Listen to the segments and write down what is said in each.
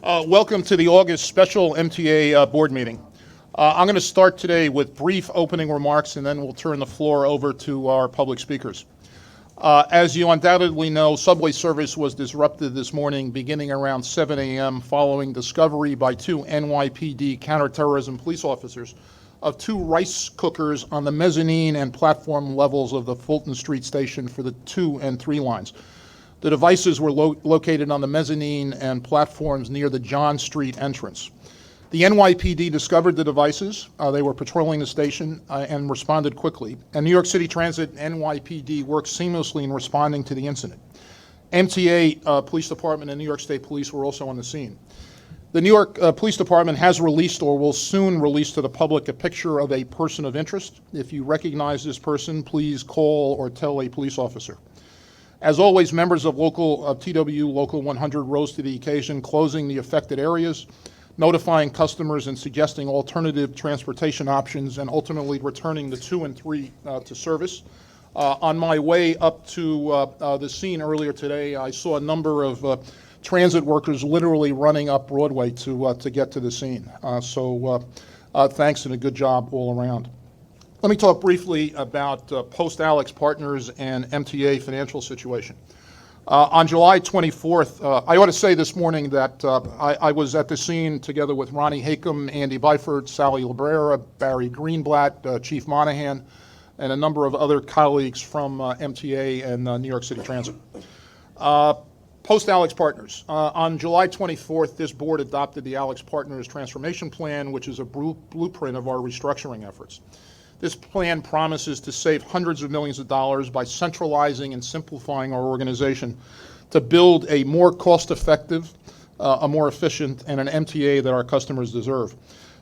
Welcome to the August special MTA board meeting. I'm going to start today with brief opening remarks, and then we'll turn the floor over to our public speakers. As you undoubtedly know, subway service was disrupted this morning beginning around 7 a.m. following discovery by two NYPD counterterrorism police officers of two rice cookers on the mezzanine and platform levels of the Fulton Street station for the 2 and 3 lines. The devices were located on the mezzanine and platforms near the John Street entrance. The NYPD discovered the devices. They were patrolling the station and responded quickly. And New York City Transit and NYPD worked seamlessly in responding to the incident. MTA Police Department and New York State Police were also on the scene. The New York Police Department has released or will soon release to the public a picture of a person of interest. If you recognize this person, please call or tell a police officer. As always, members of TW Local 100 rose to the occasion, closing the affected areas, notifying customers and suggesting alternative transportation options, and ultimately returning the 2 and 3 to service. On my way up to the scene earlier today, I saw a number of transit workers literally running up Broadway to get to the scene. So thanks and a good job all around. Let me talk briefly about post-Alex Partners and MTA financial situation. On July 24th, I ought to say this morning that I was at the scene together with Ronnie Hakem, Andy Byford, Sally Librera, Barry Greenblatt, Chief Monahan, and a number of other colleagues from MTA and New York City Transit. Post-Alex Partners. On July 24th, this board adopted the Alex Partners Transformation Plan, which is a blueprint of our restructuring efforts. This plan promises to save hundreds of millions of dollars by centralizing and simplifying our organization to build a more cost-effective, a more efficient, and an MTA that our customers deserve.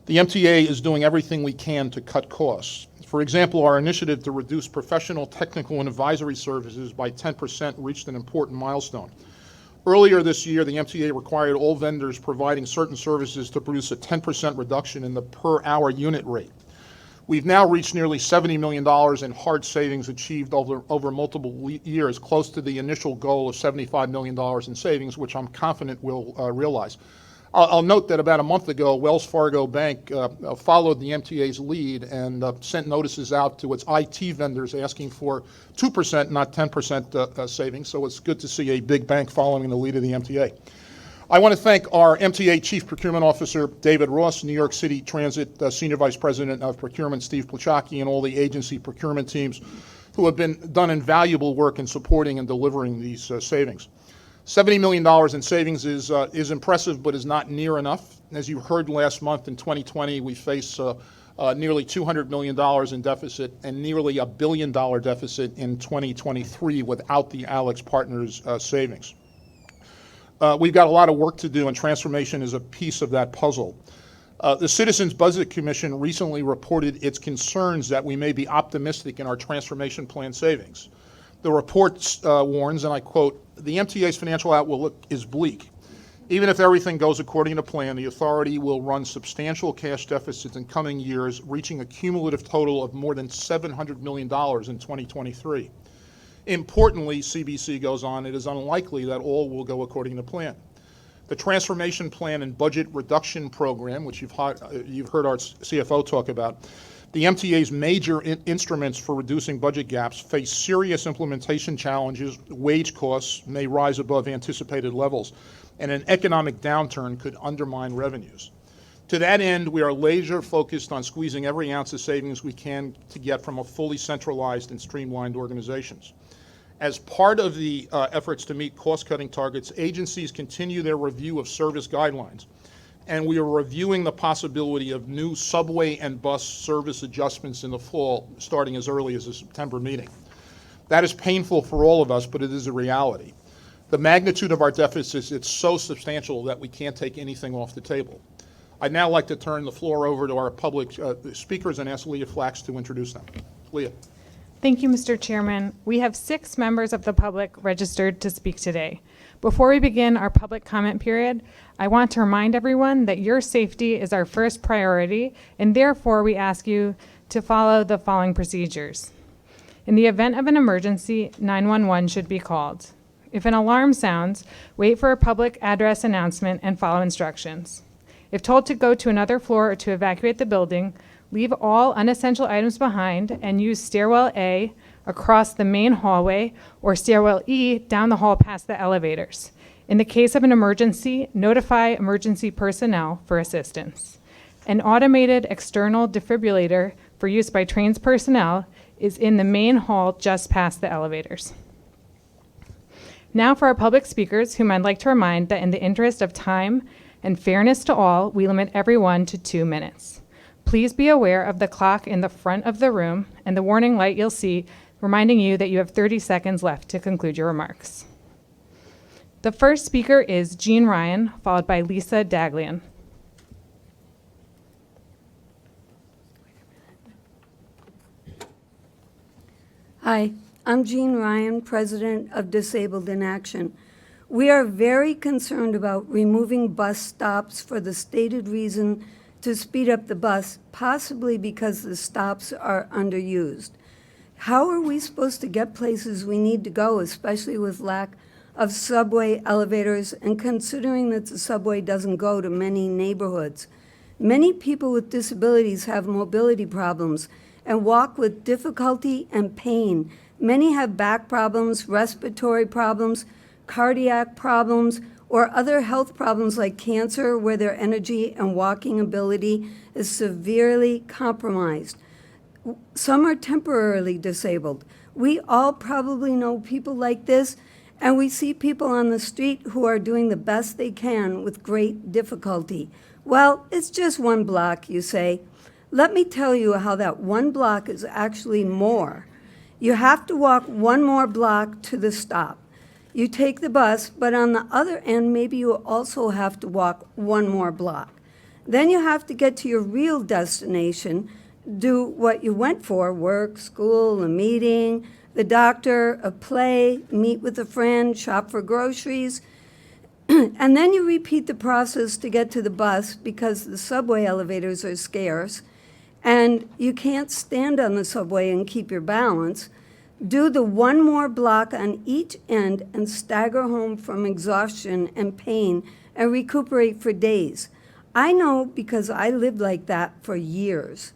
The MTA is doing everything we can to cut costs. For example, our initiative to reduce professional, technical, and advisory services by 10% reached an important milestone. Earlier this year, the MTA required all vendors providing certain services to produce a 10% reduction in the per-hour unit rate. We've now reached nearly $70 million in hard savings achieved over multiple years, close to the initial goal of $75 million in savings, which I'm confident we'll realize. I'll note that about a month ago, Wells Fargo Bank followed the MTA's lead and sent notices out to its IT vendors asking for 2%, not 10% savings. So it's good to see a big bank following the lead of the MTA. I want to thank our MTA Chief Procurement Officer, David Ross, New York City Transit Senior Vice President of Procurement, Steve Plachocki, and all the agency procurement teams who have done invaluable work in supporting and delivering these savings. $70 million in savings is impressive, but is not near enough. As you heard last month, in 2020, we face nearly $200 million in deficit and nearly $1 billion deficit in 2023 without the Alex Partners savings. We've got a lot of work to do, and transformation is a piece of that puzzle. The Citizens Budget Commission recently reported its concerns that we may be optimistic in our transformation plan savings. The report warns, and I quote, "The MTA's financial outlook is bleak. Even if everything goes according to plan, the authority will run substantial cash deficits in coming years, reaching a cumulative total of more than $700 million in 2023. Importantly," CBC goes on, "it is unlikely that all will go according to plan. The Transformation Plan and Budget Reduction Program, which you've heard our CFO talk about, the MTA's major instruments for reducing budget gaps, face serious implementation challenges. Wage costs may rise above anticipated levels, and an economic downturn could undermine revenues. To that end, we are laser focused on squeezing every ounce of savings we can to get from a fully centralized and streamlined organizations. As part of the efforts to meet cost-cutting targets, agencies continue their review of service guidelines, and we are reviewing the possibility of new subway and bus service adjustments in the fall, starting as early as the September meeting. That is painful for all of us, but it is a reality. The magnitude of our deficits is so substantial that we can't take anything off the table. I'd now like to turn the floor over to our public speakers and ask Leah Flax to introduce them. Leah. Thank you, Mr. Chairman. We have 6 members of the public registered to speak today. Before we begin our public comment period, I want to remind everyone that your safety is our first priority, and therefore we ask you to follow the following procedures. In the event of an emergency, 911 should be called. If an alarm sounds, wait for a public address announcement and follow instructions. If told to go to another floor or to evacuate the building, leave all unessential items behind and use stairwell A across the main hallway or stairwell E down the hall past the elevators. In the case of an emergency, notify emergency personnel for assistance. An automated external defibrillator for use by trained personnel is in the main hall just past the elevators. Now for our public speakers, whom I'd like to remind that in the interest of time and fairness to all, we limit everyone to 2 minutes. Please be aware of the clock in the front of the room and the warning light you'll see reminding you that you have 30 seconds left to conclude your remarks. The first speaker is Jean Ryan, followed by Lisa Daglian. Hi, I'm Jean Ryan, President of Disabled in Action. We are very concerned about removing bus stops for the stated reason to speed up the bus, possibly because the stops are underused. How are we supposed to get places we need to go, especially with lack of subway elevators and considering that the subway doesn't go to many neighborhoods? Many people with disabilities have mobility problems and walk with difficulty and pain. Many have back problems, respiratory problems, cardiac problems, or other health problems like cancer where their energy and walking ability is severely compromised. Some are temporarily disabled. We all probably know people like this, and we see people on the street who are doing the best they can with great difficulty. Well, it's just one block, you say. Let me tell you how that one block is actually more. You have to walk one more block to the stop. You take the bus, but on the other end, maybe you also have to walk one more block. Then you have to get to your real destination, do what you went for, work, school, a meeting, the doctor, a play, meet with a friend, shop for groceries. And then you repeat the process to get to the bus because the subway elevators are scarce and you can't stand on the subway and keep your balance. Do the one more block on each end and stagger home from exhaustion and pain and recuperate for days. I know because I lived like that for years.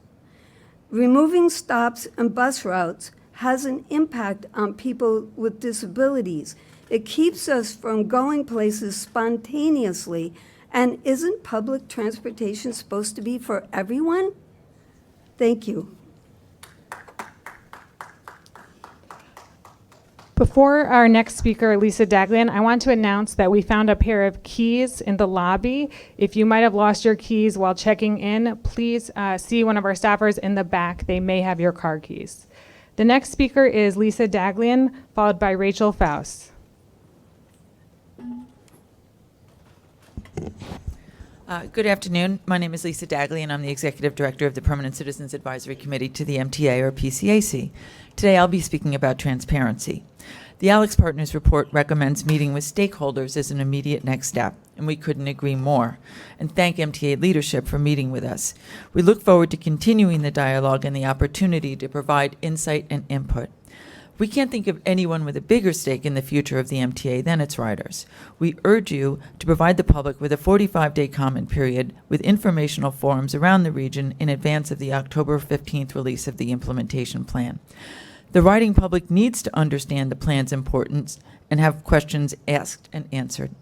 Removing stops and bus routes has an impact on people with disabilities. It keeps us from going places spontaneously. And isn't public transportation supposed to be for everyone? Thank you. Before our next speaker, Lisa Daglian, I want to announce that we found a pair of keys in the lobby. If you might have lost your keys while checking in, please see one of our staffers in the back. They may have your car keys. The next speaker is Lisa Daglian, followed by Rachel Faust. Good afternoon. My name is Lisa Daglian, and I'm the Executive Director of the Permanent Citizens Advisory Committee to the MTA, or PCAC. Today I'll be speaking about transparency. The Alex Partners report recommends meeting with stakeholders as an immediate next step, and we couldn't agree more. And thank MTA leadership for meeting with us. We look forward to continuing the dialogue and the opportunity to provide insight and input. We can't think of anyone with a bigger stake in the future of the MTA than its riders. We urge you to provide the public with a 45-day comment period with informational forums around the region in advance of the October 15th release of the implementation plan. The riding public needs to understand the plan's importance and have questions asked and answered.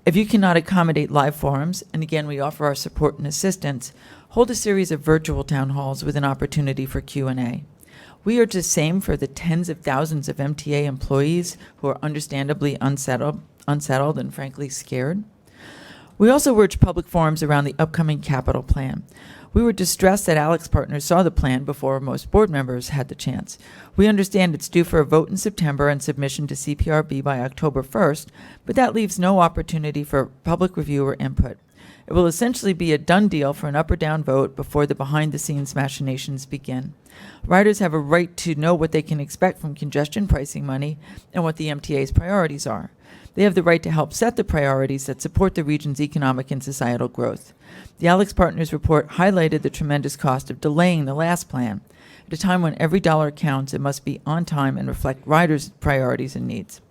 If you cannot accommodate live forums, and again we offer our support and assistance, hold a series of virtual town halls with an opportunity for Q&A. We urge the same for the tens of thousands of MTA employees who are understandably unsettled and frankly scared. We also urge public forums around the upcoming capital plan. We were distressed that Alex Partners saw the plan before most board members had the chance. We understand it's due for a vote in September and submission to CPRB by October 1st, but that leaves no opportunity for public review or input. It will essentially be a done deal for an up or down vote before the behind-the-scenes machinations begin. Riders have a right to know what they can expect from congestion pricing money and what the MTA's priorities are. They have the right to help set the priorities that support the region's economic and societal growth. The Alex Partners report highlighted the tremendous cost of delaying the last plan. At a time when every dollar counts, it must be on time and reflect riders' priorities and needs.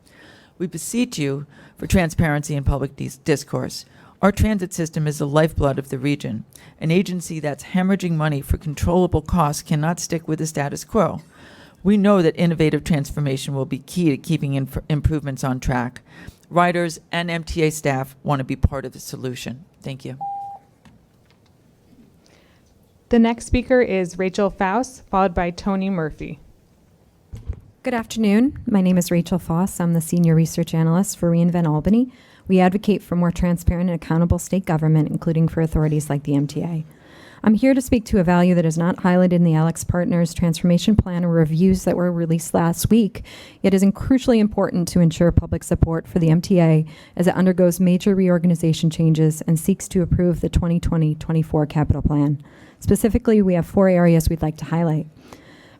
We beseech you for transparency and public discourse. Our transit system is the lifeblood of the region. An agency that's hemorrhaging money for controllable costs cannot stick with the status quo. We know that innovative transformation will be key to keeping improvements on track. Riders and MTA staff want to be part of the solution. Thank you. The next speaker is Rachel Faust, followed by Tony Murphy. Good afternoon. My name is Rachel Foss. I'm the Senior Research Analyst for reInvent Albany. We advocate for more transparent and accountable state government, including for authorities like the MTA. I'm here to speak to a value that is not highlighted in the Alex Partners Transformation Plan or reviews that were released last week, yet is crucially important to ensure public support for the MTA as it undergoes major reorganization changes and seeks to approve the 2020-24 capital plan. Specifically, we have 4 areas we'd like to highlight.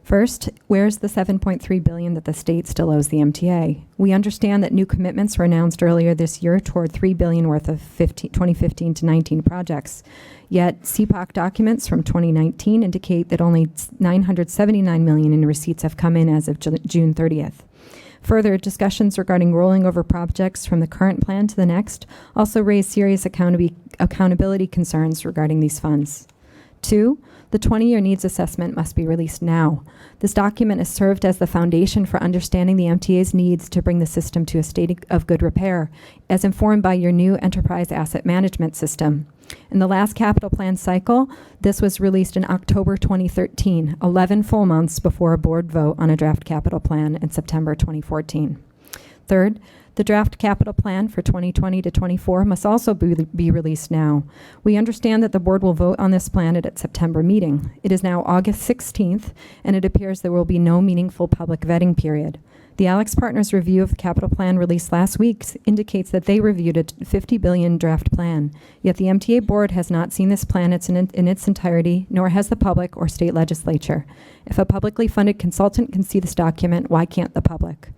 First, where's the $7.3 billion that the state still owes the MTA? We understand that new commitments were announced earlier this year toward $3 billion worth of 2015 to 19 projects. Yet, CPOC documents from 2019 indicate that only $979 million in receipts have come in as of June 30th. Further, discussions regarding rolling over projects from the current plan to the next also raise serious accountability concerns regarding these funds. 2, the 20-year needs assessment must be released now. This document has served as the foundation for understanding the MTA's needs to bring the system to a state of good repair, as informed by your new enterprise asset management system. In the last capital plan cycle, this was released in October 2013, 11 full months before a board vote on a draft capital plan in September 2014. Third, the draft capital plan for 2020 to 24 must also be released now. We understand that the board will vote on this plan at its September meeting. It is now August 16th, and it appears there will be no meaningful public vetting period. The Alex Partners review of the capital plan released last week indicates that they reviewed a $50 billion draft plan, yet the MTA board has not seen this plan in its entirety, nor has the public or state legislature. If a publicly funded consultant can see this document, why can't the public?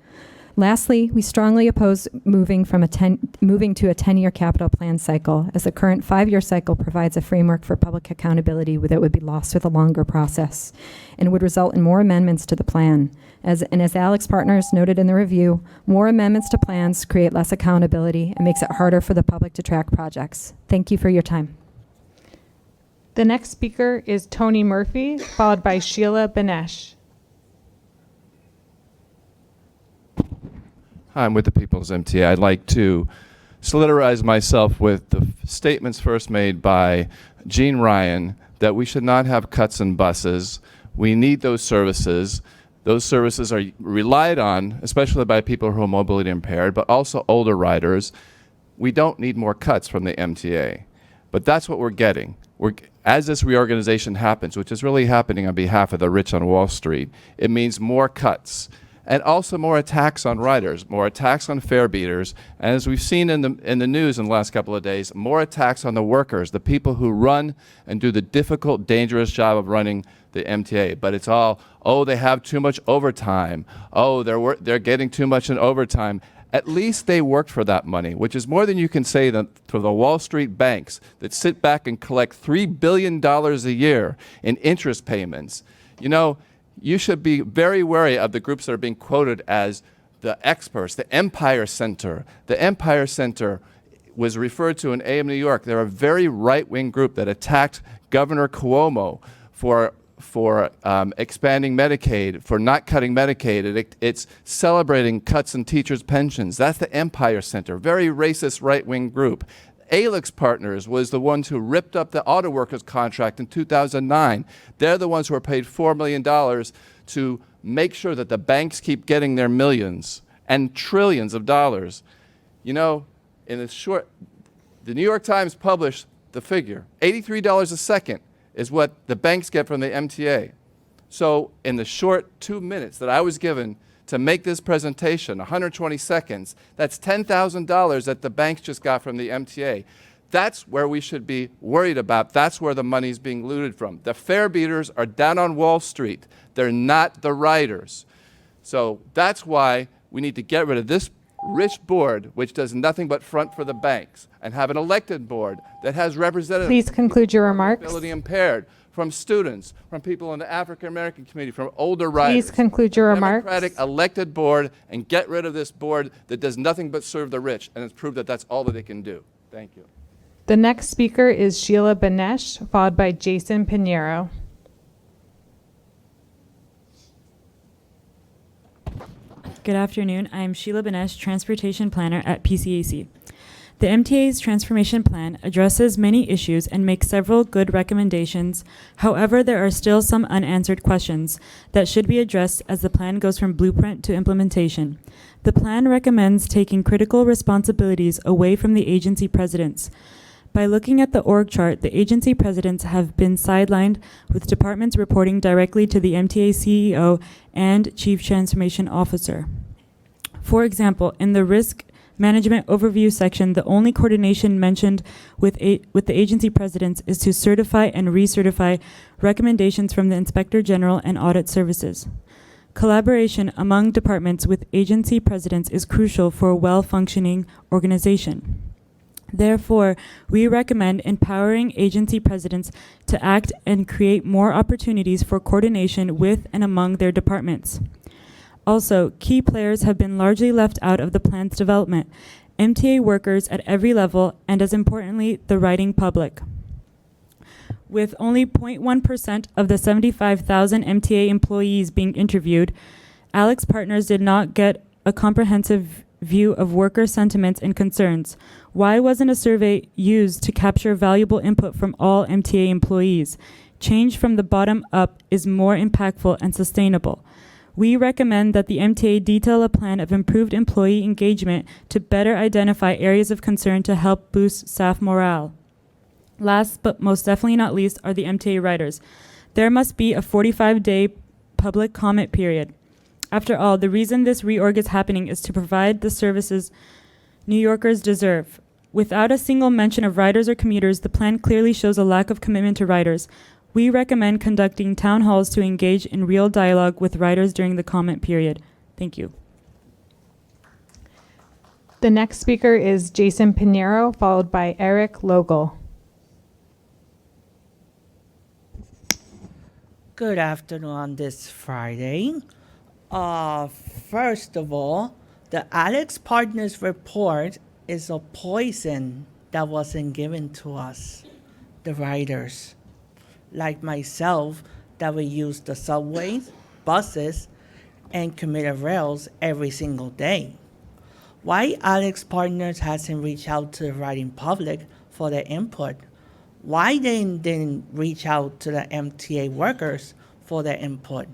Lastly, we strongly oppose moving to a 10-year capital plan cycle, as the current 5-year cycle provides a framework for public accountability that would be lost with a longer process and would result in more amendments to the plan. As Alex Partners noted in the review, more amendments to plans create less accountability and makes it harder for the public to track projects. Thank you for your time. The next speaker is Tony Murphy, followed by Sheila Benesh. Hi, I'm with the People's MTA. I'd like to solidarize myself with the statements first made by Gene Ryan that we should not have cuts in buses. We need those services. Those services are relied on, especially by people who are mobility impaired, but also older riders. We don't need more cuts from the MTA. But that's what we're getting. As this reorganization happens, which is really happening on behalf of the rich on Wall Street, it means more cuts. And also more attacks on riders, more attacks on fare beaters, and as we've seen in the news in the last couple of days, more attacks on the workers, the people who run and do the difficult, dangerous job of running the MTA. But it's all, oh, they have too much overtime. Oh, they're getting too much in overtime. At least they worked for that money, which is more than you can say for the Wall Street banks that sit back and collect $3 billion a year in interest payments. You know, you should be very wary of the groups that are being quoted as the experts, the Empire Center. The Empire Center was referred to in AM New York. They're a very right-wing group that attacked Governor Cuomo for expanding Medicaid, for not cutting Medicaid. It's celebrating cuts in teachers' pensions. That's the Empire Center, very racist right-wing group. Alex Partners was the ones who ripped up the auto workers contract in 2009. They're the ones who are paid $4 million to make sure that the banks keep getting their millions and trillions of dollars. You know, the New York Times published the figure. $83 a second is what the banks get from the MTA. So in the short 2 minutes that I was given to make this presentation, 120 seconds, that's $10,000 that the banks just got from the MTA. That's where we should be worried about. That's where the money's being looted from. The fare beaters are down on Wall Street. They're not the riders. So that's why we need to get rid of this rich board which does nothing but front for the banks, and have an elected board that has representatives Please conclude your remarks. mobility impaired, from students, from people in the African American community, from older riders. Please conclude your remarks. Democratic elected board, and get rid of this board that does nothing but serve the rich, and it's proved that that's all that they can do. Thank you. The next speaker is Sheila Banesh, followed by Jason Pinheiro. Good afternoon. I'm Sheila Banesh, Transportation Planner at PCAC. The MTA's transformation plan addresses many issues and makes several good recommendations. However, there are still some unanswered questions that should be addressed as the plan goes from blueprint to implementation. The plan recommends taking critical responsibilities away from the agency presidents. By looking at the org chart, the agency presidents have been sidelined, with departments reporting directly to the MTA CEO and Chief Transformation Officer. For example, in the risk management overview section, the only coordination mentioned with the agency presidents is to certify and recertify recommendations from the Inspector General and Audit Services. Collaboration among departments with agency presidents is crucial for a well-functioning organization. Therefore, we recommend empowering agency presidents to act and create more opportunities for coordination with and among their departments. Also, key players have been largely left out of the plan's development: MTA workers at every level, and as importantly, the riding public. With only 0.1% of the 75,000 MTA employees being interviewed, Alex Partners did not get a comprehensive view of worker sentiments and concerns. Why wasn't a survey used to capture valuable input from all MTA employees? Change from the bottom up is more impactful and sustainable. We recommend that the MTA detail a plan of improved employee engagement to better identify areas of concern to help boost staff morale. Last but most definitely not least are the MTA riders. There must be a 45-day public comment period. After all, the reason this reorg is happening is to provide the services New Yorkers deserve. Without a single mention of riders or commuters, the plan clearly shows a lack of commitment to riders. We recommend conducting town halls to engage in real dialogue with riders during the comment period. Thank you. The next speaker is Jason Pinheiro, followed by Eric Logel. Good afternoon on this Friday. First of all, the Alex Partners report is a poison that wasn't given to us, the riders. Like myself, that we use the subways, buses, and commuter rails every single day. Why Alex Partners hasn't reached out to the riding public for their input? Why they didn't reach out to the MTA workers for their input?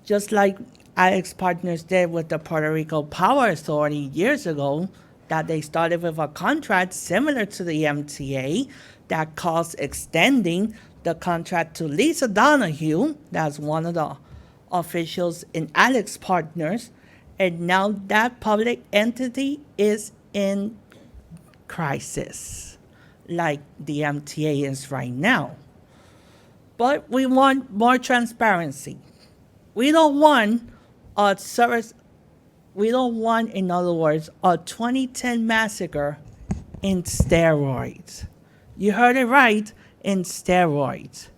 Just like Alex Partners did with the Puerto Rico Power Authority years ago, that they started with a contract similar to the MTA that caused extending the contract to Lisa Donahue, that's one of the officials in Alex Partners, and now that public entity is in crisis, like the MTA is right now. But we want more transparency. We don't want a service, we don't want, in other words, a 2010 massacre in steroids. You heard it right, in steroids.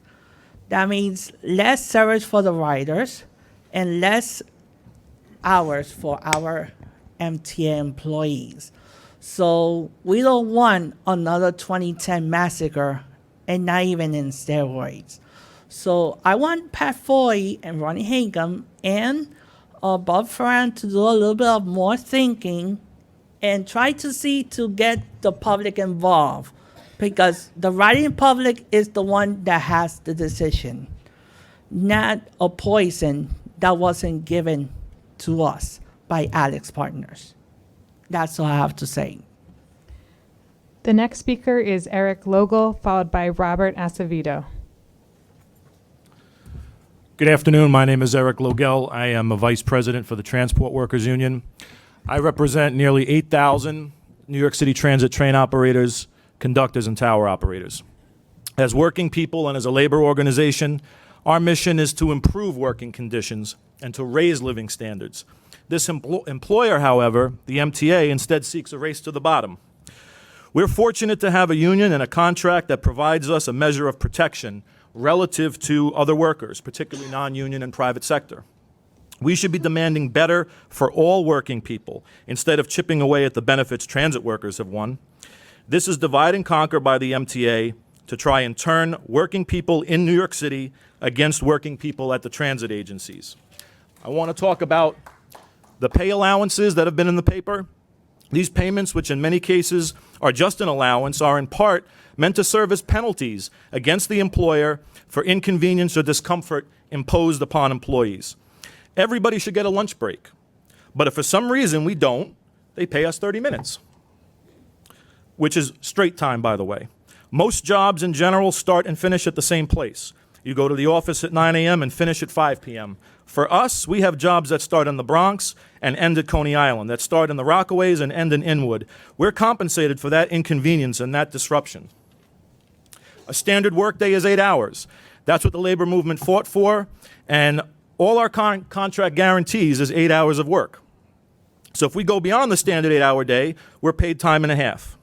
That means less service for the riders and less hours for our MTA employees. So we don't want another 2010 massacre, and not even in steroids. So I want Pat Foy and Ronnie Hagum and Bob Ferran to do a little bit of more thinking and try to see to get the public involved, because the riding public is the one that has the decision, not a poison that wasn't given to us by Alex Partners. That's all I have to say. The next speaker is Eric Logel, followed by Robert Acevedo. Good afternoon. My name is Eric Logel. I am a vice president for the Transport Workers Union. I represent nearly 8,000 New York City Transit train operators, conductors, and tower operators. As working people and as a labor organization, Our mission is to improve working conditions and to raise living standards. This employer, however, the MTA, instead seeks a race to the bottom. We're fortunate to have a union and a contract that provides us a measure of protection relative to other workers, particularly non-union and private sector. We should be demanding better for all working people instead of chipping away at the benefits transit workers have won. This is divide and conquer by the MTA to try and turn working people in New York City against working people at the transit agencies. I want to talk about the pay allowances that have been in the paper. These payments, which in many cases are just an allowance, are in part meant to serve as penalties against the employer for inconvenience or discomfort imposed upon employees. Everybody should get a lunch break. But if for some reason we don't, they pay us 30 minutes, which is straight time, by the way. Most jobs in general start and finish at the same place. You go to the office at 9 a.m. and finish at 5 p.m. For us, we have jobs that start in the Bronx and end at Coney Island, that start in the Rockaways and end in Inwood. We're compensated for that inconvenience and that disruption. A standard workday is 8 hours. That's what the labor movement fought for, and all our contract guarantees is 8 hours of work. So if we go beyond the standard 8-hour day, we're paid time and a half.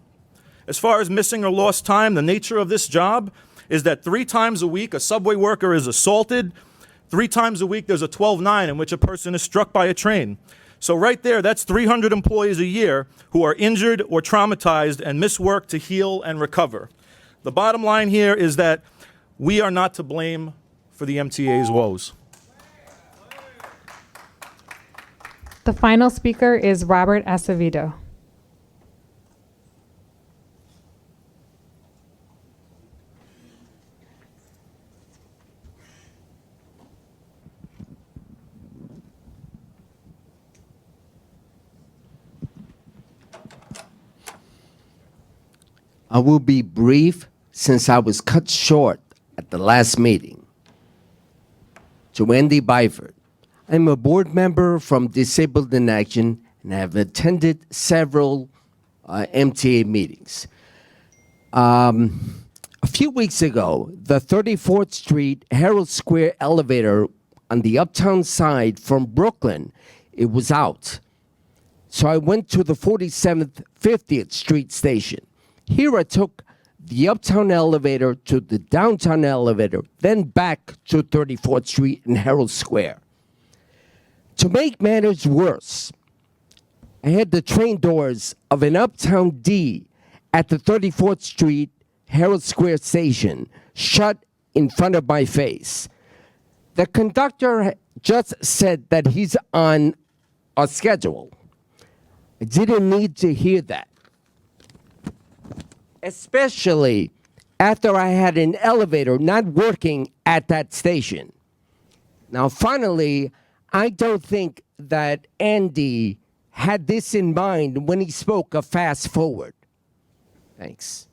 As far as missing or lost time, the nature of this job is that 3 times a week a subway worker is assaulted. 3 times a week there's a 12-9 in which a person is struck by a train. So right there, that's 300 employees a year who are injured or traumatized and miss work to heal and recover. The bottom line here is that we are not to blame for the MTA's woes. The final speaker is Robert Acevedo. I will be brief since I was cut short at the last meeting. To Andy Byford, I'm a board member from Disabled in Action and have attended several MTA meetings. A few weeks ago, the 34th Street Herald Square elevator on the uptown side from Brooklyn, it was out. So I went to the 47th 50th Street station. Here I took the uptown elevator to the downtown elevator, then back to 34th Street and Herald Square. To make matters worse, I had the train doors of an Uptown D at the 34th Street Herald Square station shut in front of my face. The conductor just said that he's on a schedule. I didn't need to hear that, especially after I had an elevator not working at that station. Now, finally, I don't think that Andy had this in mind when he spoke of fast forward. Thanks.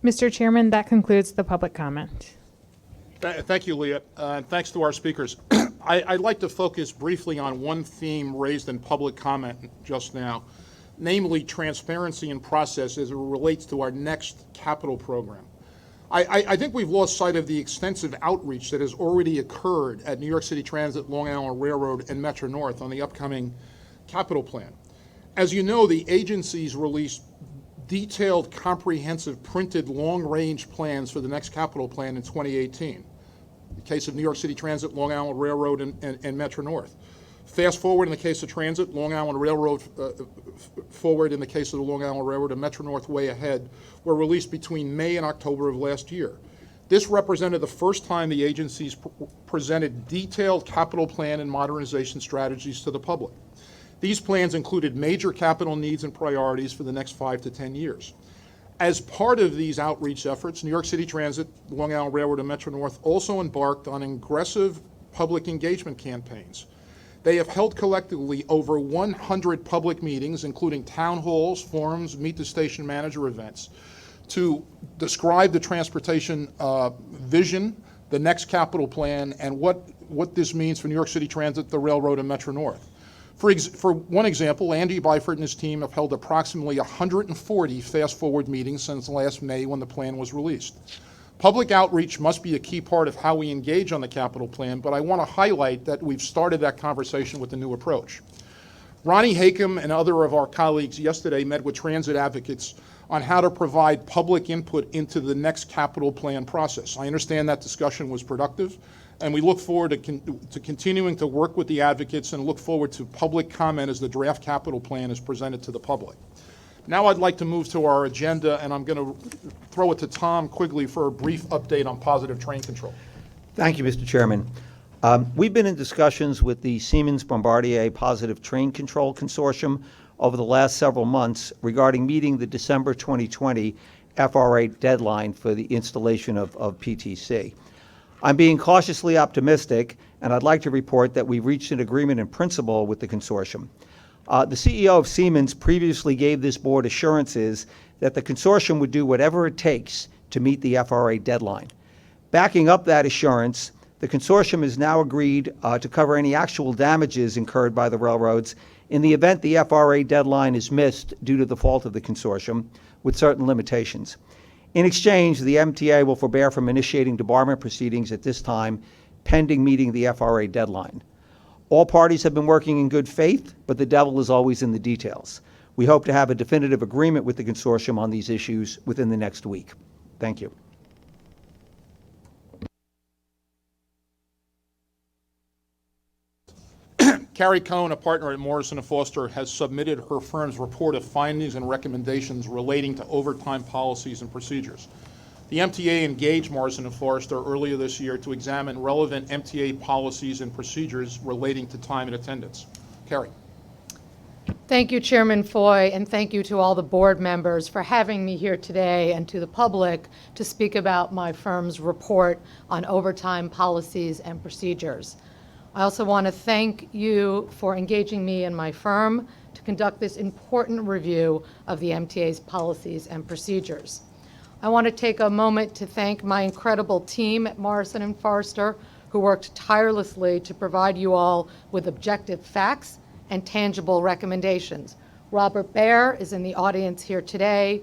Mr. Chairman, that concludes the public comment. Thank you, Leah, and thanks to our speakers. I'd like to focus briefly on one theme raised in public comment just now, namely transparency and process as it relates to our next capital program. I think we've lost sight of the extensive outreach that has already occurred at New York City Transit, Long Island Railroad, and Metro North on the upcoming capital plan. As you know, the agencies released detailed, comprehensive, printed long-range plans for the next capital plan in 2018. In the case of New York City Transit, Long Island Railroad, and Metro North. Fast forward in the case of transit, Long Island Railroad forward in the case of the Long Island Railroad, and Metro North way ahead were released between May and October of last year. This represented the first time the agencies presented detailed capital plan and modernization strategies to the public. These plans included major capital needs and priorities for the next 5 to 10 years. As part of these outreach efforts, New York City Transit, Long Island Railroad, and Metro North also embarked on aggressive public engagement campaigns. They have held collectively over 100 public meetings, including town halls, forums, meet the station manager events, to describe the transportation vision, the next capital plan, and what this means for New York City Transit, the railroad, and Metro North. For one example, Andy Byford and his team have held approximately 140 fast-forward meetings since last May when the plan was released. Public outreach must be a key part of how we engage on the capital plan, but I want to highlight that we've started that conversation with the new approach. Ronnie Hakem and other of our colleagues yesterday met with transit advocates on how to provide public input into the next capital plan process. I understand that discussion was productive, and we look forward to continuing to work with the advocates and look forward to public comment as the draft capital plan is presented to the public. Now I'd like to move to our agenda, and I'm going to throw it to Tom Quigley for a brief update on positive train control. Thank you, Mr. Chairman. We've been in discussions with the Siemens Bombardier Positive Train Control Consortium over the last several months regarding meeting the December 2020 FRA deadline for the installation of PTC. I'm being cautiously optimistic, and I'd like to report that we've reached an agreement in principle with the consortium. The CEO of Siemens previously gave this board assurances that the consortium would do whatever it takes to meet the FRA deadline. Backing up that assurance, the consortium has now agreed to cover any actual damages incurred by the railroads in the event the FRA deadline is missed due to the fault of the consortium, with certain limitations. In exchange, the MTA will forbear from initiating debarment proceedings at this time, pending meeting the FRA deadline. All parties have been working in good faith, but the devil is always in the details. We hope to have a definitive agreement with the consortium on these issues within the next week. Thank you. Carrie Cohn, a partner at Morrison & Foster, has submitted her firm's report of findings and recommendations relating to overtime policies and procedures. The MTA engaged Morrison & Foster earlier this year to examine relevant MTA policies and procedures relating to time and attendance. Carrie. Thank you, Chairman Foy, and thank you to all the board members for having me here today and to the public to speak about my firm's report on overtime policies and procedures. I also want to thank you for engaging me and my firm to conduct this important review of the MTA's policies and procedures. I want to take a moment to thank my incredible team at Morrison & Foster, who worked tirelessly to provide you all with objective facts and tangible recommendations. Robert Baer is in the audience here today,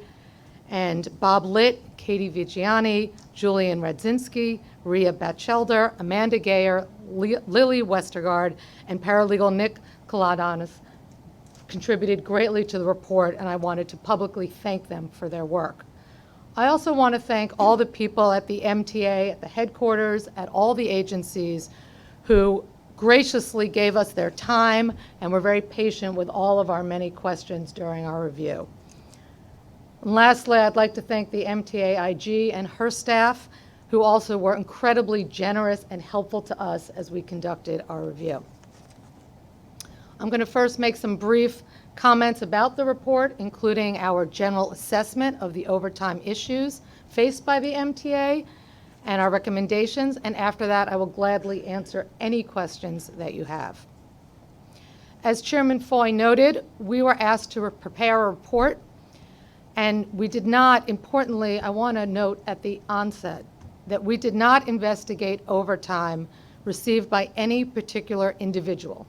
and Bob Litt, Katie Vigiani, Julian Radzinski, Ria Batchelder, Amanda Gayer, Lily Westergaard, and paralegal Nick Kaladanis contributed greatly to the report, and I wanted to publicly thank them for their work. I also want to thank all the people at the MTA, at the headquarters, at all the agencies who graciously gave us their time and were very patient with all of our many questions during our review. And lastly, I'd like to thank the MTA IG and her staff, who also were incredibly generous and helpful to us as we conducted our review. I'm going to first make some brief comments about the report, including our general assessment of the overtime issues faced by the MTA and our recommendations, and after that I will gladly answer any questions that you have. As Chairman Foy noted, we were asked to prepare a report, and we did not, importantly, I want to note at the onset, that we did not investigate overtime received by any particular individual.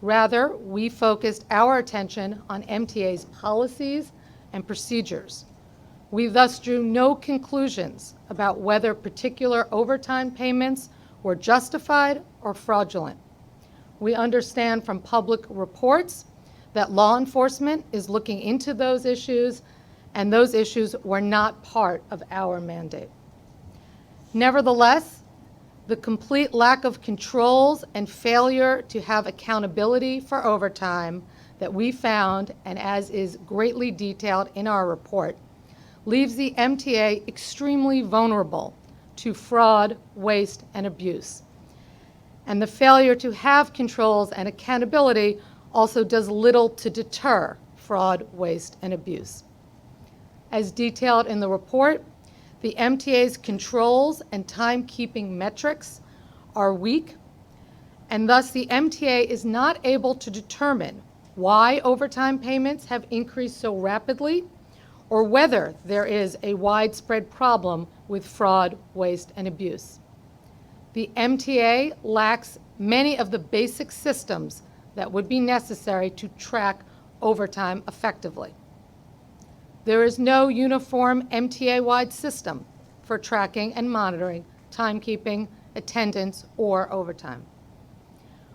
Rather, we focused our attention on MTA's policies and procedures. We thus drew no conclusions about whether particular overtime payments were justified or fraudulent. We understand from public reports that law enforcement is looking into those issues, and those issues were not part of our mandate. Nevertheless, the complete lack of controls and failure to have accountability for overtime that we found, and as is greatly detailed in our report, leaves the MTA extremely vulnerable to fraud, waste, and abuse. And the failure to have controls and accountability also does little to deter fraud, waste, and abuse. As detailed in the report, the MTA's controls and timekeeping metrics are weak, and thus the MTA is not able to determine why overtime payments have increased so rapidly or whether there is a widespread problem with fraud, waste, and abuse. The MTA lacks many of the basic systems that would be necessary to track overtime effectively. There is no uniform MTA-wide system for tracking and monitoring timekeeping, attendance, or overtime.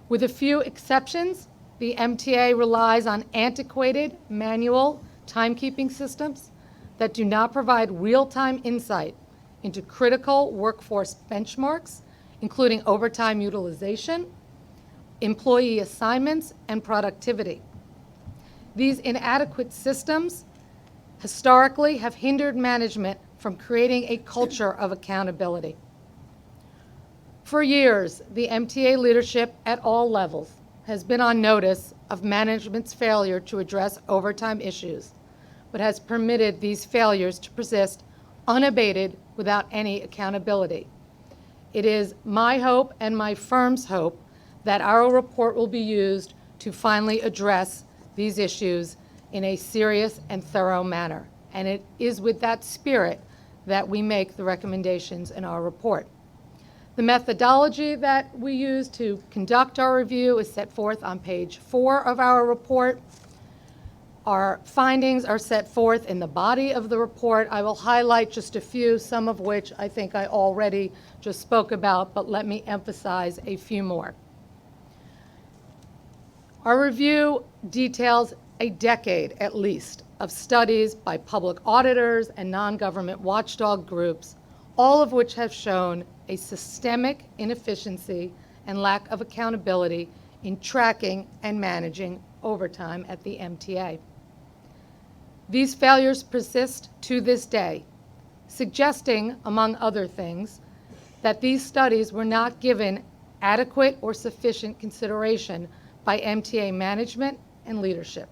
With a few exceptions, the MTA relies on antiquated manual timekeeping systems that do not provide real-time insight into critical workforce benchmarks, including overtime utilization, employee assignments, and productivity. These inadequate systems historically have hindered management from creating a culture of accountability. For years, the MTA leadership at all levels has been on notice of management's failure to address overtime issues, but has permitted these failures to persist unabated without any accountability. It is my hope and my firm's hope that our report will be used to finally address these issues in a serious and thorough manner. And it is with that spirit that we make the recommendations in our report. The methodology that we use to conduct our review is set forth on page 4 of our report. Our findings are set forth in the body of the report. I will highlight just a few, some of which I think I already just spoke about, but let me emphasize a few more. Our review details a decade, at least, of studies by public auditors and non-government watchdog groups, all of which have shown a systemic inefficiency and lack of accountability in tracking and managing overtime at the MTA. These failures persist to this day, suggesting, among other things, that these studies were not given adequate or sufficient consideration by MTA management and leadership.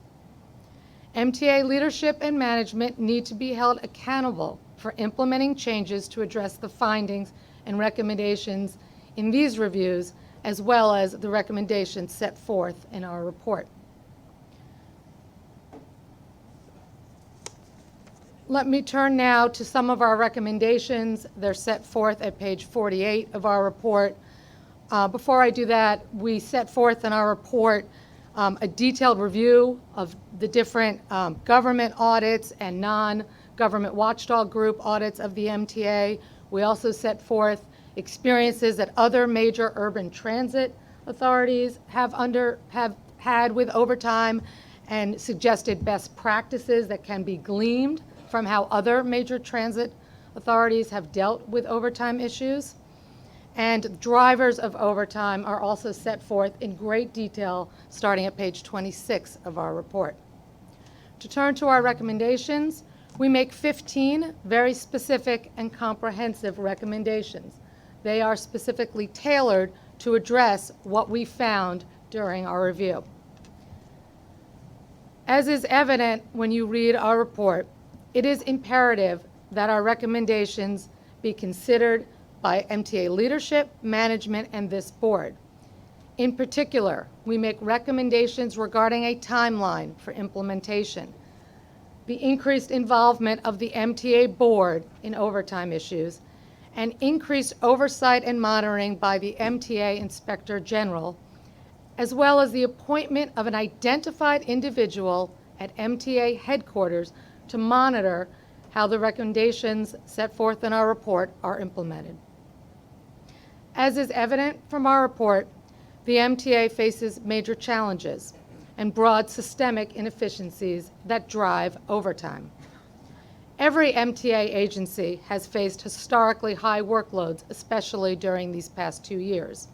MTA leadership and management need to be held accountable for implementing changes to address the findings and recommendations in these reviews, as well as the recommendations set forth in our report. Let me turn now to some of our recommendations. They're set forth at page 48 of our report. Before I do that, we set forth in our report a detailed review of the different government audits and non-government watchdog group audits of the MTA. We also set forth experiences that other major urban transit authorities have had with overtime and suggested best practices that can be gleaned from how other major transit authorities have dealt with overtime issues. And drivers of overtime are also set forth in great detail starting at page 26 of our report. To turn to our recommendations, we make 15 very specific and comprehensive recommendations. They are specifically tailored to address what we found during our review. As is evident when you read our report, it is imperative that our recommendations be considered by MTA leadership, management, and this board. In particular, we make recommendations regarding a timeline for implementation, the increased involvement of the MTA Board in overtime issues, and increased oversight and monitoring by the MTA Inspector General, as well as the appointment of an identified individual at MTA headquarters to monitor how the recommendations set forth in our report are implemented. As is evident from our report, the MTA faces major challenges and broad systemic inefficiencies that drive overtime. Every MTA agency has faced historically high workloads, especially during these past 2 years.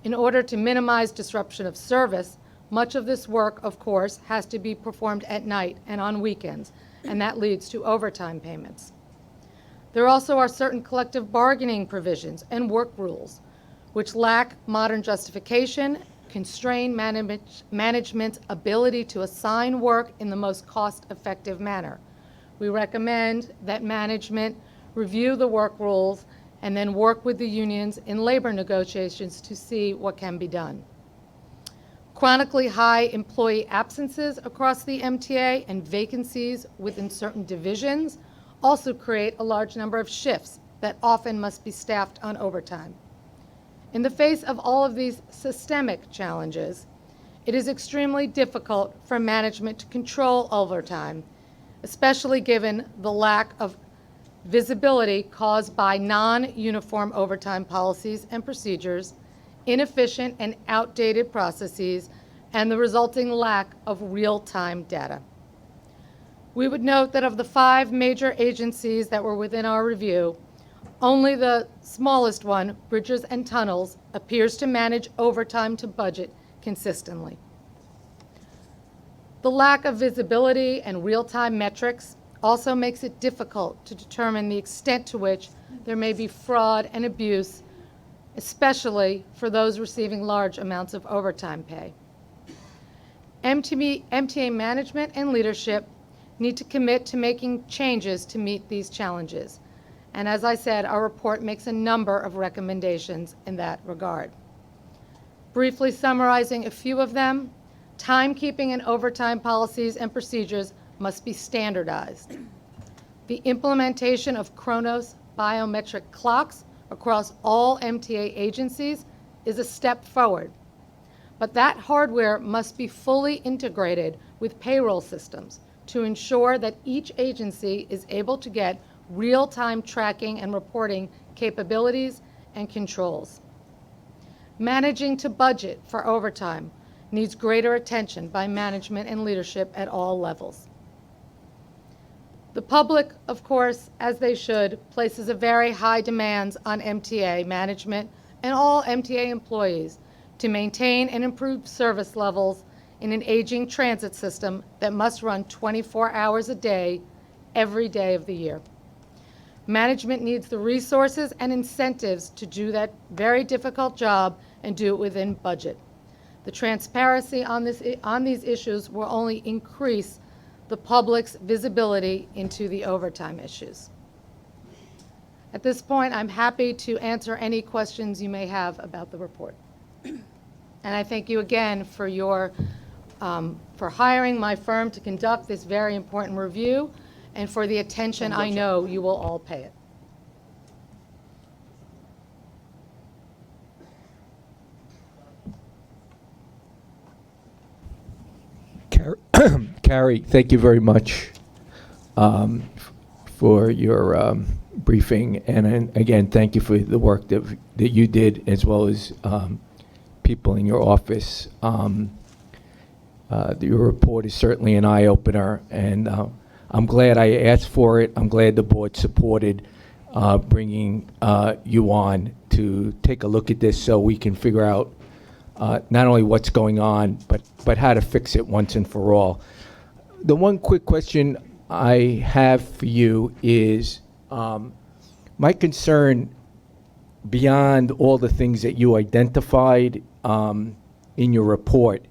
In order to minimize disruption of service, much of this work, of course, has to be performed at night and on weekends, and that leads to overtime payments. There also are certain collective bargaining provisions and work rules which lack modern justification, constrain management's ability to assign work in the most cost-effective manner. We recommend that management review the work rules and then work with the unions in labor negotiations to see what can be done. Chronically high employee absences across the MTA and vacancies within certain divisions also create a large number of shifts that often must be staffed on overtime. In the face of all of these systemic challenges, it is extremely difficult for management to control overtime, especially given the lack of visibility caused by non-uniform overtime policies and procedures, inefficient and outdated processes, and the resulting lack of real-time data. We would note that of the 5 major agencies that were within our review, only the smallest one, Bridges and Tunnels, appears to manage overtime to budget consistently. The lack of visibility and real-time metrics also makes it difficult to determine the extent to which there may be fraud and abuse, especially for those receiving large amounts of overtime pay. MTA management and leadership need to commit to making changes to meet these challenges. And as I said, our report makes a number of recommendations in that regard. Briefly summarizing a few of them, timekeeping and overtime policies and procedures must be standardized. The implementation of Chronos biometric clocks across all MTA agencies is a step forward. But that hardware must be fully integrated with payroll systems to ensure that each agency is able to get real-time tracking and reporting capabilities and controls. Managing to budget for overtime needs greater attention by management and leadership at all levels. The public, of course, as they should, places a very high demands on MTA management and all MTA employees to maintain and improve service levels in an aging transit system that must run 24 hours a day, every day of the year. Management needs the resources and incentives to do that very difficult job and do it within budget. The transparency on these issues will only increase the public's visibility into the overtime issues. At this point, I'm happy to answer any questions you may have about the report. And I thank you again for for hiring my firm to conduct this very important review and for the attention I know you will all pay it. Carrie, thank you very much for your briefing, and again, thank you for the work that you did, as well as people in your office. Your report is certainly an eye-opener, and I'm glad I asked for it. I'm glad the board supported bringing you on to take a look at this so we can figure out not only what's going on, but how to fix it once and for all. The one quick question I have for you is my concern, beyond all the things that you identified in your report,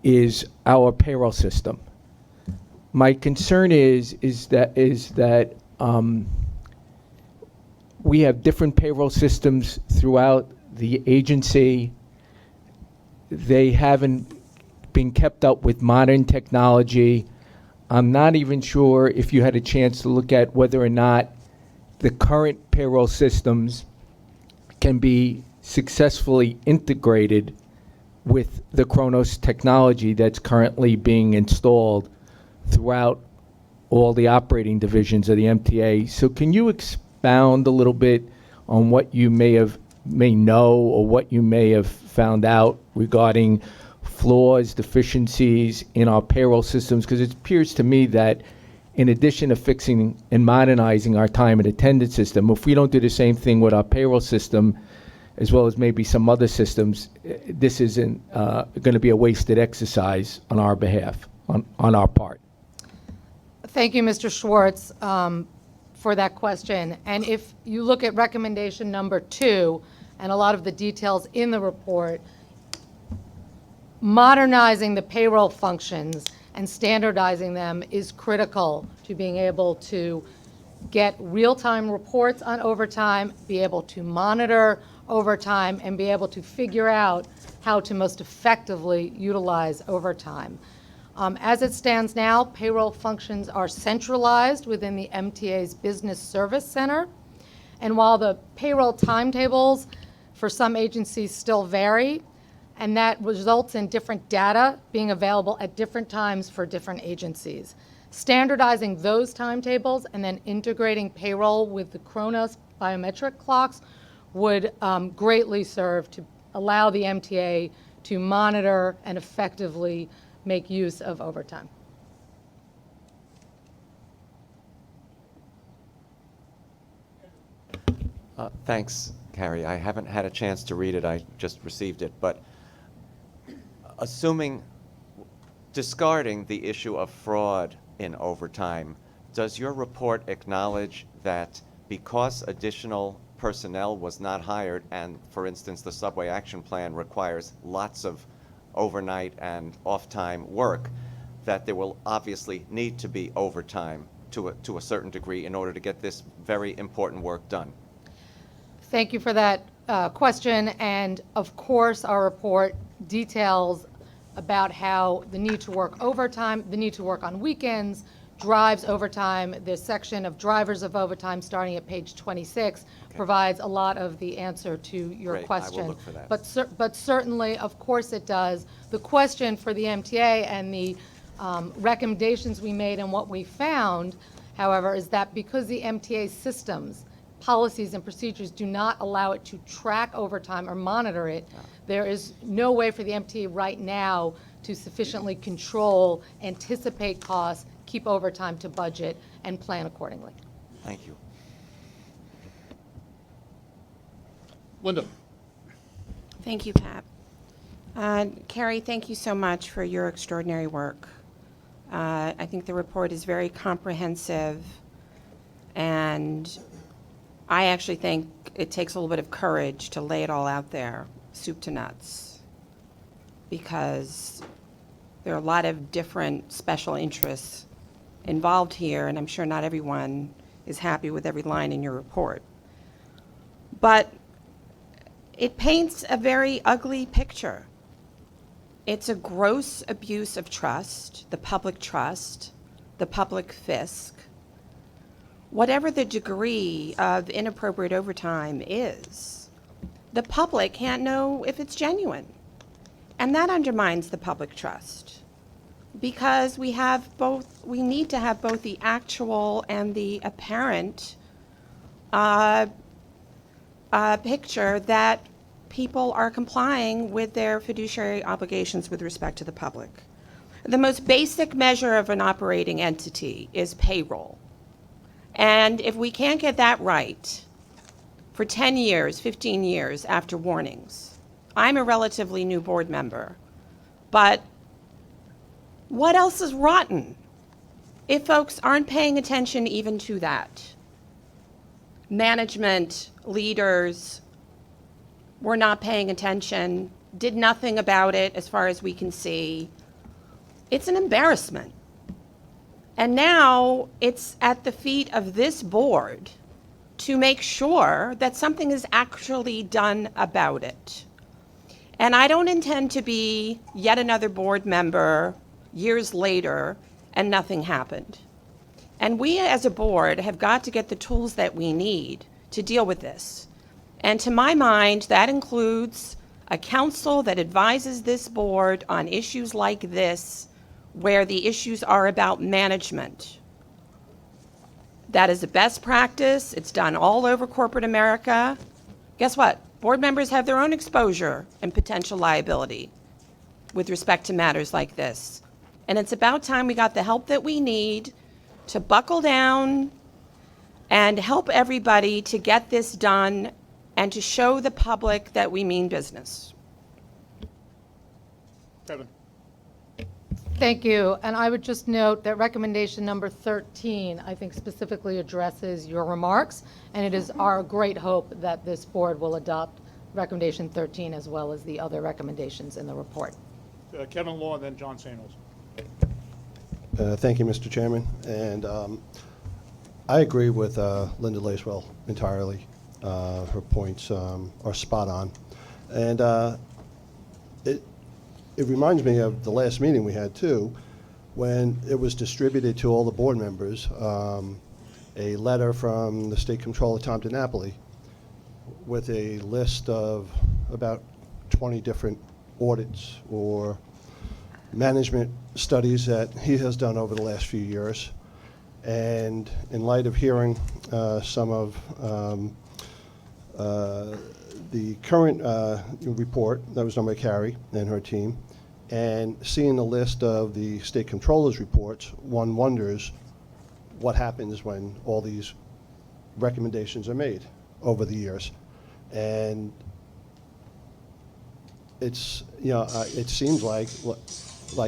is our payroll system. My concern is that we have different payroll systems throughout the agency. They haven't been kept up with modern technology. I'm not even sure if you had a chance to look at whether or not the current payroll systems can be successfully integrated with the Chronos technology that's currently being installed throughout all the operating divisions of the MTA. So can you expound a little bit on what you may know or what you may have found out regarding flaws, deficiencies in our payroll systems? Because it appears to me that in addition to fixing and modernizing our time and attendance system, if we don't do the same thing with our payroll system, as well as maybe some other systems, this isn't going to be a wasted exercise on our behalf, on our part. Thank you, Mr. Schwartz, for that question. And if you look at recommendation number 2 and a lot of the details in the report, modernizing the payroll functions and standardizing them is critical to being able to get real-time reports on overtime, be able to monitor overtime, and be able to figure out how to most effectively utilize overtime. As it stands now, payroll functions are centralized within the MTA's Business Service Center. And while the payroll timetables for some agencies still vary, and that results in different data being available at different times for different agencies. Standardizing those timetables and then integrating payroll with the Kronos biometric clocks would greatly serve to allow the MTA to monitor and effectively make use of overtime. Thanks, Carrie. I haven't had a chance to read it. I just received it. But discarding the issue of fraud in overtime, does your report acknowledge that because additional personnel was not hired, and for instance, the Subway Action Plan requires lots of overnight and off-time work, that there will obviously need to be overtime to a certain degree in order to get this very important work done? Thank you for that question. And of course, our report details about how the need to work overtime, the need to work on weekends, drives overtime. The section of drivers of overtime, starting at page 26, provides a lot of the answer to your Great. question. I will look for that. But certainly, of course it does. The question for the MTA and the recommendations we made and what we found, however, is that because the MTA systems, policies and procedures do not allow it to track overtime or monitor it, there is no way for the MTA right now to sufficiently control, anticipate costs, keep overtime to budget, and plan accordingly. Thank you. Linda. Thank you, Pat. Carrie, thank you so much for your extraordinary work. I think the report is very comprehensive, and I actually think it takes a little bit of courage to lay it all out there, soup to nuts, because there are a lot of different special interests involved here, and I'm sure not everyone is happy with every line in your report. But it paints a very ugly picture. It's a gross abuse of trust, the public fisc. Whatever the degree of inappropriate overtime is, the public can't know if it's genuine. And that undermines the public trust, because we need to have both the actual and the apparent picture that people are complying with their fiduciary obligations with respect to the public. The most basic measure of an operating entity is payroll. And if we can't get that right for 10 years, 15 years after warnings, I'm a relatively new board member, but what else is rotten if folks aren't paying attention even to that? Management, leaders were not paying attention, did nothing about it as far as we can see. It's an embarrassment. And now it's at the feet of this board to make sure that something is actually done about it. And I don't intend to be yet another board member years later and nothing happened. And we as a board have got to get the tools that we need to deal with this. And to my mind, that includes a council that advises this board on issues like this, where the issues are about management. That is a best practice. It's done all over corporate America. Guess what? Board members have their own exposure and potential liability with respect to matters like this. And it's about time we got the help that we need to buckle down and help everybody to get this done and to show the public that we mean business. Kevin. Thank you. And I would just note that recommendation number 13, I think, specifically addresses your remarks, and it is our great hope that this board will adopt recommendation 13 as well as the other recommendations in the report. Kevin Law and then John Samuels. Thank you, Mr. Chairman. And I agree with Linda Lacewell entirely. Her points are spot on. And it reminds me of the last meeting we had, too, when it was distributed to all the board members, a letter from the State Comptroller, Tom DiNapoli, with a list of about 20 different audits or management studies that he has done over the last few years. And in light of hearing some of the current report that was done by Carrie and her team, and seeing the list of the state controller's reports, one wonders what happens when all these recommendations are made over the years. And it's, it seems like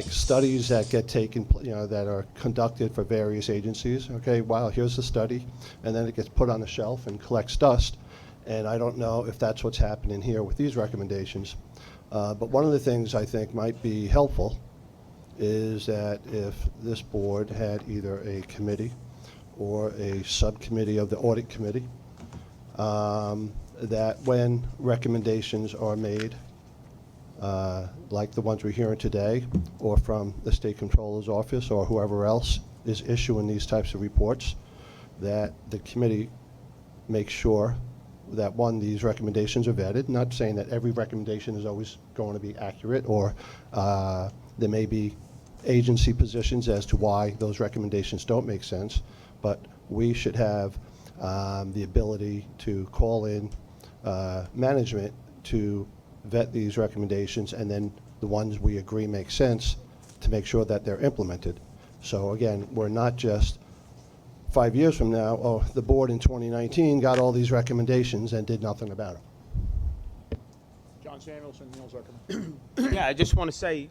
studies that get taken, that are conducted for various agencies. Okay, wow, here's the study, and then it gets put on the shelf and collects dust. And I don't know if that's what's happening here with these recommendations. But one of the things I think might be helpful is that if this board had either a committee or a subcommittee of the audit committee, that when recommendations are made, like the ones we're hearing today, or from the state controller's office or whoever else is issuing these types of reports, that the committee makes sure that, one, these recommendations are vetted. Not saying that every recommendation is always going to be accurate, or there may be agency positions as to why those recommendations don't make sense, but we should have the ability to call in management to vet these recommendations, and then the ones we agree make sense to make sure that they're implemented. So again, we're not just 5 years from now, oh, the board in 2019 got all these recommendations and did nothing about them. John Samuelson, Neil Zuckerman. Yeah, I just want to say,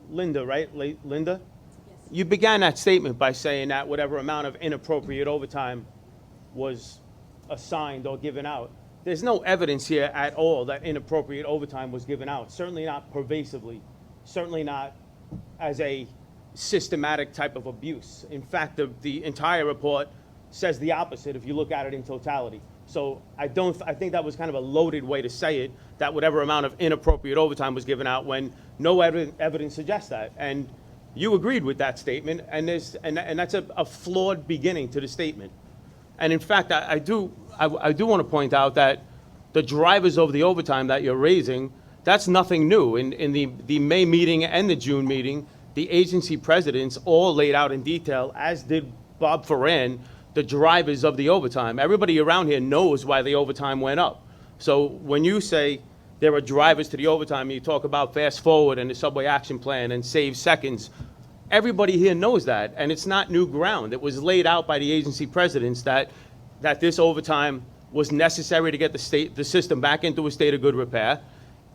Linda, right? Linda? Yes. You began that statement by saying that whatever amount of inappropriate overtime was assigned or given out. There's no evidence here at all that inappropriate overtime was given out. Certainly not pervasively. Certainly not as a systematic type of abuse. In fact, the entire report says the opposite if you look at it in totality. So I think that was kind of a loaded way to say it, that whatever amount of inappropriate overtime was given out, when no evidence suggests that. And you agreed with that statement, and that's a flawed beginning to the statement. And in fact, I do want to point out that the drivers of the overtime that you're raising, that's nothing new. In the May meeting and the June meeting, the agency presidents all laid out in detail, as did Bob Ferran, the drivers of the overtime. Everybody around here knows why the overtime went up. So when you say there are drivers to the overtime, you talk about fast forward and the subway action plan and save seconds, everybody here knows that, and it's not new ground. It was laid out by the agency presidents that this overtime was necessary to get the system back into a state of good repair.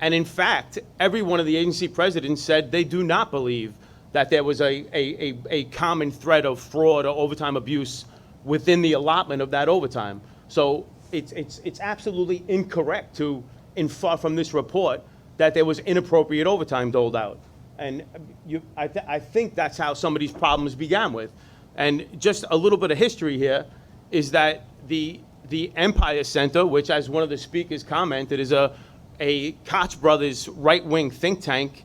And in fact, every one of the agency presidents said they do not believe that there was a common thread of fraud or overtime abuse within the allotment of that overtime. So it's absolutely incorrect to infer from this report that there was inappropriate overtime doled out. And I think that's how some of these problems began with. And just a little bit of history here is that the Empire Center, which, as one of the speakers commented, is a Koch brothers right-wing think tank,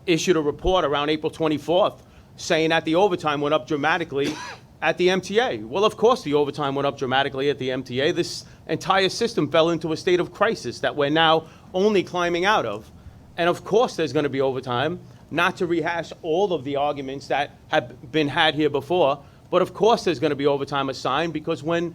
issued a report around April 24th saying that the overtime went up dramatically at the MTA. Well, of course the overtime went up dramatically at the MTA. This entire system fell into a state of crisis that we're now only climbing out of. And of course there's going to be overtime, not to rehash all of the arguments that have been had here before, but of course there's going to be overtime assigned, because when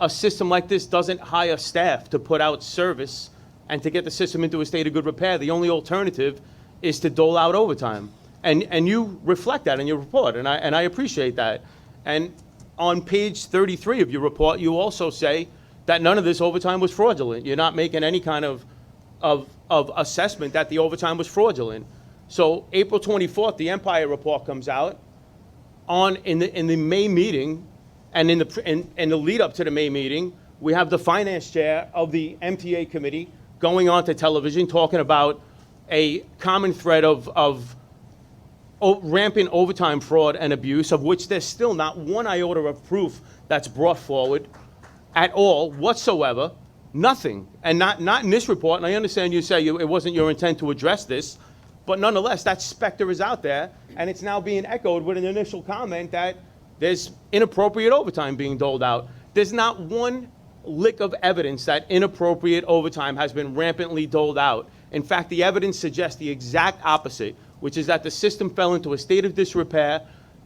a system like this doesn't hire staff to put out service and to get the system into a state of good repair, the only alternative is to dole out overtime. And you reflect that in your report, and I appreciate that. And on page 33 of your report, you also say that none of this overtime was fraudulent. You're not making any kind of assessment that the overtime was fraudulent. So April 24th, the Empire report comes out. In the May meeting, and in the lead up to the May meeting, we have the finance chair of the MTA committee going on to television talking about a common thread of rampant overtime fraud and abuse, of which there's still not one iota of proof that's brought forward at all whatsoever. Nothing. And not in this report. And I understand you say it wasn't your intent to address this, but nonetheless, that specter is out there, and it's now being echoed with an initial comment that there's inappropriate overtime being doled out. There's not one lick of evidence that inappropriate overtime has been rampantly doled out. In fact, the evidence suggests the exact opposite, which is that the system fell into a state of disrepair.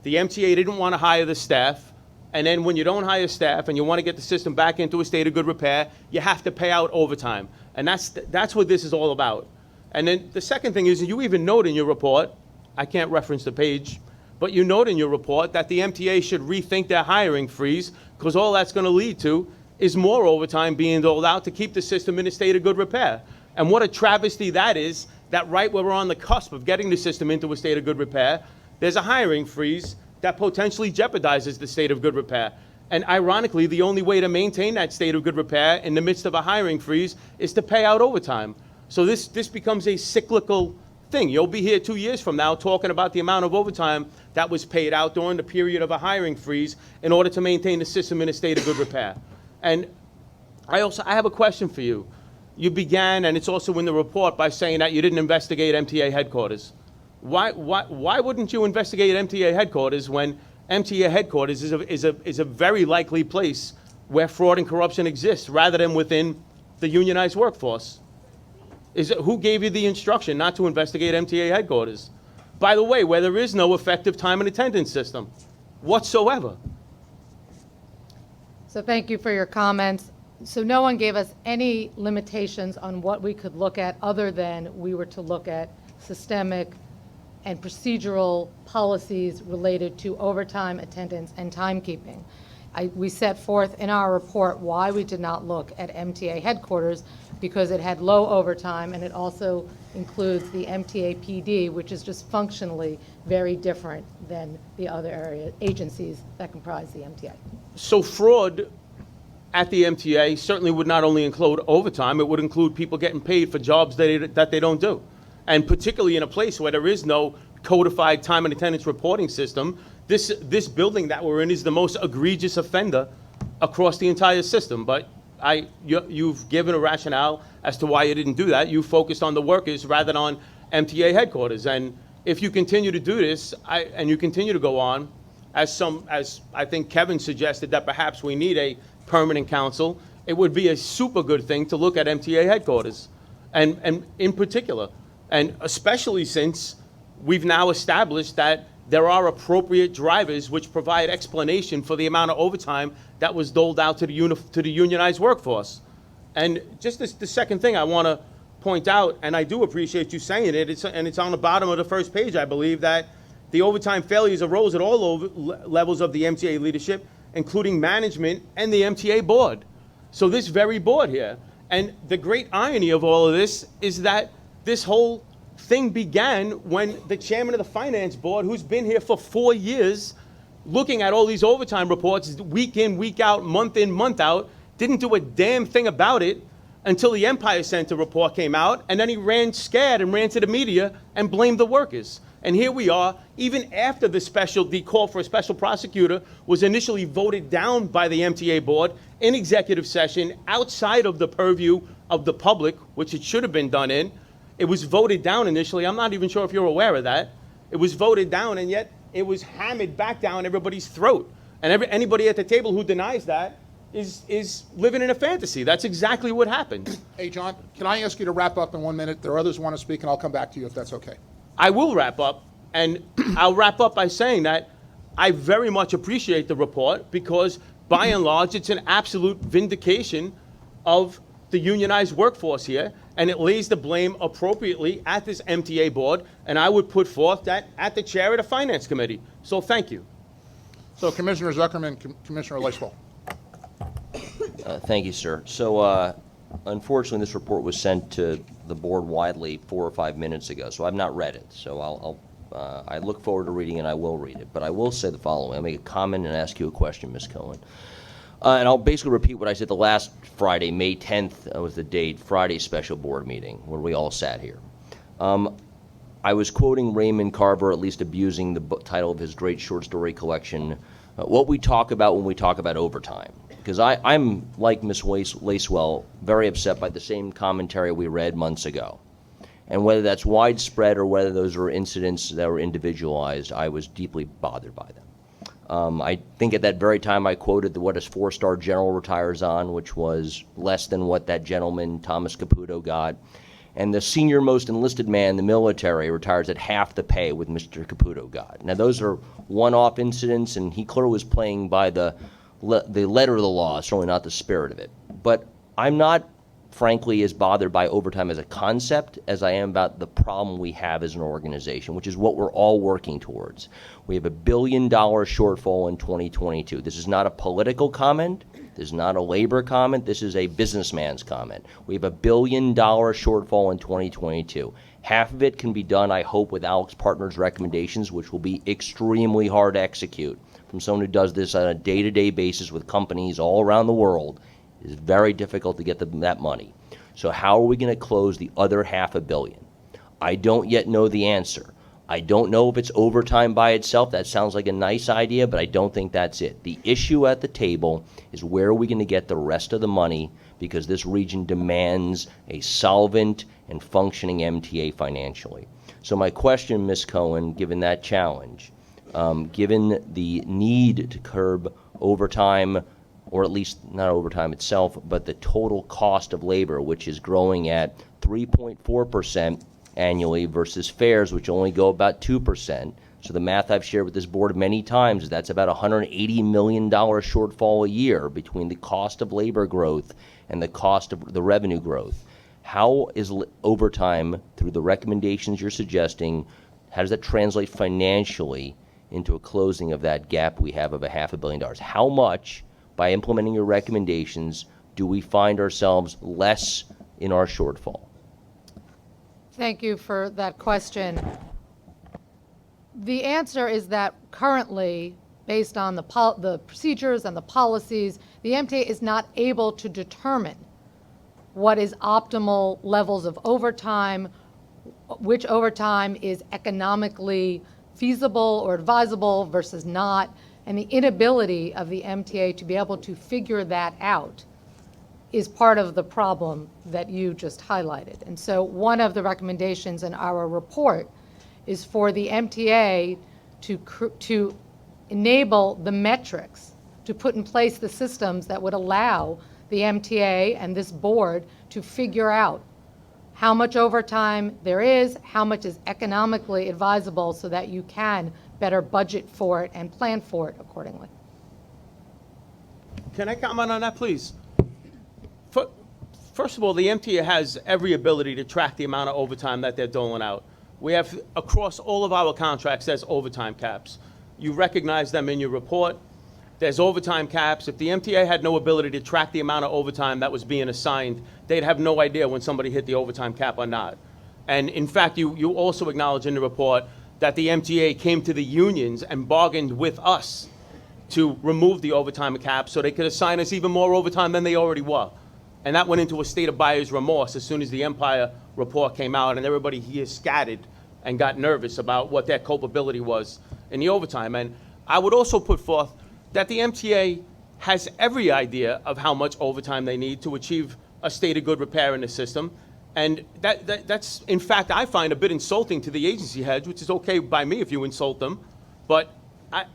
The MTA didn't want to hire the staff. And then when you don't hire staff and you want to get the system back into a state of good repair, you have to pay out overtime. And that's what this is all about. And then the second thing is, you even note in your report, I can't reference the page, but you note in your report that the MTA should rethink their hiring freeze, because all that's going to lead to is more overtime being doled out to keep the system in a state of good repair. And what a travesty that is, that right where we're on the cusp of getting the system into a state of good repair, there's a hiring freeze that potentially jeopardizes the state of good repair. And ironically, the only way to maintain that state of good repair in the midst of a hiring freeze is to pay out overtime. So this becomes a cyclical thing. You'll be here 2 years from now talking about the amount of overtime that was paid out during the period of a hiring freeze in order to maintain the system in a state of good repair. And I have a question for you. You began, and it's also in the report, by saying that you didn't investigate MTA headquarters. Why wouldn't you investigate MTA headquarters when MTA headquarters is a very likely place where fraud and corruption exists, rather than within the unionized workforce? Who gave you the instruction not to investigate MTA headquarters? By the way, where there is no effective time and attendance system whatsoever. So thank you for your comments. So no one gave us any limitations on what we could look at, other than we were to look at systemic and procedural policies related to overtime, attendance, and timekeeping. We set forth in our report why we did not look at MTA headquarters, because it had low overtime, and it also includes the MTA PD, which is just functionally very different than the other agencies that comprise the MTA. So fraud at the MTA certainly would not only include overtime, it would include people getting paid for jobs that they don't do. And particularly in a place where there is no codified time and attendance reporting system, this building that we're in is the most egregious offender across the entire system. But you've given a rationale as to why you didn't do that. You focused on the workers rather than on MTA headquarters. And if you continue to do this, and you continue to go on, as I think Kevin suggested, that perhaps we need a permanent council, it would be a super good thing to look at MTA headquarters, and in particular, and especially since we've now established that there are appropriate drivers which provide explanation for the amount of overtime that was doled out to the unionized workforce. And just the second thing I want to point out, and I do appreciate you saying it, it's on the bottom of the first page, I believe, that the overtime failures arose at all levels of the MTA leadership, including management and the MTA board. So this very board here. And the great irony of all of this is that this whole thing began when the chairman of the finance board, who's been here for 4 years, looking at all these overtime reports week in, week out, month in, month out, didn't do a damn thing about it until the Empire Center report came out, and then he ran scared and ran to the media and blamed the workers. And here we are, even after the call for a special prosecutor was initially voted down by the MTA board in executive session outside of the purview of the public, which it should have been done in. It was voted down initially. I'm not even sure if you're aware of that. It was voted down, and yet it was hammered back down everybody's throat. And anybody at the table who denies that is living in a fantasy. That's exactly what happened. Hey, John, can I ask you to wrap up in 1 minute? There are others who want to speak, and I'll come back to you if that's okay. I will wrap up, and I'll wrap up by saying that I very much appreciate the report, because by and large it's an absolute vindication of the unionized workforce here, and it lays the blame appropriately at this MTA board, and I would put forth that at the chair of the Finance Committee. So thank you. So Commissioner Zuckerman, Commissioner Lacewell. Thank you, sir. So unfortunately, this report was sent to the board widely 4 or 5 minutes ago, so I've not read it. So I look forward to reading it, and I will read it. But I will say the following. I'll make a comment and ask you a question, Ms. Cohen. And I'll basically repeat what I said the last Friday, May 10th was the date, Friday's special board meeting, where we all sat here. I was quoting Raymond Carver, at least abusing the title of his great short story collection, what we talk about when we talk about overtime. Because I'm, like Ms. Lacewell, very upset by the same commentary we read months ago. And whether that's widespread or whether those were incidents that were individualized, I was deeply bothered by them. I think at that very time I quoted what a 4-star general retires on, which was less than what that gentleman, Thomas Caputo, got. and the senior most enlisted man in the military retires at half the pay with Mr. Caputo got. Now, those are one-off incidents, and he clearly was playing by the letter of the law, certainly not the spirit of it. But I'm not, frankly, as bothered by overtime as a concept as I am about the problem we have as an organization, which is what we're all working towards. We have $1 billion shortfall in 2022. This is not a political comment. This is not a labor comment. This is a businessman's comment. We have $1 billion shortfall in 2022. Half of it can be done, I hope, with Alex Partners' recommendations, which will be extremely hard to execute. From someone who does this on a day-to-day basis with companies all around the world, it is very difficult to get that money. So how are we going to close the other $500 million? I don't yet know the answer. I don't know if it's overtime by itself. That sounds like a nice idea, but I don't think that's it. The issue at the table is where are we going to get the rest of the money, because this region demands a solvent and functioning MTA financially. So my question, Ms. Cohen, given that challenge, given the need to curb overtime, or at least not overtime itself, but the total cost of labor, which is growing at 3.4% annually versus fares, which only go about 2%. So the math I've shared with this board many times is that's about $180 million shortfall a year between the cost of labor growth and the cost of the revenue growth. How is overtime, through the recommendations you're suggesting, how does that translate financially into a closing of that gap we have of $500 million? How much, by implementing your recommendations, do we find ourselves less in our shortfall? Thank you for that question. The answer is that currently, based on the procedures and the policies, the MTA is not able to determine what is optimal levels of overtime, which overtime is economically feasible or advisable versus not, and the inability of the MTA to be able to figure that out is part of the problem that you just highlighted. And so one of the recommendations in our report is for the MTA to enable the metrics, to put in place the systems that would allow the MTA and this board to figure out how much overtime there is, how much is economically advisable, so that you can better budget for it and plan for it accordingly. Can I comment on that, please? First of all, the MTA has every ability to track the amount of overtime that they're doling out. We have, across all of our contracts, there's overtime caps. You recognize them in your report. There's overtime caps. If the MTA had no ability to track the amount of overtime that was being assigned, they'd have no idea when somebody hit the overtime cap or not. And in fact, you also acknowledge in the report that the MTA came to the unions and bargained with us to remove the overtime cap so they could assign us even more overtime than they already were. And that went into a state of buyer's remorse as soon as the Empire report came out, and everybody here scattered and got nervous about what their culpability was in the overtime. And I would also put forth that the MTA has every idea of how much overtime they need to achieve a state of good repair in the system. And that's, in fact, I find a bit insulting to the agency heads, which is okay by me if you insult them, but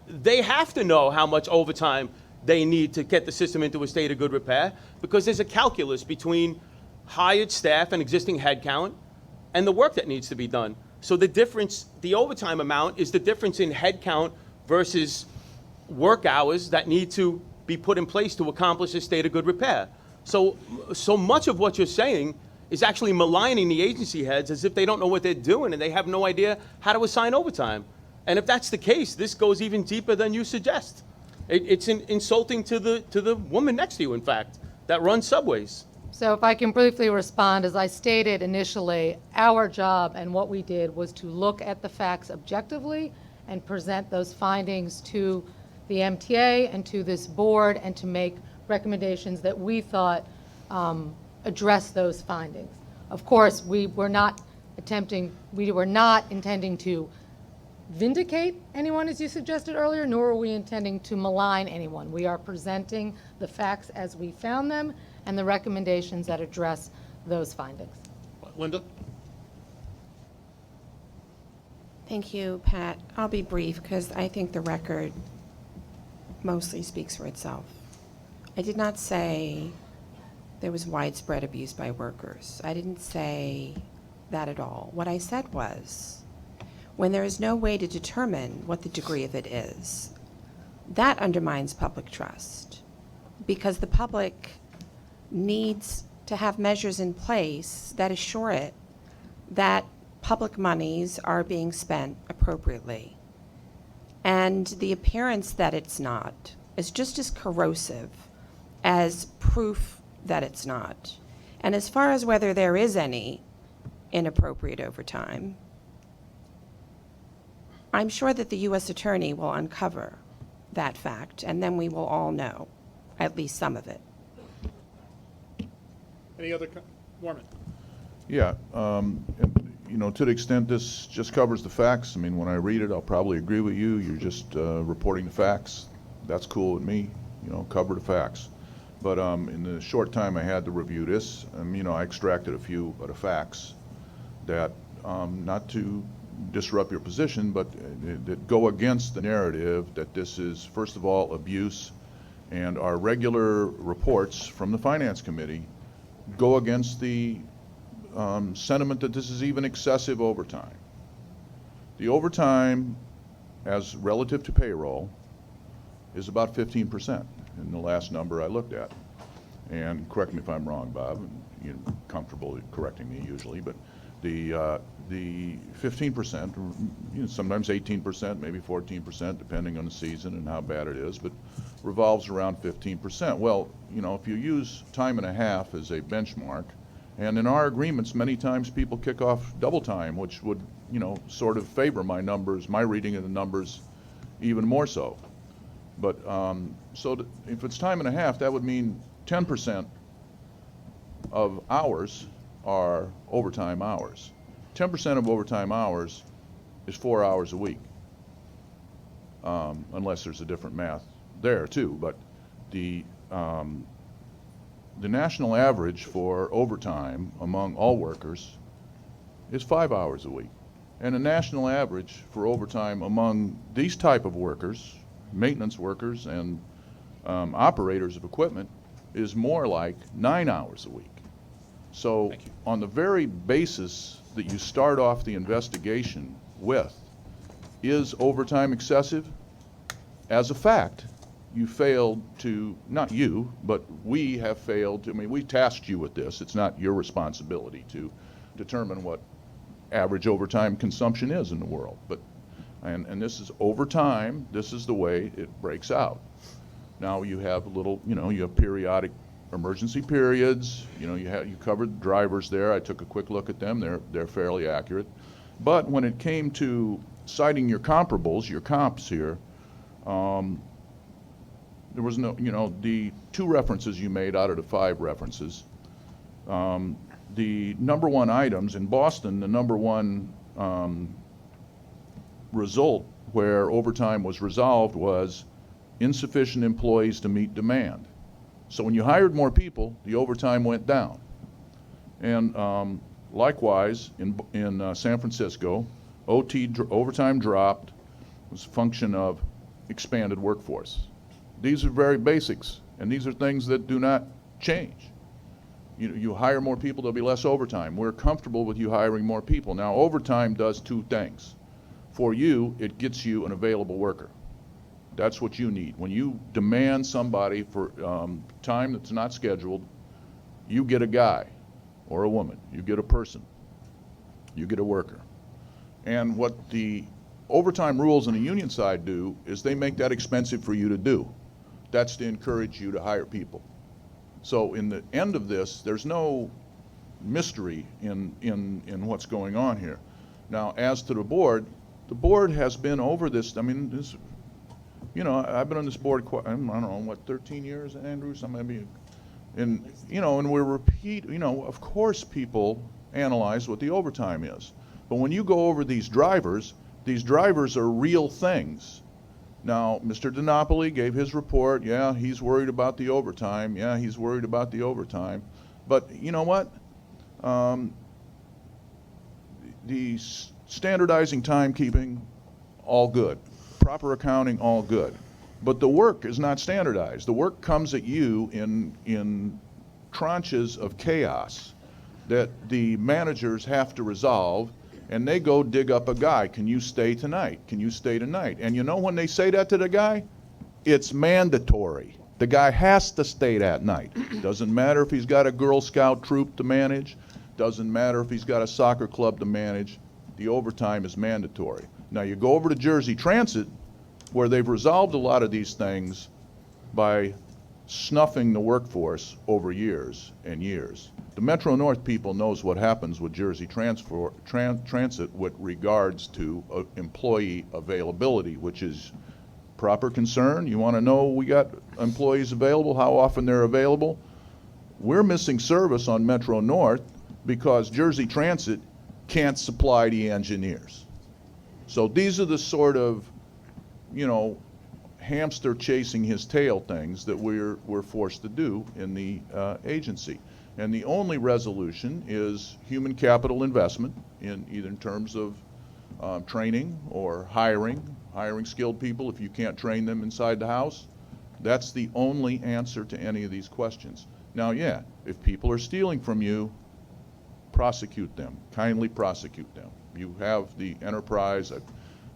they have to know how much overtime they need to get the system into a state of good repair, because there's a calculus between hired staff and existing headcount and the work that needs to be done. So the difference, the overtime amount, is the difference in headcount versus work hours that need to be put in place to accomplish a state of good repair. So much of what you're saying is actually maligning the agency heads as if they don't know what they're doing and they have no idea how to assign overtime. And if that's the case, this goes even deeper than you suggest. It's insulting to the woman next to you, in fact, that runs subways. So if I can briefly respond, as I stated initially, our job and what we did was to look at the facts objectively and present those findings to the MTA and to this board, and to make recommendations that we thought address those findings. Of course, we were not intending to vindicate anyone, as you suggested earlier, nor are we intending to malign anyone. We are presenting the facts as we found them and the recommendations that address those findings. Linda? Thank you, Pat. I'll be brief because I think the record mostly speaks for itself. I did not say there was widespread abuse by workers. I didn't say that at all. What I said was, when there is no way to determine what the degree of it is, that undermines public trust, because the public needs to have measures in place that assure it that public monies are being spent appropriately. And the appearance that it's not is just as corrosive as proof that it's not. And as far as whether there is any inappropriate overtime, I'm sure that the U.S. Attorney will uncover that fact, and then we will all know at least some of it. Any other, Norman? Yeah, you know, to the extent this just covers the facts, I mean, when I read it, I'll probably agree with you. You're just reporting the facts. That's cool with me, you know, cover the facts. But in the short time I had to review this, you know, I extracted a few of the facts that, not to disrupt your position, but that go against the narrative that this is, first of all, abuse, and our regular reports from the Finance Committee go against the sentiment that this is even excessive overtime. The overtime, as relative to payroll, is about 15% in the last number I looked at. And correct me if I'm wrong, Bob, you're comfortable correcting me usually, but the 15%, you know, sometimes 18%, maybe 14%, depending on the season and how bad it is, but revolves around 15%. Well, you know, if you use time and a half as a benchmark, and in our agreements, many times people kick off double time, which would, you know, sort of favor my numbers, my reading of the numbers even more so. But so if it's time and a half, that would mean 10% of hours are overtime hours. 10% of overtime hours is 4 hours a week, unless there's a different math there too. But the national average for overtime among all workers is 5 hours a week. And the national average for overtime among these type of workers, maintenance workers and operators of equipment, is more like 9 hours a week. So on the very basis that you start off the investigation with, is overtime excessive? As a fact, you failed to, not you, but we have failed to, I mean, we tasked you with this. It's not your responsibility to determine what average overtime consumption is in the world. But, and this is overtime, this is the way it breaks out. Now you have a little, you know, you have periodic emergency periods, you know, you covered drivers there. I took a quick look at them. They're fairly accurate. But when it came to citing your comparables, your comps here, there was no, you know, the 2 references you made out of the 5 references, the number 1 items in Boston, the number 1 result where overtime was resolved was insufficient employees to meet demand. So when you hired more people, the overtime went down. And likewise, in San Francisco, overtime dropped was a function of expanded workforce. These are very basics, and these are things that do not change. You hire more people, there'll be less overtime. We're comfortable with you hiring more people. Now, overtime does 2 things. For you, it gets you an available worker. That's what you need. When you demand somebody for time that's not scheduled, you get a guy or a woman. You get a person. You get a worker. And what the overtime rules on the union side do is they make that expensive for you to do. That's to encourage you to hire people. So in the end of this, there's no mystery in what's going on here. Now, as to the board has been over this. I mean, this, you know, I've been on this board I don't know, what, 13 years, Andrew? Maybe, and, you know, and we're you know, of course people analyze what the overtime is. But when you go over these drivers are real things. Now, Mr. DiNapoli gave his report. Yeah, he's worried about the overtime. Yeah, he's worried about the overtime. But you know what? The standardizing timekeeping, all good. Proper accounting, all good. But the work is not standardized. The work comes at you in tranches of chaos that the managers have to resolve, and they go dig up a guy. Can you stay tonight? Can you stay tonight? And you know when they say that to the guy, it's mandatory. The guy has to stay that night. Doesn't matter if he's got a Girl Scout troop to manage, doesn't matter if he's got a soccer club to manage, the overtime is mandatory. Now you go over to Jersey Transit, where they've resolved a lot of these things by snuffing the workforce over years and years. The Metro North people knows what happens with Jersey Transit with regards to employee availability, which is proper concern. You want to know we got employees available, how often they're available? We're missing service on Metro North because Jersey Transit can't supply the engineers. So these are the sort of, you know, hamster chasing his tail things that we're forced to do in the agency. And the only resolution is human capital investment in either in terms of training or hiring skilled people if you can't train them inside the house. That's the only answer to any of these questions. Now, yeah, if people are stealing from you, prosecute them, kindly prosecute them. You have the enterprise.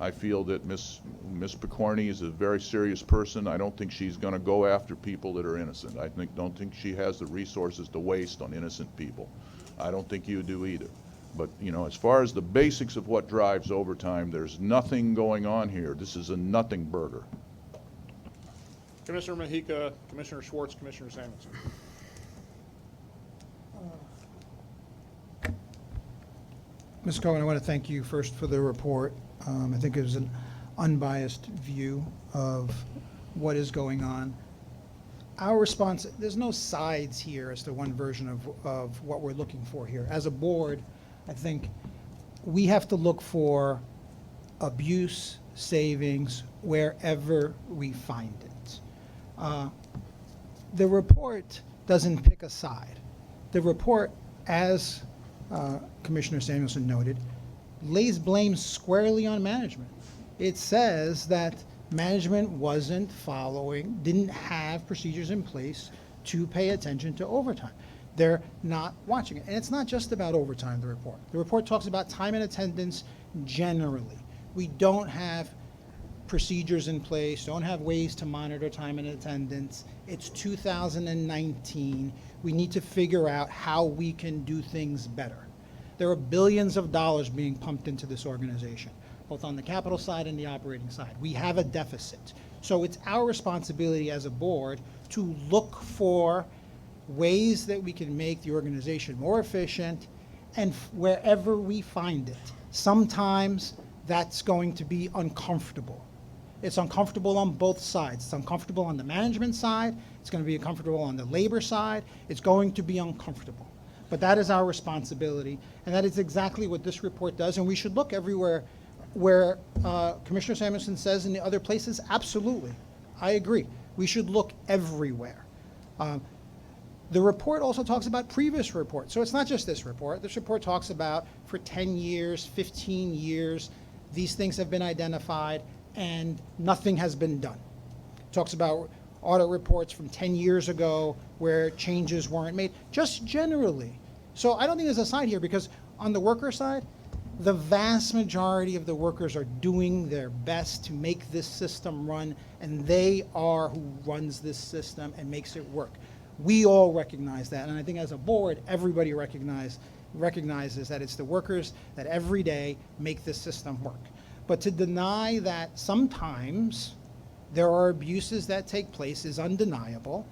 I feel that Miss Picorni is a very serious person. I don't think she's going to go after people that are innocent. Don't think she has the resources to waste on innocent people. I don't think you do either. But, you know, as far as the basics of what drives overtime, there's nothing going on here. This is a nothing burger. Commissioner Mahika, Commissioner Schwartz, Commissioner Samuelson. Ms. Cohen, I want to thank you first for the report. I think it was an unbiased view of what is going on. Our response, there's no sides here as to one version of what we're looking for here. As a board, I think we have to look for abuse savings wherever we find it. The report doesn't pick a side. The report, as Commissioner Samuelson noted, lays blame squarely on management. It says that management didn't have procedures in place to pay attention to overtime. They're not watching it. And it's not just about overtime, the report. The report talks about time and attendance generally. We don't have procedures in place, don't have ways to monitor time and attendance. It's 2019. We need to figure out how we can do things better. There are billions of dollars being pumped into this organization, both on the capital side and the operating side. We have a deficit. So it's our responsibility as a board to look for ways that we can make the organization more efficient, and wherever we find it. Sometimes that's going to be uncomfortable. It's uncomfortable on both sides. It's uncomfortable on the management side. It's going to be uncomfortable on the labor side. It's going to be uncomfortable. But that is our responsibility, and that is exactly what this report does, and we should look everywhere where Commissioner Samuelson says in the other places, absolutely. I agree. We should look everywhere. The report also talks about previous reports, so it's not just this report. This report talks about for 10 years, 15 years, these things have been identified and nothing has been done. It talks about audit reports from 10 years ago where changes weren't made, just generally. So I don't think there's a side here, because on the worker side, the vast majority of the workers are doing their best to make this system run, and they are who runs this system and makes it work. We all recognize that, and I think as a board, everybody recognizes that it's the workers that every day make this system work. But to deny that sometimes there are abuses that take place is undeniable,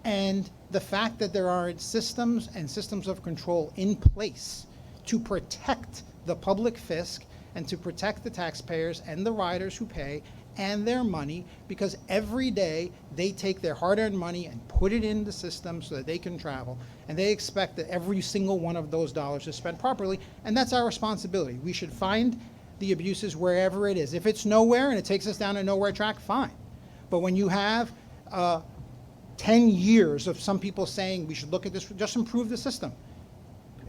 and the fact that there aren't systems and systems of control in place to protect the public fisc and to protect the taxpayers and the riders who pay and their money, because every day they take their hard-earned money and put it in the system so that they can travel, and they expect that every single one of those dollars is spent properly, and that's our responsibility. We should find the abuses wherever it is. If it's nowhere and it takes us down a nowhere track, fine. But when you have 10 years of some people saying we should look at this, just improve the system,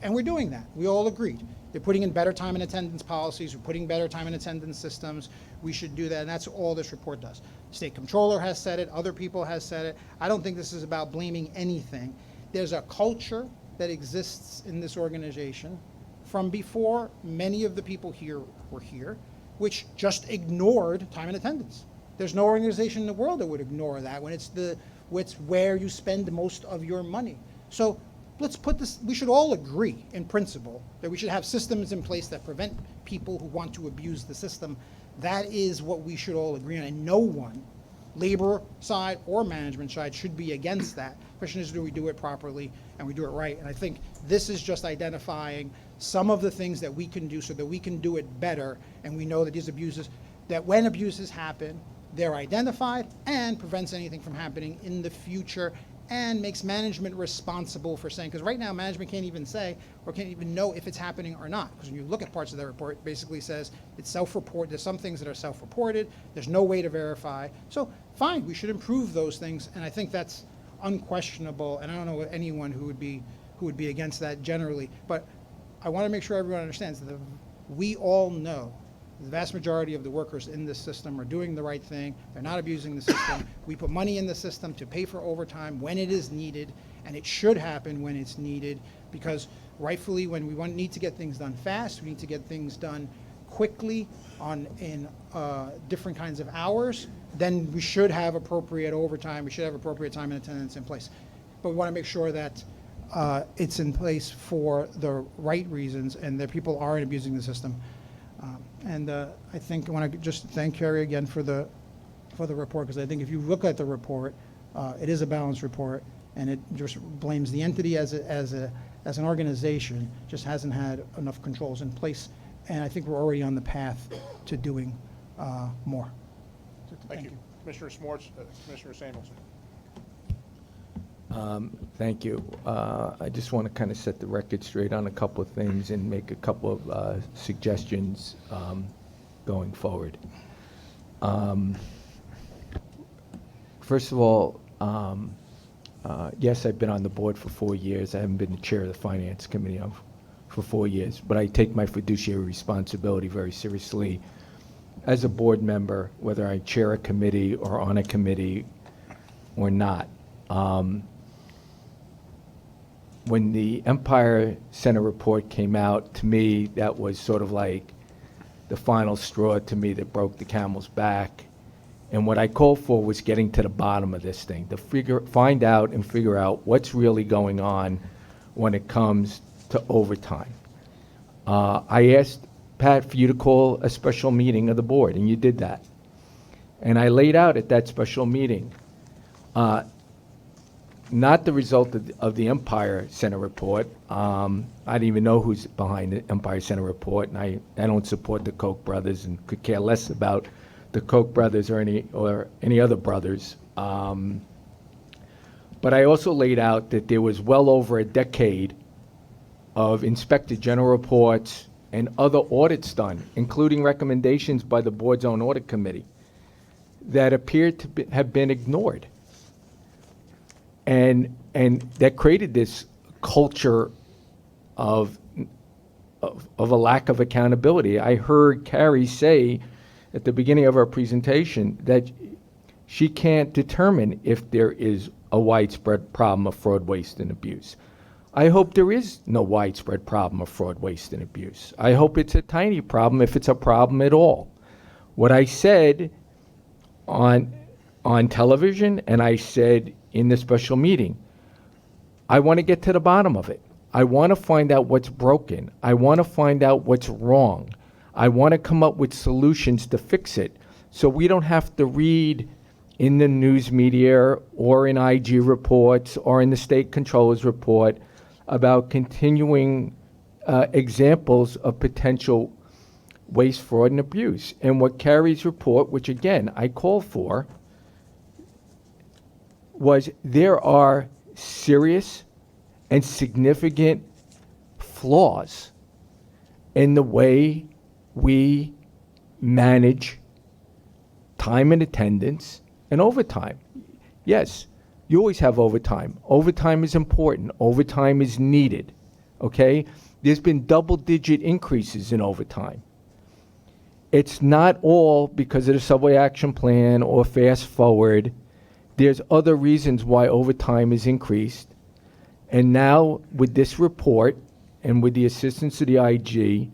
and we're doing that. We all agreed. They're putting in better time and attendance policies. We're putting better time and attendance systems. We should do that, and that's all this report does. State Comptroller has said it. Other people have said it. I don't think this is about blaming anything. there's a culture that exists in this organization from before many of the people here were here, which just ignored time and attendance. There's no organization in the world that would ignore that when it's where you spend most of your money. So let's put this, we should all agree in principle that we should have systems in place that prevent people who want to abuse the system. That is what we should all agree on, and no one, labor side or management side, should be against that. The question is, do we do it properly and we do it right? And I think this is just identifying some of the things that we can do so that we can do it better, and we know that these abuses, that when abuses happen, they're identified and prevents anything from happening in the future, and makes management responsible for saying, because right now management can't even say or can't even know if it's happening or not, because when you look at parts of that report, it basically says it's self-report. There's some things that are self-reported. There's no way to verify. So fine, we should improve those things, and I think that's unquestionable, and I don't know anyone who would be against that generally, but I want to make sure everyone understands that we all know the vast majority of the workers in this system are doing the right thing. They're not abusing the system. We put money in the system to pay for overtime when it is needed, and it should happen when it's needed, because rightfully, when we need to get things done fast, we need to get things done quickly in different kinds of hours, then we should have appropriate overtime. We should have appropriate time and attendance in place. But we want to make sure that it's in place for the right reasons and that people aren't abusing the system. I think I want to just thank Carrie again for the report, because I think if you look at the report, it is a balanced report, and it just blames the entity as an organization, just hasn't had enough controls in place, and I think we're already on the path to doing more. Thank you. Commissioner Smarts, Commissioner Samuelson. Thank you. I just want to kind of set the record straight on a couple of things and make a couple of suggestions going forward. First of all, yes, I've been on the board for 4 years. I haven't been the chair of the Finance Committee for 4 years, but I take my fiduciary responsibility very seriously as a board member, whether I chair a committee or on a committee or not. When the Empire Center report came out, to me, that was sort of like the final straw to me that broke the camel's back. And what I called for was getting to the bottom of this thing, to find out and figure out what's really going on when it comes to overtime. I asked Pat for you to call a special meeting of the board, and you did that. And I laid out at that special meeting, not the result of the Empire Center report. I didn't even know who's behind the Empire Center report, and I don't support the Koch brothers and could care less about the Koch brothers or any other brothers. But I also laid out that there was well over a decade of Inspector General reports and other audits done, including recommendations by the board's own audit committee, that appeared to have been ignored. And that created this culture of a lack of accountability. I heard Carrie say at the beginning of our presentation that she can't determine if there is a widespread problem of fraud, waste, and abuse. I hope there is no widespread problem of fraud, waste, and abuse. I hope it's a tiny problem, if it's a problem at all. What I said on television, and I said in the special meeting, I want to get to the bottom of it. I want to find out what's broken. I want to find out what's wrong. I want to come up with solutions to fix it, so we don't have to read in the news media or in IG reports or in the state controller's report about continuing examples of potential waste, fraud, and abuse. And what Carrie's report, which again I call for, was there are serious and significant flaws in the way we manage time and attendance and overtime. Yes, you always have overtime. Overtime is important. Overtime is needed, okay? There's been double-digit increases in overtime. It's not all because of the Subway Action Plan or Fast Forward. There's other reasons why overtime is increased. And now with this report and with the assistance of the IG,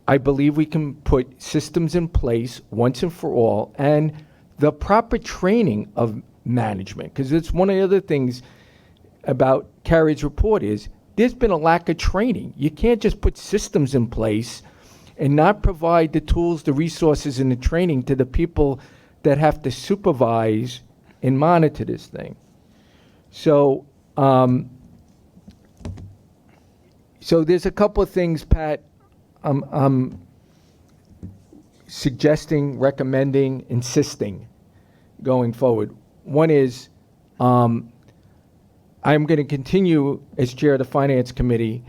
I believe we can put systems in place once and for all, and the proper training of management, because it's one of the other things about Carrie's report is there's been a lack of training. You can't just put systems in place and not provide the tools, the resources, and the training to the people that have to supervise and monitor this thing. So, so there's a couple of things, Pat, I'm suggesting, recommending, insisting going forward. One is I'm going to continue as chair of the Finance Committee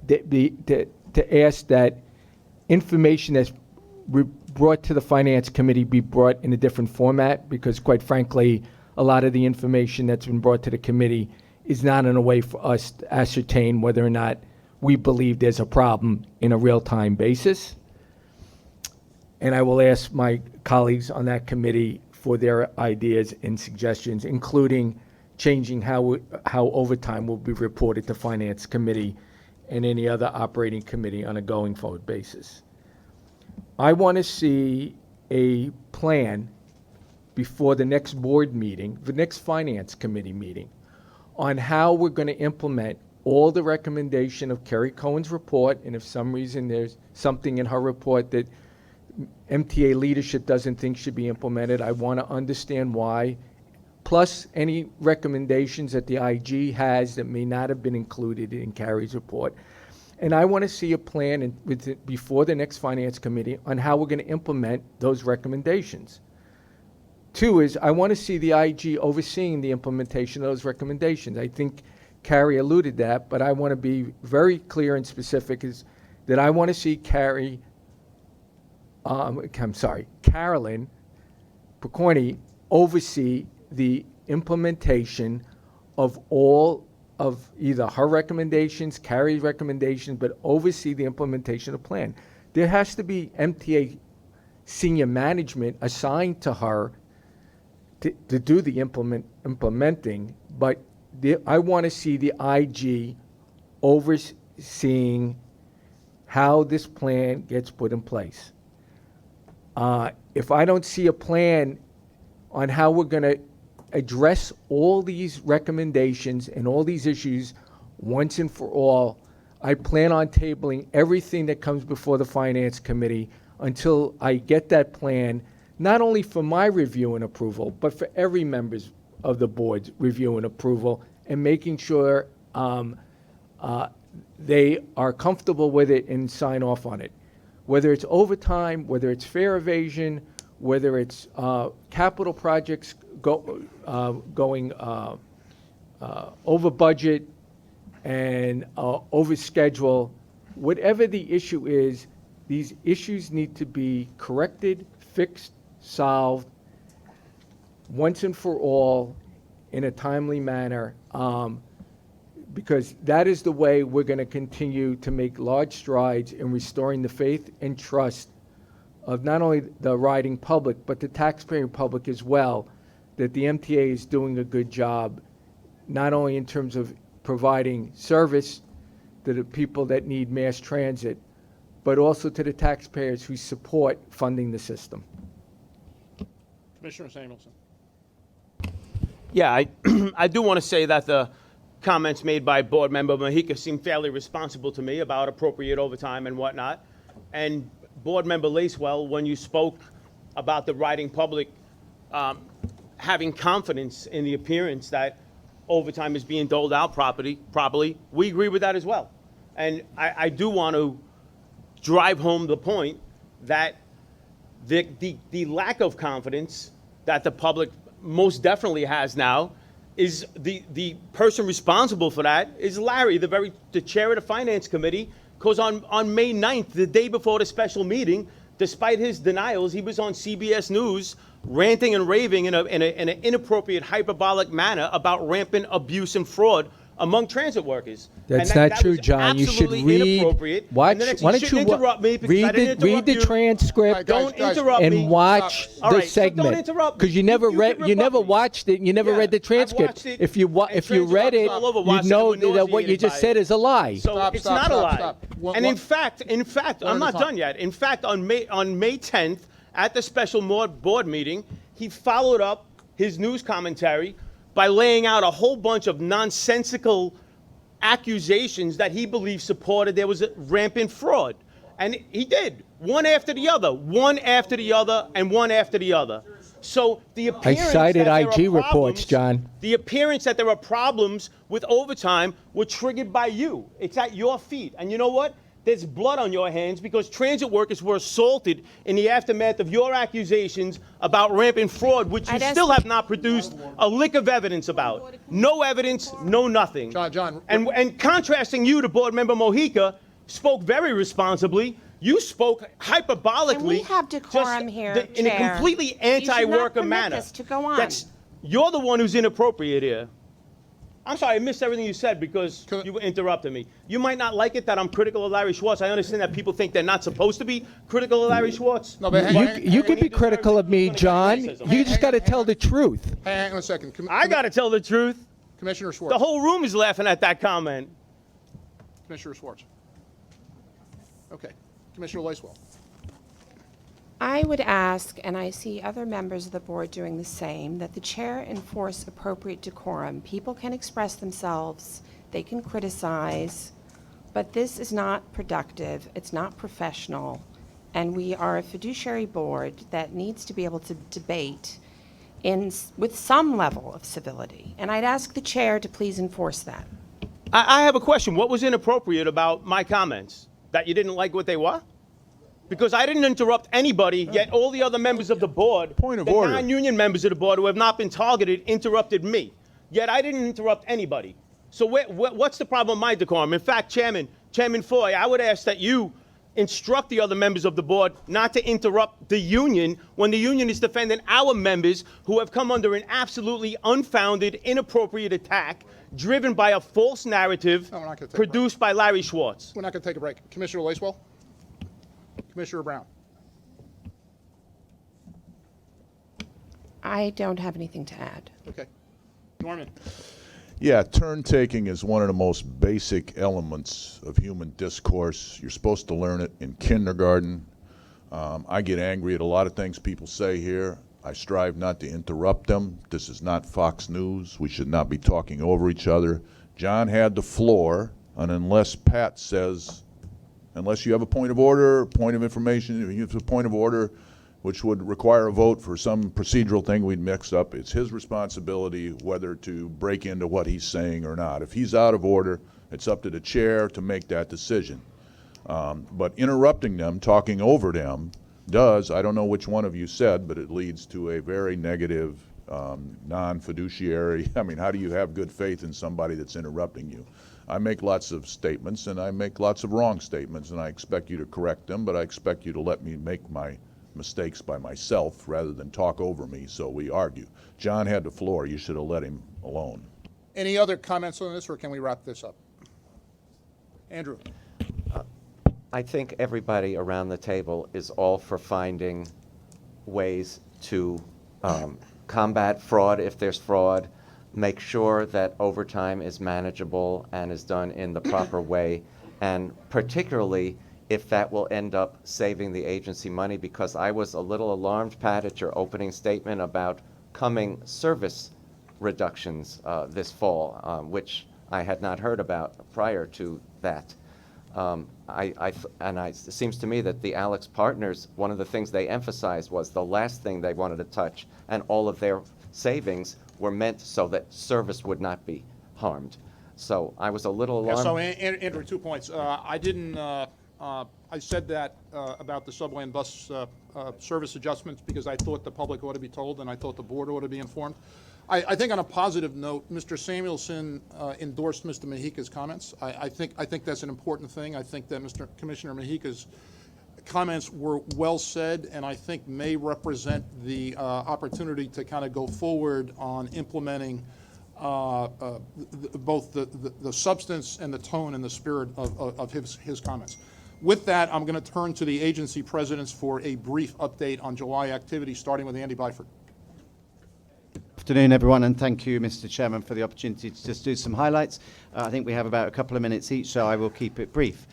to ask that information that's brought to the Finance Committee be brought in a different format, because quite frankly, a lot of the information that's been brought to the committee is not in a way for us to ascertain whether or not we believe there's a problem in a real-time basis. And I will ask my colleagues on that committee for their ideas and suggestions, including changing how overtime will be reported to Finance Committee and any other operating committee on a going forward basis. I want to see a plan before the next board meeting, the next Finance Committee meeting, on how we're going to implement all the recommendation of Kerry Cohen's report, and if some reason there's something in her report that MTA leadership doesn't think should be implemented, I want to understand why, plus any recommendations that the IG has that may not have been included in Carrie's report. And I want to see a plan before the next Finance Committee on how we're going to implement those recommendations. Two is I want to see the IG overseeing the implementation of those recommendations. I think Carrie alluded that, but I want to be very clear and specific is that I want to see Carolyn Picorni oversee the implementation of all of either her recommendations, Carrie's recommendations, but oversee the implementation of the plan. There has to be MTA senior management assigned to her to do the implementing, but I want to see the IG overseeing how this plan gets put in place. If I don't see a plan on how we're going to address all these recommendations and all these issues once and for all, I plan on tabling everything that comes before the Finance Committee until I get that plan, not only for my review and approval, but for every member's of the board's review and approval, and making sure they are comfortable with it and sign off on it. Whether it's overtime, whether it's fare evasion, whether it's capital projects going over budget and over schedule, whatever the issue is, these issues need to be corrected, fixed, solved once and for all in a timely manner, because that is the way we're going to continue to make large strides in restoring the faith and trust of not only the riding public, but the taxpaying public as well, that the MTA is doing a good job, not only in terms of providing service to the people that need mass transit, but also to the taxpayers who support funding the system. Commissioner Samuelson. Yeah, I do want to say that the comments made by Board Member Mahika seem fairly responsible to me about appropriate overtime and whatnot. And Board Member Lacewell, when you spoke about the riding public having confidence in the appearance that overtime is being doled out properly, we agree with that as well. And I do want to drive home the point that the lack of confidence that the public most definitely has now is the person responsible for that is Larry, the chair of the Finance Committee, because on May 9th, the day before the special meeting, despite his denials, he was on CBS News ranting and raving in an inappropriate, hyperbolic manner about rampant abuse and fraud among transit workers. That's And not true, was John. You should absolutely read. inappropriate. Watch. And the next- Why you don't shouldn't you interrupt me because I didn't read interrupt the you. transcript? Don't interrupt me. and watch All the right, so segment. don't interrupt me. Because you never You read. can You never rebut me. watched it. You never read the transcript. watched it, If you read it, all over, you watched it, know and were that what you nauseated just by said it. is a lie. So Stop, it's stop, not stop, a lie. stop. One- And one- in fact, One I'm at a not time. done yet. In fact, on May 10th, at the special board meeting, he followed up his news commentary by laying out a whole bunch of nonsensical accusations that he believed supported there was a rampant fraud. And he did, one after the other, one after the other, and one after the other. So the I appearance cited that there IG are reports, problems- John. The appearance that there are problems with overtime were triggered by you. It's at your feet. And you know what? There's blood on your hands because transit workers were assaulted in the aftermath of your accusations about rampant fraud, which you still have not produced a lick of evidence about. No evidence, no nothing. John. And contrasting you to Board Member Mojica, spoke very responsibly. You spoke hyperbolically. Can we have decorum here, in a Chair? completely You should not anti-worker permit manner. this to go on. You're the one who's inappropriate here. I'm sorry, I missed everything you said because you interrupted me. You might not like it that I'm critical of Larry Schwartz. I understand that people think they're not supposed to be critical of Larry Schwartz. No, but You could be critical of me, John. You just got to tell the truth. Hang on a second. I got to tell the truth. Commissioner Schwartz. The whole room is laughing at that comment. Commissioner Schwartz. Okay. Commissioner Lacewell. I would ask, and I see other members of the board doing the same, that the chair enforce appropriate decorum. People can express themselves, they can criticize, but this is not productive, it's not professional, and we are a fiduciary board that needs to be able to debate with some level of civility. And I'd ask the chair to please enforce that. I have a question. What was inappropriate about my comments? That you didn't like what they were? Because I didn't interrupt anybody, yet all the other members of the board, the non-union members of the board who have not been targeted, interrupted me. Yet I didn't interrupt anybody. So what's the problem with my decorum? In fact, Chairman Foy, I would ask that you instruct the other members of the board not to interrupt the union when the union is defending our members who have come under an absolutely unfounded, inappropriate attack driven by a false narrative produced by Larry Schwartz. We're not going to take a break. Commissioner Lacewell. Commissioner Brown. I don't have anything to add. Okay. Norman. Yeah, turn-taking is one of the most basic elements of human discourse. You're supposed to learn it in kindergarten. I get angry at a lot of things people say here. I strive not to interrupt them. This is not Fox News. We should not be talking over each other. John had the floor, and unless Pat says, unless you have a point of order, point of information, if you have a point of order, which would require a vote for some procedural thing we'd mix up, it's his responsibility whether to break into what he's saying or not. If he's out of order, it's up to the chair to make that decision. But interrupting them, talking over them, does, I don't know which one of you said, but it leads to a very negative, non-fiduciary, I mean, how do you have good faith in somebody that's interrupting you? I make lots of statements, and I make lots of wrong statements, and I expect you to correct them, but I expect you to let me make my mistakes by myself rather than talk over me, so we argue. John had the floor. You should have let him alone. Any other comments on this, or can we wrap this up? Andrew. I think everybody around the table is all for finding ways to combat fraud if there's fraud, make sure that overtime is manageable and is done in the proper way, and particularly if that will end up saving the agency money, because I was a little alarmed, Pat, at your opening statement about coming service reductions this fall, which I had not heard about prior to that. It seems to me that the Alex partners, one of the things they emphasized was the last thing they wanted to touch, and all of their savings were meant so that service would not be harmed. So I was a little alarmed. Yeah, so Andrew, 2 points. I didn't. I said that about the subway and bus service adjustments because I thought the public ought to be told, and I thought the board ought to be informed. I think on a positive note, Mr. Samuelson endorsed Mr. Mojica's comments. I think that's an important thing. I think that Commissioner Mojica's comments were well said, and I think may represent the opportunity to kind of go forward on implementing both the substance and the tone and the spirit of his comments. With that, I'm going to turn to the agency presidents for a brief update on July activities, starting with Andy Byford. Afternoon, everyone, and thank you, Mr. Chairman, for the opportunity to just do some highlights. I think we have about a couple of minutes each, so I will keep it brief.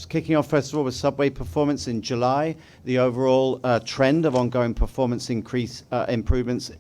Kicking off, first of all, with subway performance in July, the overall trend of ongoing performance improvements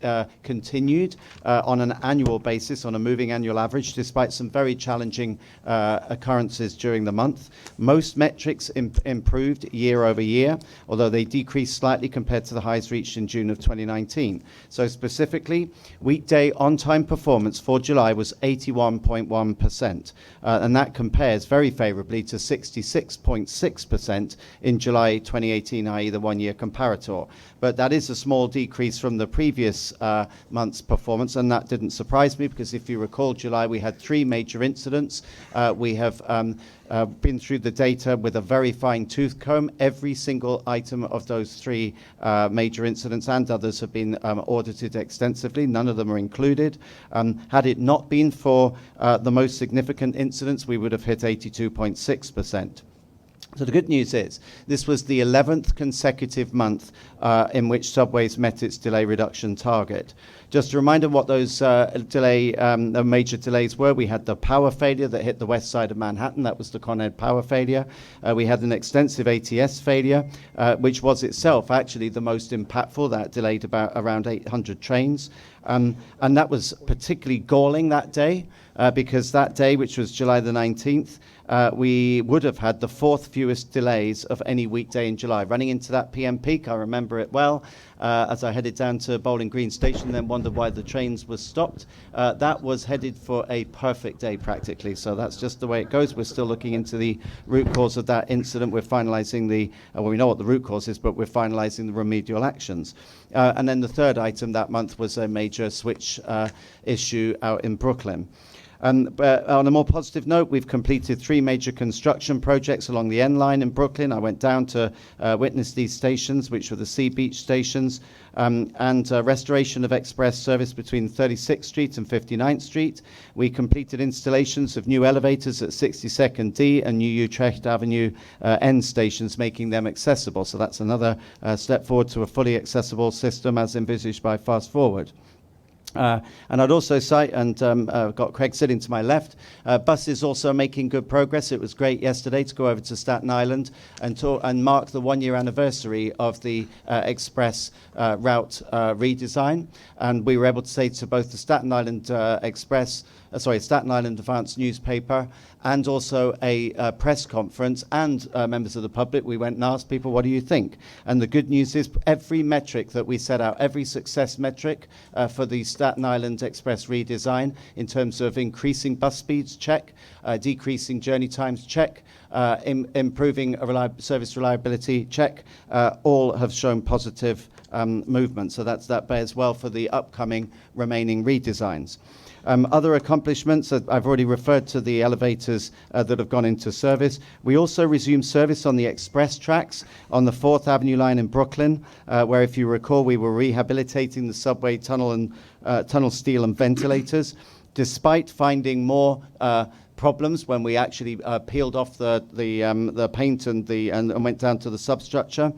continued on an annual basis, on a moving annual average, despite some very challenging occurrences during the month. Most metrics improved year over year, although they decreased slightly compared to the highs reached in June of 2019. So specifically, weekday on-time performance for July was 81.1%, and that compares very favorably to 66.6% in July 2018, i.e. the one-year comparator. But that is a small decrease from the previous month's performance, and that didn't surprise me because if you recall, July we had 3 major incidents. We have been through the data with a very fine-tooth comb. Every single item of those 3 major incidents and others have been audited extensively. None of them are included. Had it not been for the most significant incidents, we would have hit 82.6%. So the good news is this was the 11th consecutive month in which Subways met its delay reduction target. Just a reminder what those major delays were. We had the power failure that hit the west side of Manhattan. That was the Con Ed power failure. We had an extensive ATS failure, which was itself actually the most impactful. That delayed around 800 trains. And that was particularly galling that day because that day, which was July the 19th, we would have had the 4th fewest delays of any weekday in July. Running into that PM peak, I remember it well, as I headed down to Bowling Green Station, then wondered why the trains were stopped. That was headed for a perfect day practically, so that's just the way it goes. We're still looking into the root cause of that incident. We're finalizing we know what the root cause is, but we're finalizing the remedial actions. And then the third item that month was a major switch issue out in Brooklyn. And on a more positive note, we've completed 3 major construction projects along the N line in Brooklyn. I went down to witness these stations, which were the Sea Beach stations, and restoration of express service between 36th Street and 59th Street. We completed installations of new elevators at 62nd D and new Utrecht Avenue N stations, making them accessible. So that's another step forward to a fully accessible system as envisaged by Fast Forward. And I'd also cite, and got Craig sitting to my left, buses also making good progress. It was great yesterday to go over to Staten Island and mark the 1-year anniversary of the express route redesign. And we were able to say to both the Staten Island Staten Island Advance newspaper and also a press conference and members of the public, we went and asked people, what do you think? And the good news is every metric that we set out, every success metric for the Staten Island Express redesign in terms of increasing bus speeds, check, decreasing journey times, check, improving service reliability, check, all have shown positive movement. So that bears well for the upcoming remaining redesigns. Other accomplishments, I've already referred to the elevators that have gone into service. We also resumed service on the express tracks on the 4th Avenue line in Brooklyn, where, if you recall, we were rehabilitating the subway tunnel and tunnel steel and ventilators. Despite finding more problems when we actually peeled off the paint and went down to the substructure,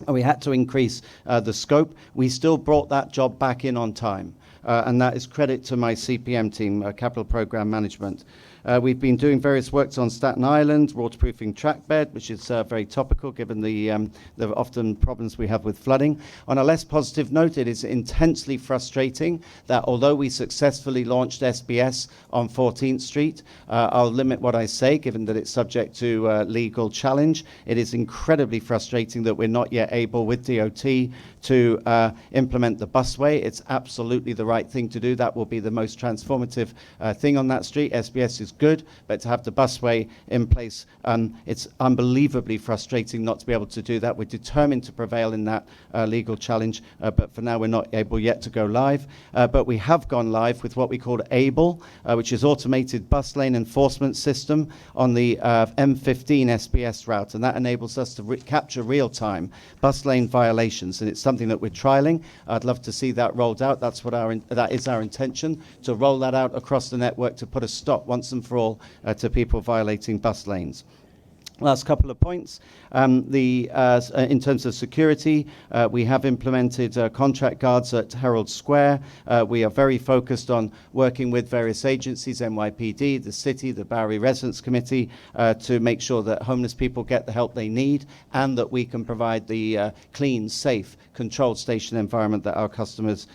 and we had to increase the scope, we still brought that job back in on time. And that is credit to my CPM team, Capital Program Management. We've been doing various works on Staten Island, waterproofing track bed, which is very topical given the often problems we have with flooding. On a less positive note, it is intensely frustrating that although we successfully launched SBS on 14th Street, I'll limit what I say given that it's subject to legal challenge. It is incredibly frustrating that we're not yet able with DOT to implement the busway. It's absolutely the right thing to do. That will be the most transformative thing on that street. SBS is good, but to have the busway in place, it's unbelievably frustrating not to be able to do that. We're determined to prevail in that legal challenge, but for now we're not able yet to go live. But we have gone live with what we call ABLE, which is Automated Bus Lane Enforcement System on the M15 SBS route, and that enables us to capture real-time bus lane violations, and it's something that we're trialing. I'd love to see that rolled out. That's what our that is our intention, to roll that out across the network to put a stop once and for all to people violating bus lanes. Last couple of points. In terms of security, we have implemented contract guards at Herald Square. We are very focused on working with various agencies, NYPD, the city, the Bowery Residents Committee, to make sure that homeless people get the help they need and that we can provide the clean, safe, controlled station environment that our customers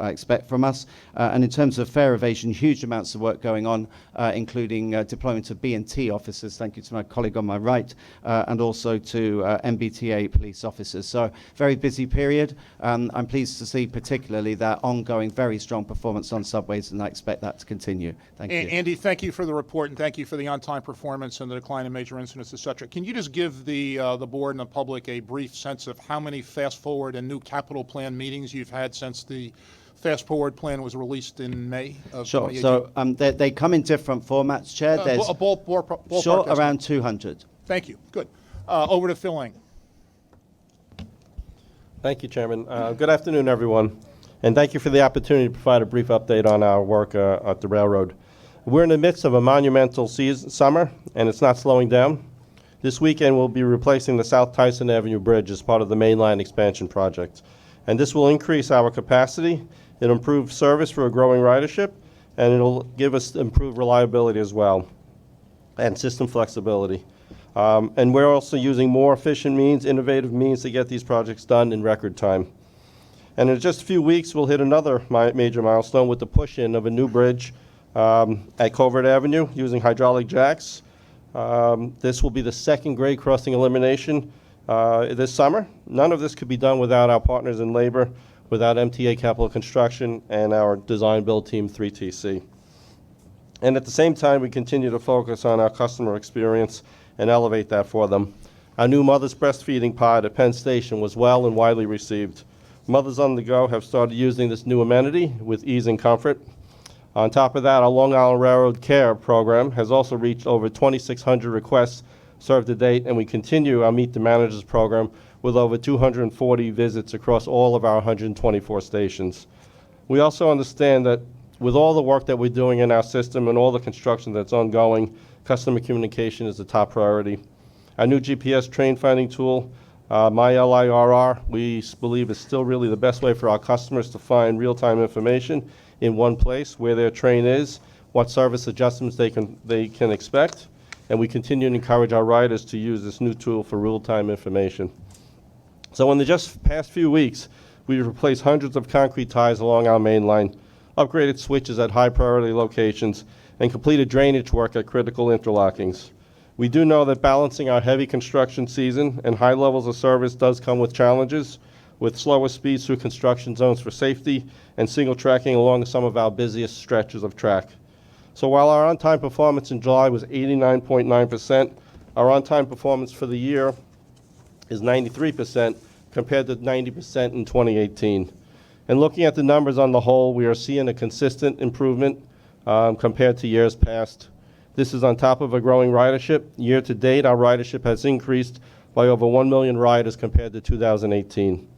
expect from us. And in terms of fare evasion, huge amounts of work going on, including deployment of B&T officers, thank you to my colleague on my right, and also to MBTA police officers. So very busy period. I'm pleased to see particularly that ongoing very strong performance on subways, and I expect that to continue. Thank you. Andy, thank you for the report, and thank you for the on-time performance and the decline in major incidents, et cetera. Can you just give the board and the public a brief sense of how many fast forward and new capital plan meetings you've had since the Fast Forward plan was released in May of 2018? So they come in different formats, Chair. There's ballpark around 200. Thank you. Good. Over to Phil Lang. Thank you, Chairman. Good afternoon, everyone. And thank you for the opportunity to provide a brief update on our work at the railroad. We're in the midst of a monumental summer, and it's not slowing down. This weekend, we'll be replacing the South Tyson Avenue Bridge as part of the mainline expansion project. And this will increase our capacity, it'll improve service for a growing ridership, and it'll give us improved reliability as well, and system flexibility. And we're also using more efficient means, innovative means to get these projects done in record time. And in just a few weeks, we'll hit another major milestone with the push-in of a new bridge at Covert Avenue using hydraulic jacks. This will be the second grade crossing elimination this summer. None of this could be done without our partners in labor, without MTA Capital Construction and our design build team 3TC. And at the same time, we continue to focus on our customer experience and elevate that for them. Our new mother's breastfeeding pod at Penn Station was well and widely received. Mothers on the go have started using this new amenity with ease and comfort. On top of that, our Long Island Railroad Care program has also reached over 2,600 requests served to date, and we continue our Meet the Managers program with over 240 visits across all of our 124 stations. We also understand that with all the work that we're doing in our system and all the construction that's ongoing, customer communication is the top priority. Our new GPS train finding tool, MyLIRR, we believe is still really the best way for our customers to find real-time information in one place where their train is, what service adjustments they can expect, and we continue to encourage our riders to use this new tool for real-time information. So in the just past few weeks, we've replaced hundreds of concrete ties along our main line, upgraded switches at high-priority locations, and completed drainage work at critical interlockings. We do know that balancing our heavy construction season and high levels of service does come with challenges, with slower speeds through construction zones for safety and single tracking along some of our busiest stretches of track. So while our on-time performance in July was 89.9%, our on-time performance for the year is 93% compared to 90% in 2018. And looking at the numbers on the whole, we are seeing a consistent improvement compared to years past. This is on top of a growing ridership. Year to date, our ridership has increased by over 1 million riders compared to 2018.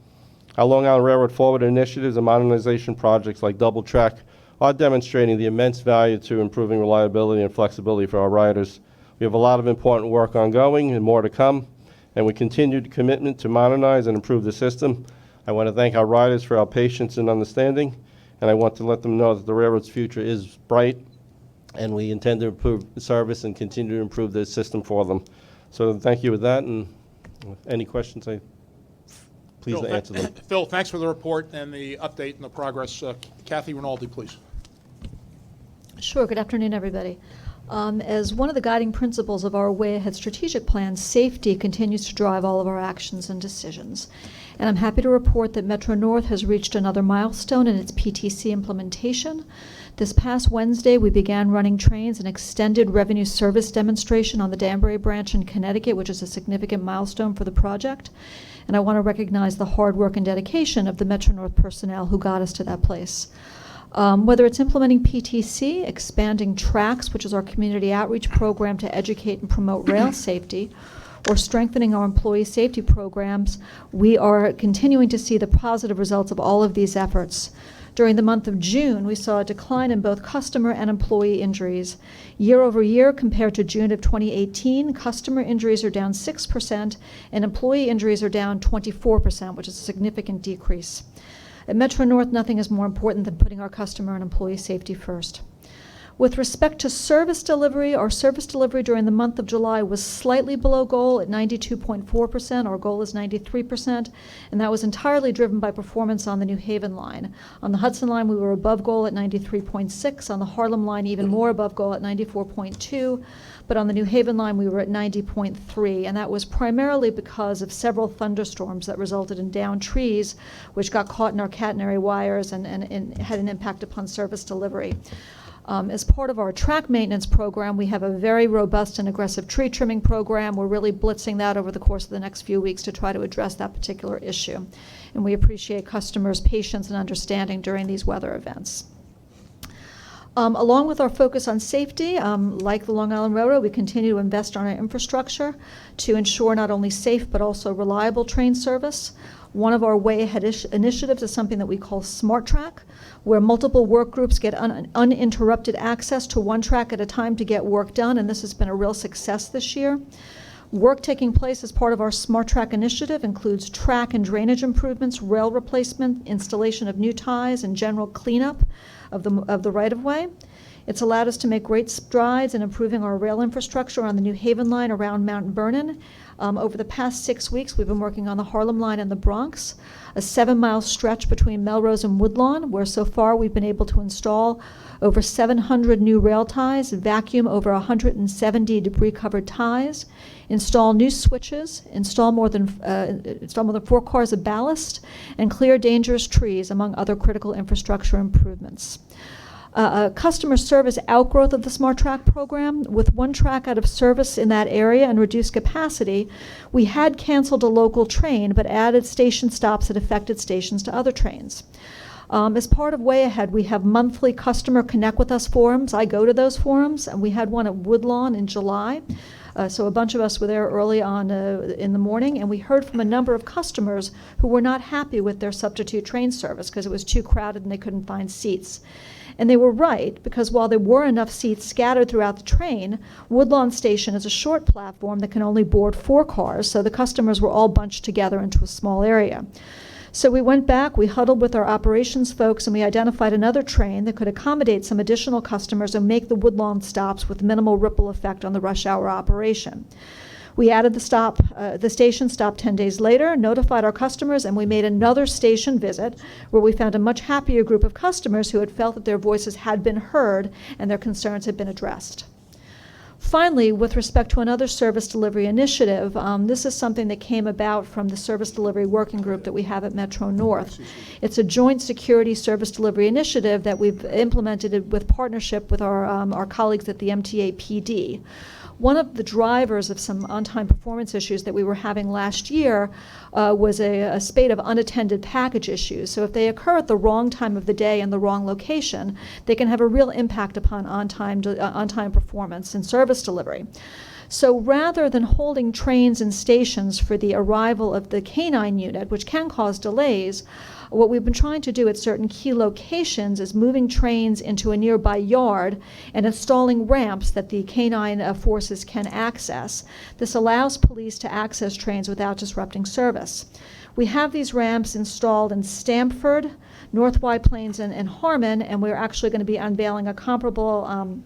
Our Long Island Railroad Forward initiatives and modernization projects like Double Track are demonstrating the immense value to improving reliability and flexibility for our riders. We have a lot of important work ongoing and more to come, and we continued commitment to modernize and improve the system. I want to thank our riders for our patience and understanding, and I want to let them know that the railroad's future is bright, and we intend to improve the service and continue to improve the system for them. So thank you with that, and any questions, please answer them. Phil, thanks for the report and the update and the progress. Kathy Rinaldi, please. Sure. Good afternoon, everybody. As one of the guiding principles of our Way Ahead strategic plan, safety continues to drive all of our actions and decisions. And I'm happy to report that Metro North has reached another milestone in its PTC implementation. This past Wednesday, we began running trains an extended revenue service demonstration on the Danbury branch in Connecticut, which is a significant milestone for the project. And I want to recognize the hard work and dedication of the Metro North personnel who got us to that place. Whether it's implementing PTC, expanding TRACS, which is our community outreach program to educate and promote rail safety, or strengthening our employee safety programs, we are continuing to see the positive results of all of these efforts. During the month of June, we saw a decline in both customer and employee injuries. Year over year, compared to June of 2018, customer injuries are down 6% and employee injuries are down 24%, which is a significant decrease. At Metro North, nothing is more important than putting our customer and employee safety first. With respect to service delivery, our service delivery during the month of July was slightly below goal at 92.4%. Our goal is 93%, and that was entirely driven by performance on the New Haven line. On the Hudson line, we were above goal at 93.6. On the Harlem line, even more above goal at 94.2. But on the New Haven line, we were at 90.3, and that was primarily because of several thunderstorms that resulted in downed trees, which got caught in our catenary wires and had an impact upon service delivery. As part of our track maintenance program, we have a very robust and aggressive tree trimming program. We're really blitzing that over the course of the next few weeks to try to address that particular issue. And we appreciate customers' patience and understanding during these weather events. Along with our focus on safety, like the Long Island Railroad, we continue to invest on our infrastructure to ensure not only safe but also reliable train service. One of our way ahead initiatives is something that we call Smart Track, where multiple work groups get uninterrupted access to one track at a time to get work done, and this has been a real success this year. Work taking place as part of our Smart Track initiative includes track and drainage improvements, rail replacement, installation of new ties, and general cleanup of the right-of-way. It's allowed us to make great strides in improving our rail infrastructure on the New Haven line around Mount Vernon. Over the past 6 weeks, we've been working on the Harlem line in the Bronx, a 7-mile stretch between Melrose and Woodlawn, where so far we've been able to install over 700 new rail ties, vacuum over 170 debris-covered ties, install new switches, install more than 4 cars of ballast, and clear dangerous trees, among other critical infrastructure improvements. Customer service outgrowth of the Smart Track program. With one track out of service in that area and reduced capacity, we had canceled a local train but added station stops at affected stations to other trains. As part of Way Ahead, we have monthly customer Connect With Us forums. I go to those forums, and we had one at Woodlawn in July. So a bunch of us were there early on in the morning, and we heard from a number of customers who were not happy with their substitute train service because it was too crowded and they couldn't find seats. And they were right, because while there were enough seats scattered throughout the train, Woodlawn Station is a short platform that can only board 4 cars, so the customers were all bunched together into a small area. So we went back, we huddled with our operations folks, and we identified another train that could accommodate some additional customers and make the Woodlawn stops with minimal ripple effect on the rush hour operation. We added the station stop 10 days later, notified our customers, and we made another station visit where we found a much happier group of customers who had felt that their voices had been heard and their concerns had been addressed. Finally, with respect to another service delivery initiative, this is something that came about from the service delivery working group that we have at Metro North. It's a joint security service delivery initiative that we've implemented with partnership with our colleagues at the MTA PD. One of the drivers of some on-time performance issues that we were having last year was a spate of unattended package issues. So if they occur at the wrong time of the day and the wrong location, they can have a real impact upon on-time performance and service delivery. So rather than holding trains and stations for the arrival of the K-9 unit, which can cause delays, what we've been trying to do at certain key locations is moving trains into a nearby yard and installing ramps that the K-9 forces can access. This allows police to access trains without disrupting service. We have these ramps installed in Stamford, North White Plains, and Harmon, and we're actually going to be unveiling a comparable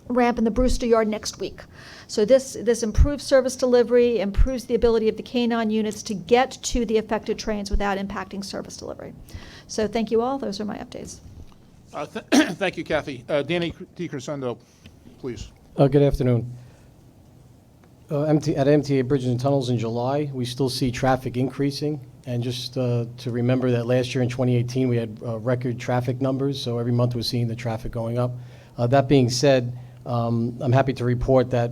ramp in the Brewster Yard next week. So this improves service delivery, improves the ability of the K-9 units to get to the affected trains without impacting service delivery. So thank you all. Those are my updates. Thank you, Kathy. Danny DiCrescendo, please. Good afternoon. At MTA Bridges and Tunnels in July, we still see traffic increasing. And just to remember that last year in 2018, we had record traffic numbers, so every month we're seeing the traffic going up. That being said, I'm happy to report that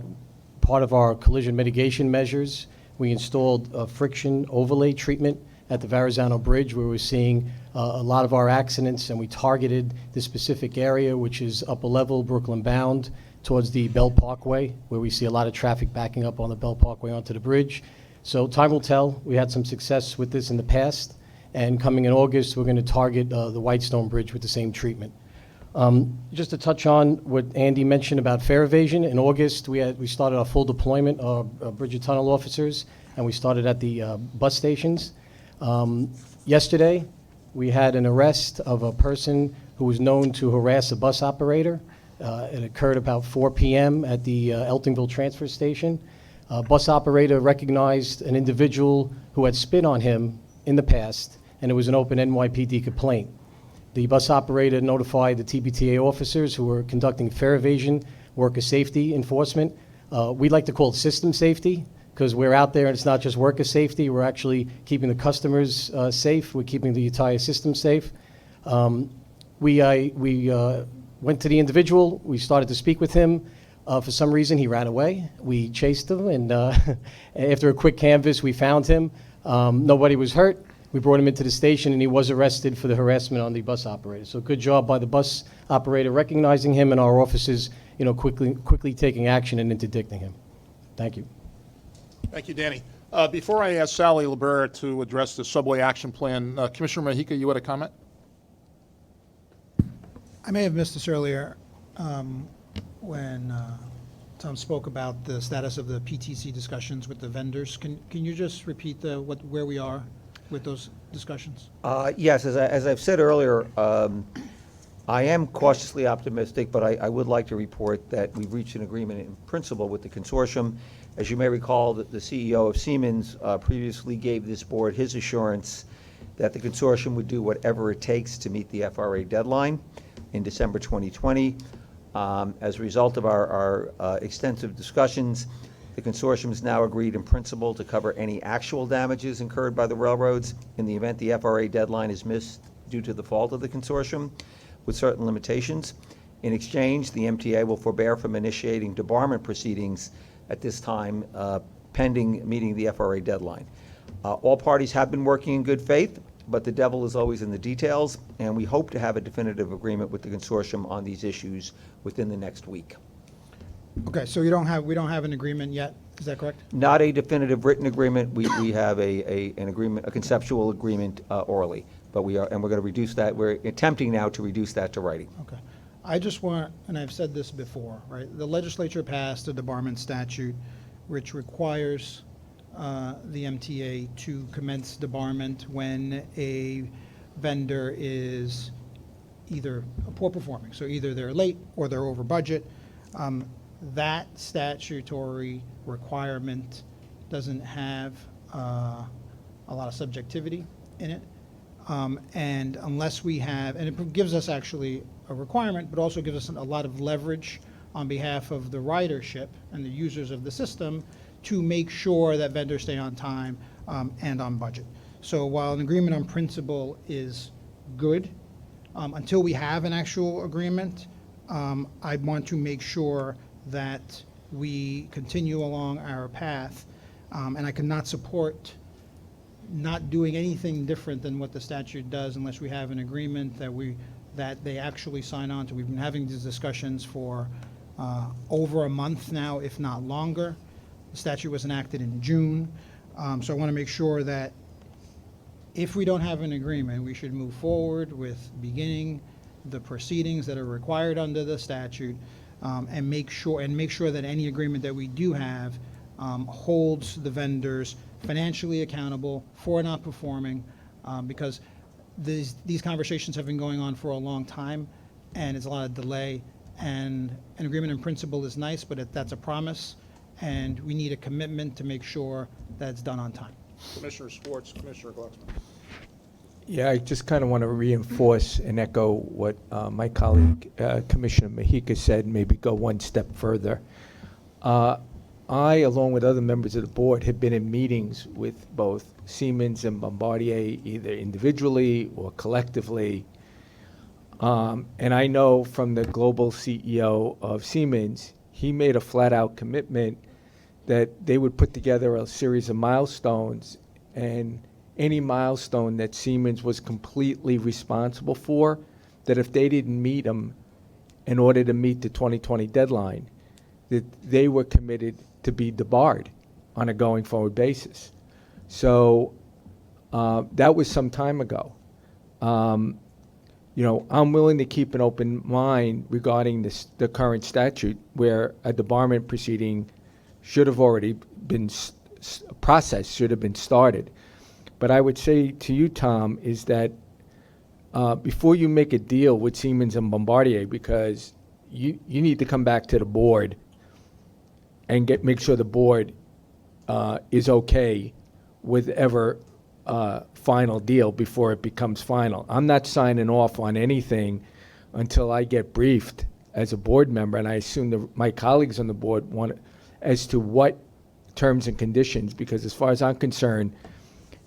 part of our collision mitigation measures, we installed a friction overlay treatment at the Verrazano Bridge, where we're seeing a lot of our accidents, and we targeted this specific area, which is upper level, Brooklyn bound, towards the Bell Parkway, where we see a lot of traffic backing up on the Bell Parkway onto the bridge. So time will tell. We had some success with this in the past, And coming in August, we're going to target the Whitestone Bridge with the same treatment. Just to touch on what Andy mentioned about fare evasion, in August, we started our full deployment of bridge and tunnel officers, and we started at the bus stations. Yesterday, we had an arrest of a person who was known to harass a bus operator. It occurred about 4 p.m. at the Eltingville transfer station. A bus operator recognized an individual who had spit on him in the past, and it was an open NYPD complaint. The bus operator notified the TBTA officers who were conducting fare evasion, worker safety enforcement. We like to call it system safety, because we're out there and it's not just worker safety, we're actually keeping the customers safe, we're keeping the entire system safe. We went to the individual, we started to speak with him. For some reason, he ran away. We chased him, and after a quick canvass, we found him. Nobody was hurt. We brought him into the station, and he was arrested for the harassment on the bus operator. So good job by the bus operator recognizing him, and our officers, quickly taking action and interdicting him. Thank you. Thank you, Danny. Before I ask Sally Libera to address the subway action plan, Commissioner Mahika, you had a comment? I may have missed this earlier when Tom spoke about the status of the PTC discussions with the vendors. Can you just repeat where we are with those discussions? Yes, as I've said earlier, I am cautiously optimistic, but I would like to report that we've reached an agreement in principle with the consortium. As you may recall, the CEO of Siemens previously gave this board his assurance that the consortium would do whatever it takes to meet the FRA deadline in December 2020. As a result of our extensive discussions, the consortium has now agreed in principle to cover any actual damages incurred by the railroads in the event the FRA deadline is missed due to the fault of the consortium, with certain limitations. In exchange, the MTA will forbear from initiating debarment proceedings at this time, pending meeting the FRA deadline. All parties have been working in good faith, but the devil is always in the details, and we hope to have a definitive agreement with the consortium on these issues within the next week. Okay, so we don't have an agreement yet, is that correct? Not a definitive written agreement. We have an agreement, a conceptual agreement orally, but we're going to reduce that. We're attempting now to reduce that to writing. Okay. I just want, and I've said this before, right? The legislature passed a debarment statute which requires the MTA to commence debarment when a vendor is either poor performing, so either they're late or they're over budget. That statutory requirement doesn't have a lot of subjectivity in it. And unless we have, and it gives us actually a requirement, but also gives us a lot of leverage on behalf of the ridership and the users of the system to make sure that vendors stay on time and on budget. So while an agreement on principle is good, until we have an actual agreement, I want to make sure that we continue along our path, and I cannot support not doing anything different than what the statute does unless we have an agreement that they actually sign on to. We've been having these discussions for over a month now, if not longer. The statute was enacted in June, so I want to make sure that if we don't have an agreement, we should move forward with beginning the proceedings that are required under the statute, and make sure that any agreement that we do have holds the vendors financially accountable for not performing, because these conversations have been going on for a long time, and it's a lot of delay. And an agreement in principle is nice, but that's a promise, and we need a commitment to make sure that it's done on time. Commissioner Schwartz, Commissioner Glucksman. Yeah, I just kind of want to reinforce and echo what my colleague, Commissioner Mahika said, maybe go one step further. I, along with other members of the board, have been in meetings with both Siemens and Bombardier, either individually or collectively. And I know from the global CEO of Siemens, he made a flat-out commitment that they would put together a series of milestones, and any milestone that Siemens was completely responsible for, that if they didn't meet them in order to meet the 2020 deadline, that they were committed to be debarred on a going forward basis. So That was some time ago. I'm willing to keep an open mind regarding the current statute where a debarment proceeding should have already been processed, should have been started. But I would say to you, Tom, is that before you make a deal with Siemens and Bombardier, because you need to come back to the board and make sure the board is okay with ever final deal before it becomes final. I'm not signing off on anything until I get briefed as a board member, and I assume my colleagues on the board want as to what terms and conditions, because as far as I'm concerned,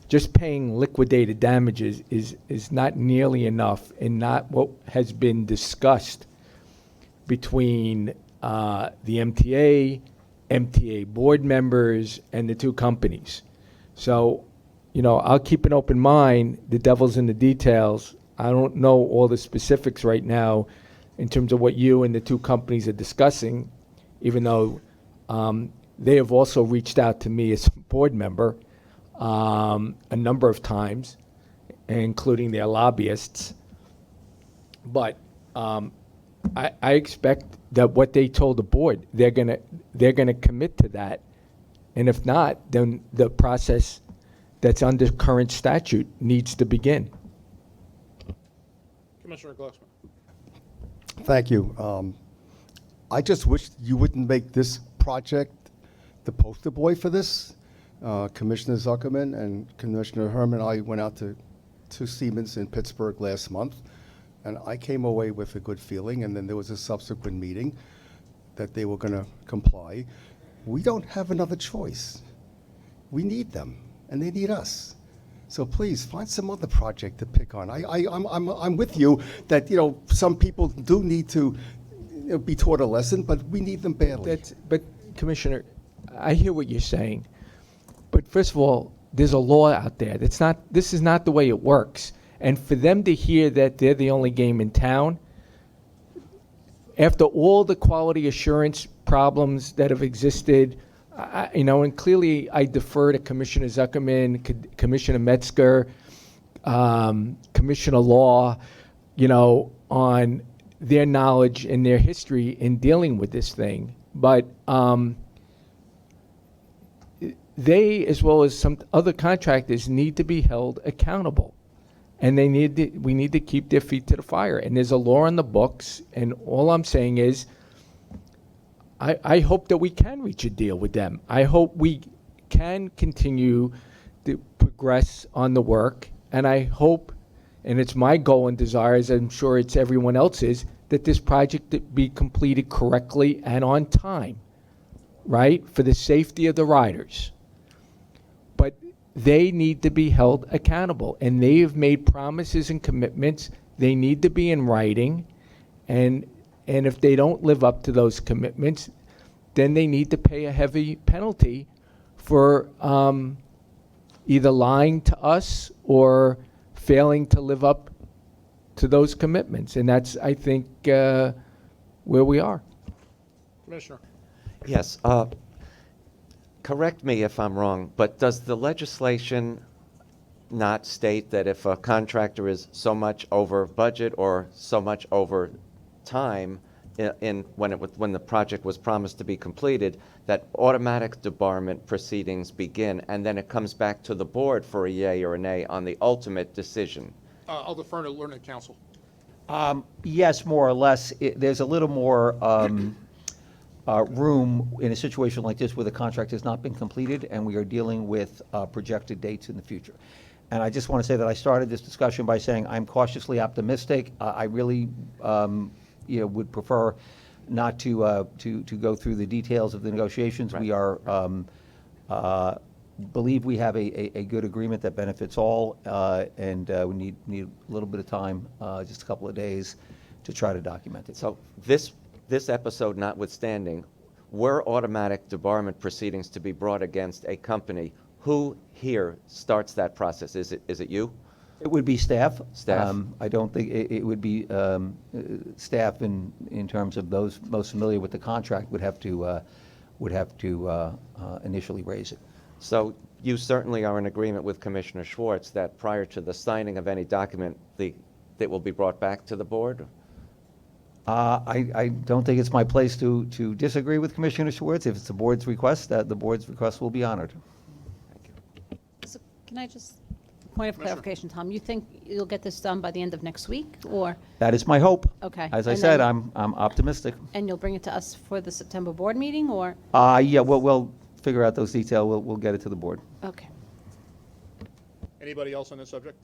just paying liquidated damages is not nearly enough and not what has been discussed between the MTA, MTA board members, and the two companies. So, I'll keep an open mind. The devil's in the details. I don't know all the specifics right now in terms of what you and the two companies are discussing, even though they have also reached out to me as a board member a number of times, including their lobbyists. But I expect that what they told the board, they're gonna commit to that, and if not, then the process that's under current statute needs to begin. Commissioner Glucksman. Thank you. I just wish you wouldn't make this project the poster boy for this. Commissioner Zuckerman and Commissioner Herman and I went out to Siemens in Pittsburgh last month, and I came away with a good feeling, and then there was a subsequent meeting that they were going to comply. We don't have another choice. We need them, and they need us. So please find some other project to pick on. I'm with you that some people do need to be taught a lesson, but we need them badly. But Commissioner, I hear what you're saying, but first of all, there's a law out there. This is not the way it works. And for them to hear that they're the only game in town, after all the quality assurance problems that have existed, and clearly I defer to Commissioner Zuckerman, Commissioner Metzger, Commissioner Law, on their knowledge and their history in dealing with this thing. But they, as well as some other contractors, need to be held accountable. And we need to keep their feet to the fire. And there's a law on the books, and all I'm saying is, I hope that we can reach a deal with them. I hope we can continue to progress on the work, and I hope, and it's my goal and desire, as I'm sure it's everyone else's, that this project be completed correctly and on time, right, for the safety of the riders. But they need to be held accountable, and they have made promises and commitments. They need to be in writing, and if they don't live up to those commitments, then they need to pay a heavy penalty for either lying to us or failing to live up to those commitments. And that's, I think, where we are. Commissioner. Yes. Correct me if I'm wrong, but does the legislation not state that if a contractor is so much over budget or so much over time when the project was promised to be completed, that automatic debarment proceedings begin, and then it comes back to the board for a yay or a nay on the ultimate decision? I'll defer to learned counsel. Yes, more or less. There's a little more room in a situation like this where the contract has not been completed and we are dealing with projected dates in the future. And I just want to say that I started this discussion by saying I'm cautiously optimistic. I really would prefer not to go through the details of the negotiations. Right. We are believe we have a good agreement that benefits all, and we need a little bit of time, just a couple of days, to try to document it. So this episode notwithstanding, were automatic debarment proceedings to be brought against a company, who here starts that process? Is it you? It would be staff. Staff. I don't think it would be staff in terms of those most familiar with the contract would have to initially raise it. So you certainly are in agreement with Commissioner Schwartz that prior to the signing of any document, that will be brought back to the board? I don't think it's my place to disagree with Commissioner Schwartz. If it's the board's request, the board's request will be honored. So can I just, point of clarification, Tom, you think you'll get this done by the end of next week, or? That is my hope. Okay. As I And said, then- I'm optimistic. And you'll bring it to us for the September board meeting, or? Yeah, we'll figure out those details. We'll get it to the board. Okay. Anybody else on this subject?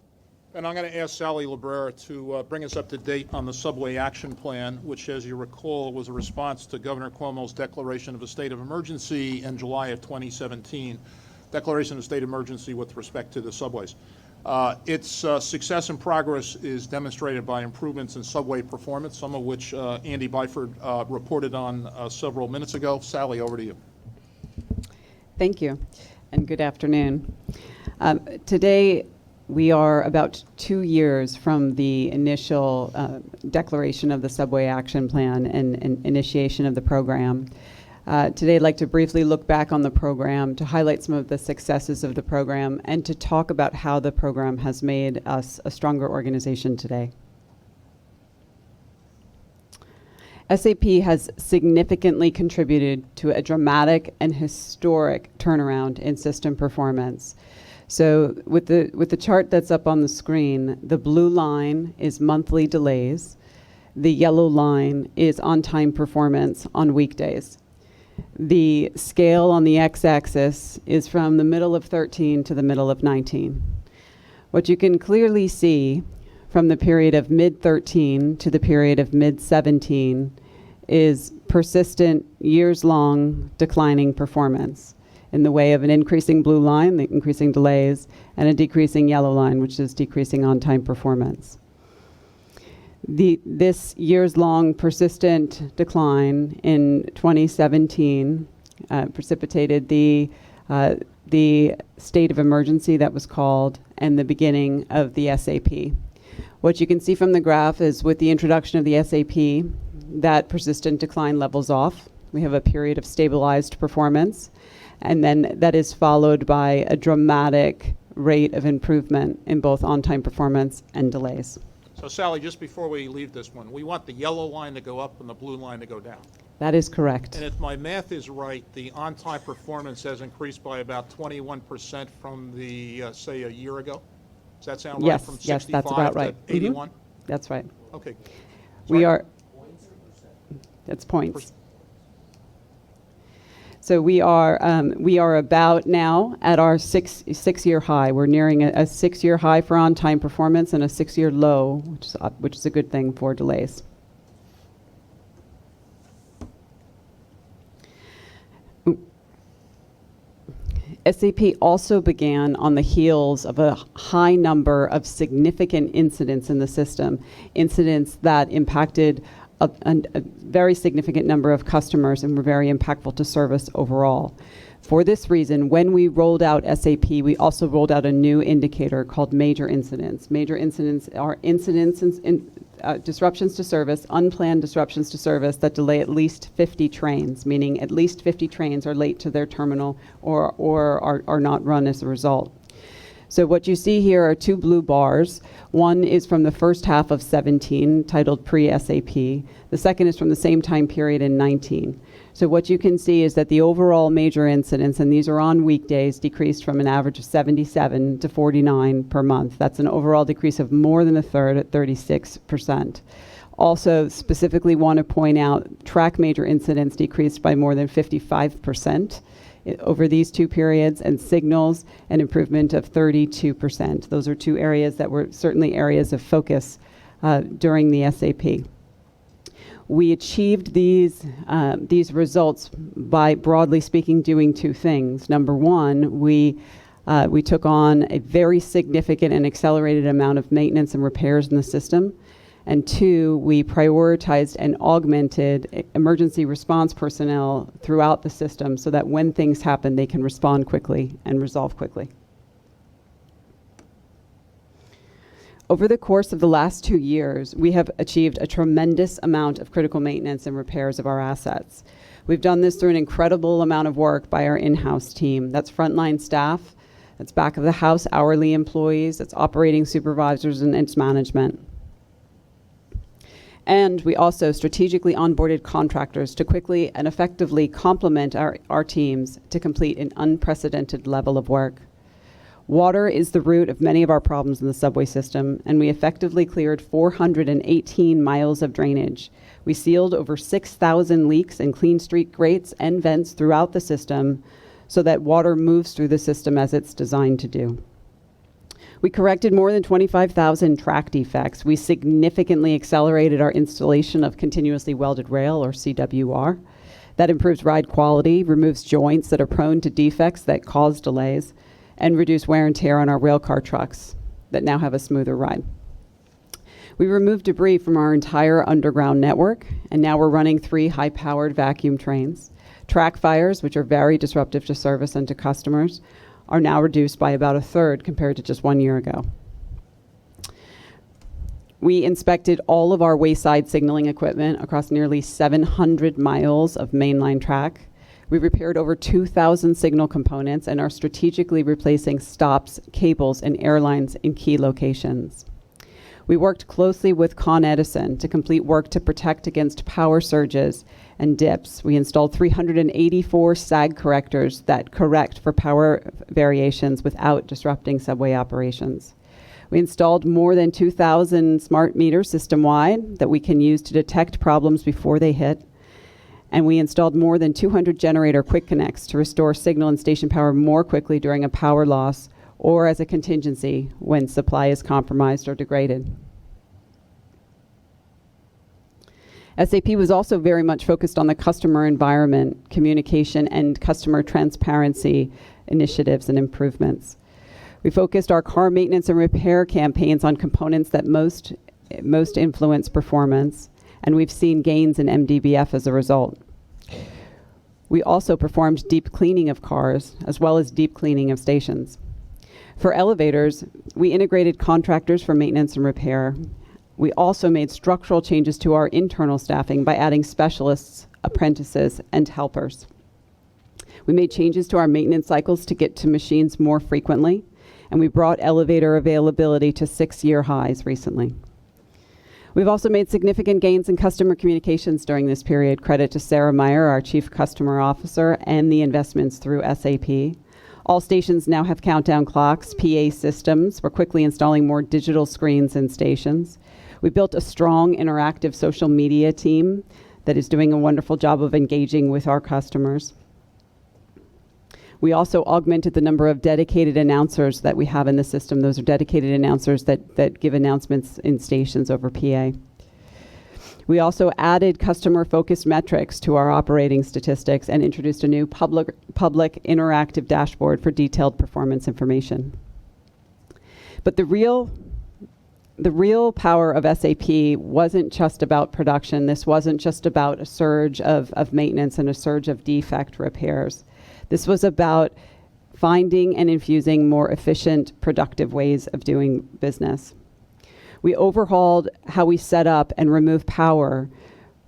And I'm going to ask Sally Librera to bring us up to date on the Subway Action Plan, which, as you recall, was a response to Governor Cuomo's declaration of a state of emergency in July of 2017, declaration of state of emergency with respect to the subways. Its success and progress is demonstrated by improvements in subway performance, some of which Andy Byford reported on several minutes ago. Sally, over to you. Thank you, and good afternoon. Today, we are about 2 years from the initial declaration of the Subway Action Plan and initiation of the program. Today, I'd like to briefly look back on the program, to highlight some of the successes of the program, and to talk about how the program has made us a stronger organization today. SAP has significantly contributed to a dramatic and historic turnaround in system performance. So with the chart that's up on the screen, the blue line is monthly delays. The yellow line is on-time performance on weekdays. The scale on the x-axis is from the middle of 13 to the middle of 19. What you can clearly see from the period of mid-13 to the period of mid-17 is persistent, years-long declining performance in the way of an increasing blue line, the increasing delays, and a decreasing yellow line, which is decreasing on-time performance. This years-long persistent decline in 2017 precipitated the state of emergency that was called and the beginning of the SAP. What you can see from the graph is with the introduction of the SAP, that persistent decline levels off. We have a period of stabilized performance, and then that is followed by a dramatic rate of improvement in both on-time performance and delays. So Sally, just before we leave this one, we want the yellow line to go up and the blue line to go down. That is correct. And if my math is right, the on-time performance has increased by about 21% from the, say, a year ago? Does that sound right? From Yes, that's about right. 65 to 81? That's right. Okay. We are, that's points. So we are about now at our six-year high. We're nearing a 6-year high for on-time performance and a 6-year low, which is a good thing for delays. SAP also began on the heels of a high number of significant incidents in the system, incidents that impacted a very significant number of customers and were very impactful to service overall. For this reason, when we rolled out SAP, we also rolled out a new indicator called major incidents. Major incidents are incidents in disruptions to service, unplanned disruptions to service that delay at least 50 trains, meaning at least 50 trains are late to their terminal or are not run as a result. So what you see here are 2 blue bars. One is from the first half of 17, titled pre-SAP. The second is from the same time period in 19. So what you can see is that the overall major incidents, and these are on weekdays, decreased from an average of 77 to 49 per month. That's an overall decrease of more than a third at 36%. Also, specifically want to point out, track major incidents decreased by more than 55% over these 2 periods, and signals an improvement of 32%. Those are 2 areas that were certainly areas of focus during the SAP. We achieved these results by, broadly speaking, doing 2 things. Number one, we took on a very significant and accelerated amount of maintenance and repairs in the system. And 2, we prioritized and augmented emergency response personnel throughout the system so that when things happen, they can respond quickly and resolve quickly. Over the course of the last 2 years, we have achieved a tremendous amount of critical maintenance and repairs of our assets. We've done this through an incredible amount of work by our in-house team. That's frontline staff It's back of the house hourly employees, it's operating supervisors, and it's management. And we also strategically onboarded contractors to quickly and effectively complement our teams to complete an unprecedented level of work. Water is the root of many of our problems in the subway system, and we effectively cleared 418 miles of drainage. We sealed over 6,000 leaks and cleaned street grates and vents throughout the system so that water moves through the system as it's designed to do. We corrected more than 25,000 track defects. We significantly accelerated our installation of continuously welded rail, or CWR. That improves ride quality, removes joints that are prone to defects that cause delays, and reduce wear and tear on our railcar trucks that now have a smoother ride. We removed debris from our entire underground network, and now we're running 3 high-powered vacuum trains. Track fires, which are very disruptive to service and to customers, are now reduced by about a third compared to just 1 year ago. We inspected all of our wayside signaling equipment across nearly 700 miles of mainline track. We repaired over 2,000 signal components and are strategically replacing stops, cables, and airlines in key locations. We worked closely with Con Edison to complete work to protect against power surges and dips. We installed 384 sag correctors that correct for power variations without disrupting subway operations. We installed more than 2,000 smart meters system-wide that we can use to detect problems before they hit. And we installed more than 200 generator quick connects to restore signal and station power more quickly during a power loss or as a contingency when supply is compromised or degraded. SAP was also very much focused on the customer environment, communication, and customer transparency initiatives and improvements. We focused our car maintenance and repair campaigns on components that most influence performance, and we've seen gains in MDBF as a result. We also performed deep cleaning of cars, as well as deep cleaning of stations. For elevators, we integrated contractors for maintenance and repair. We also made structural changes to our internal staffing by adding specialists, apprentices, and helpers. We made changes to our maintenance cycles to get to machines more frequently, and we brought elevator availability to 6-year highs recently. We've also made significant gains in customer communications during this period. Credit to Sarah Meyer, our Chief Customer Officer, and the investments through SAP. All stations now have countdown clocks, PA systems. We're quickly installing more digital screens in stations. We built a strong interactive social media team that is doing a wonderful job of engaging with our customers. We also augmented the number of dedicated announcers that we have in the system. Those are dedicated announcers that give announcements in stations over PA. We also added customer-focused metrics to our operating statistics and introduced a new public interactive dashboard for detailed performance information. But the real power of SAP wasn't just about production. This wasn't just about a surge of maintenance and a surge of defect repairs. This was about finding and infusing more efficient, productive ways of doing business. We overhauled how we set up and remove power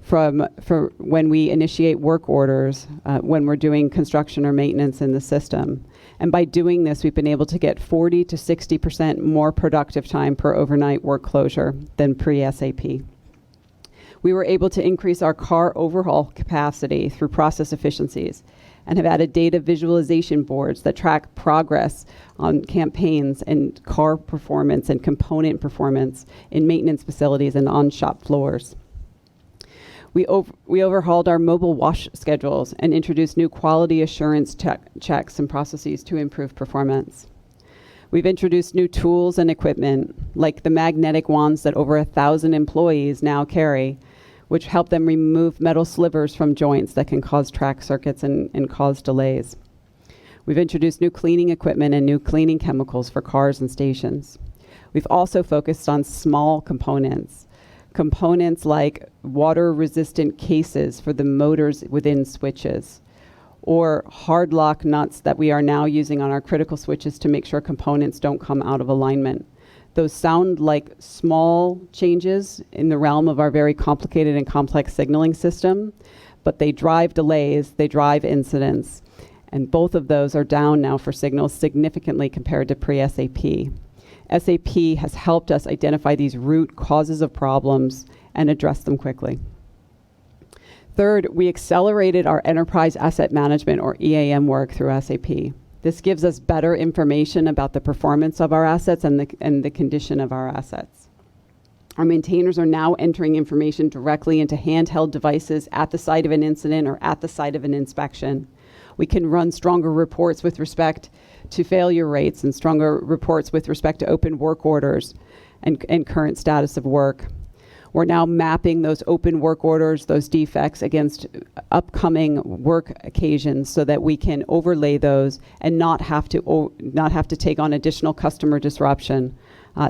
for when we initiate work orders, when we're doing construction or maintenance in the system. And by doing this, we've been able to get 40 to 60% more productive time per overnight work closure than pre-SAP. We were able to increase our car overhaul capacity through process efficiencies and have added data visualization boards that track progress on campaigns and car performance and component performance in maintenance facilities and on shop floors. We overhauled our mobile wash schedules and introduced new quality assurance checks and processes to improve performance. We've introduced new tools and equipment, like the magnetic wands that over 1,000 employees now carry, which help them remove metal slivers from joints that can cause track circuits and cause delays. We've introduced new cleaning equipment and new cleaning chemicals for cars and stations. We've also focused on small components like water-resistant cases for the motors within switches, or hard lock nuts that we are now using on our critical switches to make sure components don't come out of alignment. Those sound like small changes in the realm of our very complicated and complex signaling system, but they drive delays, they drive incidents, And both of those are down now for signals significantly compared to pre-SAP. SAP has helped us identify these root causes of problems and address them quickly. Third, we accelerated our enterprise asset management or EAM work through SAP. This gives us better information about the performance of our assets and the condition of our assets. Our maintainers are now entering information directly into handheld devices at the site of an incident or at the site of an inspection. We can run stronger reports with respect to failure rates and stronger reports with respect to open work orders and current status of work. We're now mapping those open work orders, those defects, against upcoming work occasions so that we can overlay those and not have to take on additional customer disruption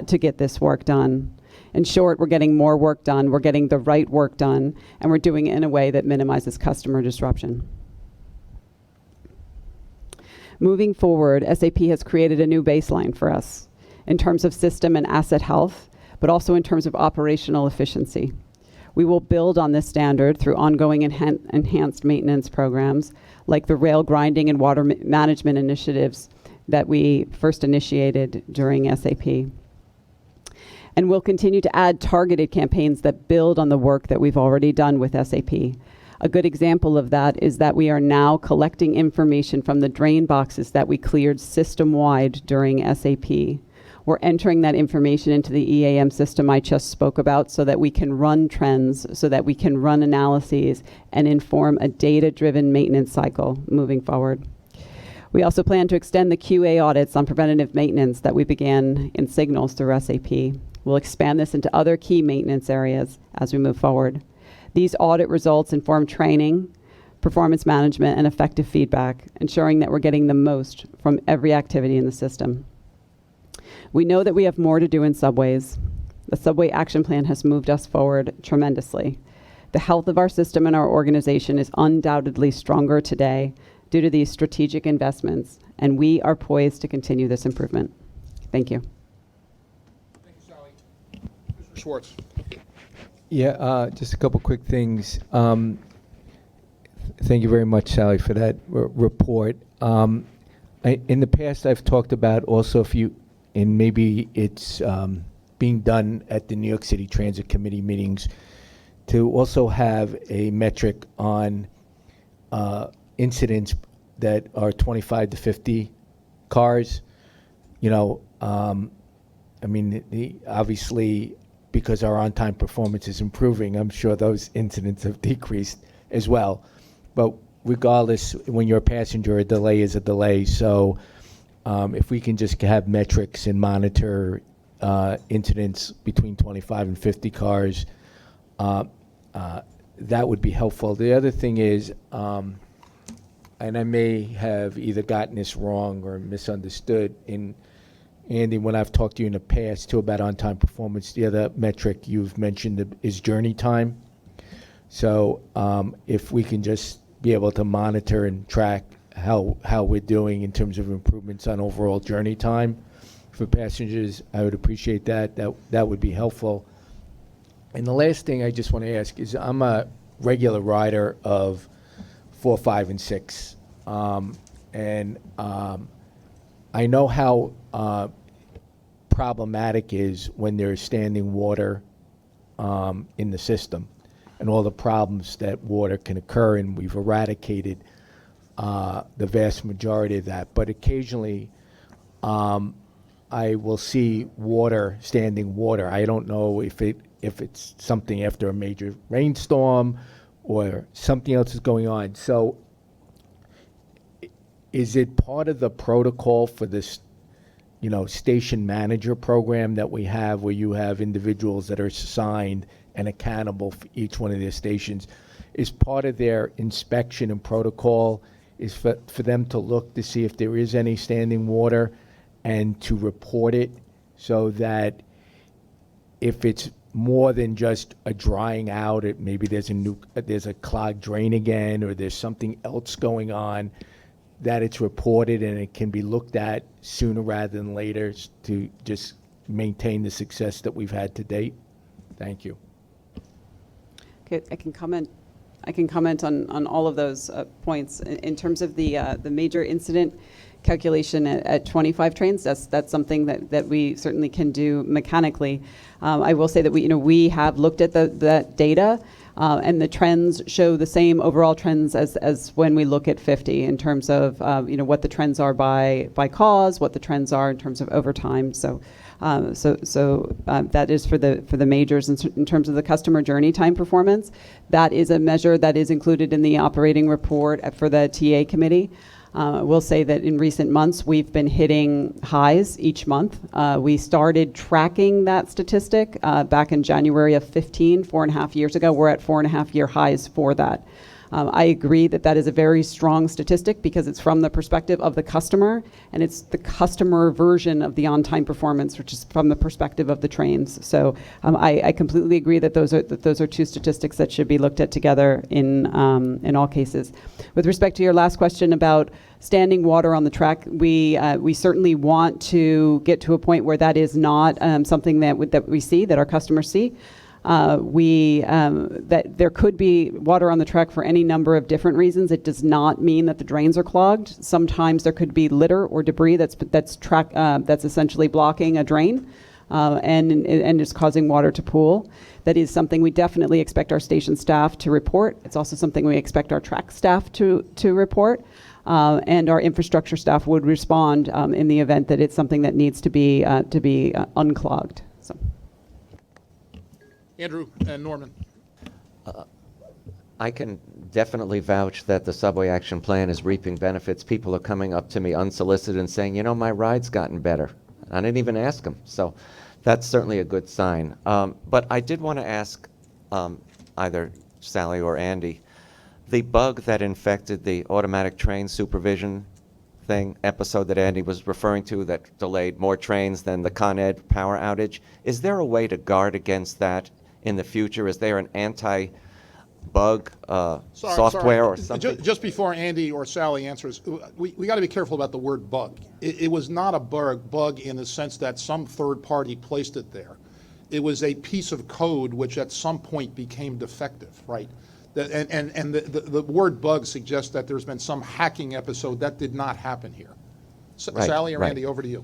to get this work done. In short, we're getting more work done, we're getting the right work done, and we're doing it in a way that minimizes customer disruption. Moving forward, SAP has created a new baseline for us in terms of system and asset health, but also in terms of operational efficiency. We will build on this standard through ongoing enhanced maintenance programs like the rail grinding and water management initiatives that we first initiated during SAP. And we'll continue to add targeted campaigns that build on the work that we've already done with SAP. A good example of that is that we are now collecting information from the drain boxes that we cleared system-wide during SAP. We're entering that information into the EAM system I just spoke about so that we can run trends, so that we can run analyses and inform a data-driven maintenance cycle moving forward. We also plan to extend the QA audits on preventative maintenance that we began in Signals through SAP. We'll expand this into other key maintenance areas as we move forward. These audit results inform training, performance management, and effective feedback, ensuring that we're getting the most from every activity in the system. We know that we have more to do in subways. The Subway Action Plan has moved us forward tremendously. The health of our system and our organization is undoubtedly stronger today due to these strategic investments, and we are poised to continue this improvement. Thank you. Thank you, Sally. Mr. Schwartz. Yeah, just a couple quick things. Thank you very much, Sally, for that report. In the past, I've talked about also if you, and maybe it's being done at the New York City Transit Committee meetings, to also have a metric on incidents that are 25 to 50 cars. You know, I mean, obviously, because our on-time performance is improving, I'm sure those incidents have decreased as well. But regardless, when you're a passenger, a delay is a delay. So if we can just have metrics and monitor incidents between 25 and 50 cars, that would be helpful. The other thing is, and I may have either gotten this wrong or misunderstood, Andy, when I've talked to you in the past too about on-time performance, the other metric you've mentioned is journey time. So if we can just be able to monitor and track how we're doing in terms of improvements on overall journey time for passengers, I would appreciate that. That would be helpful. And the last thing I just want to ask is I'm a regular rider of 4, 5, and 6. And I know how problematic is when there's standing water in the system and all the problems that water can occur, and we've eradicated the vast majority of that. But occasionally I will see standing water. I don't know if it's something after a major rainstorm or something else is going on. So is it part of the protocol for this, station manager program that we have, where you have individuals that are assigned and accountable for each one of their stations? Is part of their inspection and protocol is for them to look to see if there is any standing water and to report it, so that if it's more than just a drying out, maybe there's a clogged drain again, or there's something else going on, that it's reported and it can be looked at sooner rather than later to just maintain the success that we've had to date? Thank you. Okay, I can comment I can comment on all of those points. In terms of the major incident calculation at 25 trains, that's something that we certainly can do mechanically. I will say that we have looked at that data, and the trends show the same overall trends as when we look at 50 in terms of what the trends are by cause, what the trends are in terms of overtime. So that is for the majors. In terms of the customer journey time performance, that is a measure that is included in the operating report for the TA committee. We'll say that in recent months, we've been hitting highs each month. We started tracking that statistic back in January of 15, 4.5 years ago. We're at 4.5-year highs for that. I agree that is a very strong statistic because it's from the perspective of the customer, and it's the customer version of the on-time performance, which is from the perspective of the trains. So I completely agree that those are two statistics that should be looked at together in all cases. With respect to your last question about standing water on the track, we certainly want to get to a point where that is not something that we see, that our customers see. That there could be water on the track for any number of different reasons. It does not mean that the drains are clogged. Sometimes there could be litter or debris that's essentially blocking a drain, and is causing water to pool. That is something we definitely expect our station staff to report. It's also something we expect our track staff to report. And our infrastructure staff would respond in the event that it's something that needs to be unclogged. So. Andrew and Norman. I can definitely vouch that the subway action plan is reaping benefits. People are coming up to me unsolicited and saying, my ride's gotten better. I didn't even ask them. So that's certainly a good sign. But I did want to ask either Sally or Andy, the bug that infected the automatic train supervision episode that Andy was referring to that delayed more trains than the Con Ed power outage, is there a way to guard against that in the future? Is there an anti-bug software or something? Just before Andy or Sally answers, we got to be careful about the word bug. It was not a bug in the sense that some third party placed it there. It was a piece of code which at some point became defective, right? The word bug suggests that there's been some hacking episode. That did not happen here. Right, Sally or right. Andy, over to you.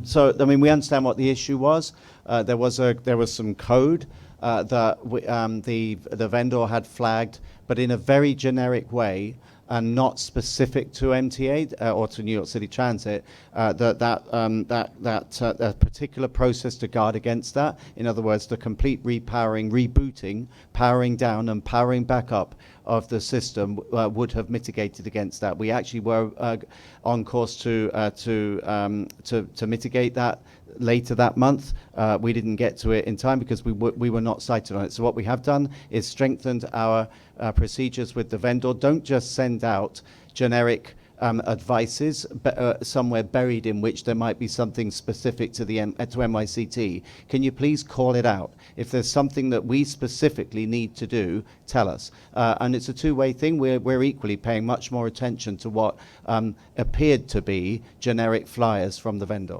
So, we understand what the issue was. There was some code that the vendor had flagged, but in a very generic way and not specific to MTA or to New York City Transit. That particular process to guard against that. In other words, the complete repowering, rebooting, powering down, and powering back up of the system would have mitigated against that. We actually were on course to mitigate that later that month. We didn't get to it in time because we were not cited on it. So what we have done is strengthened our procedures with the vendor. Don't just send out generic advices somewhere buried in which there might be something specific to NYCT. Can you please call it out? If there's something that we specifically need to do, tell us. And it's a two-way thing. We're equally paying much more attention to what appeared to be generic flyers from the vendor.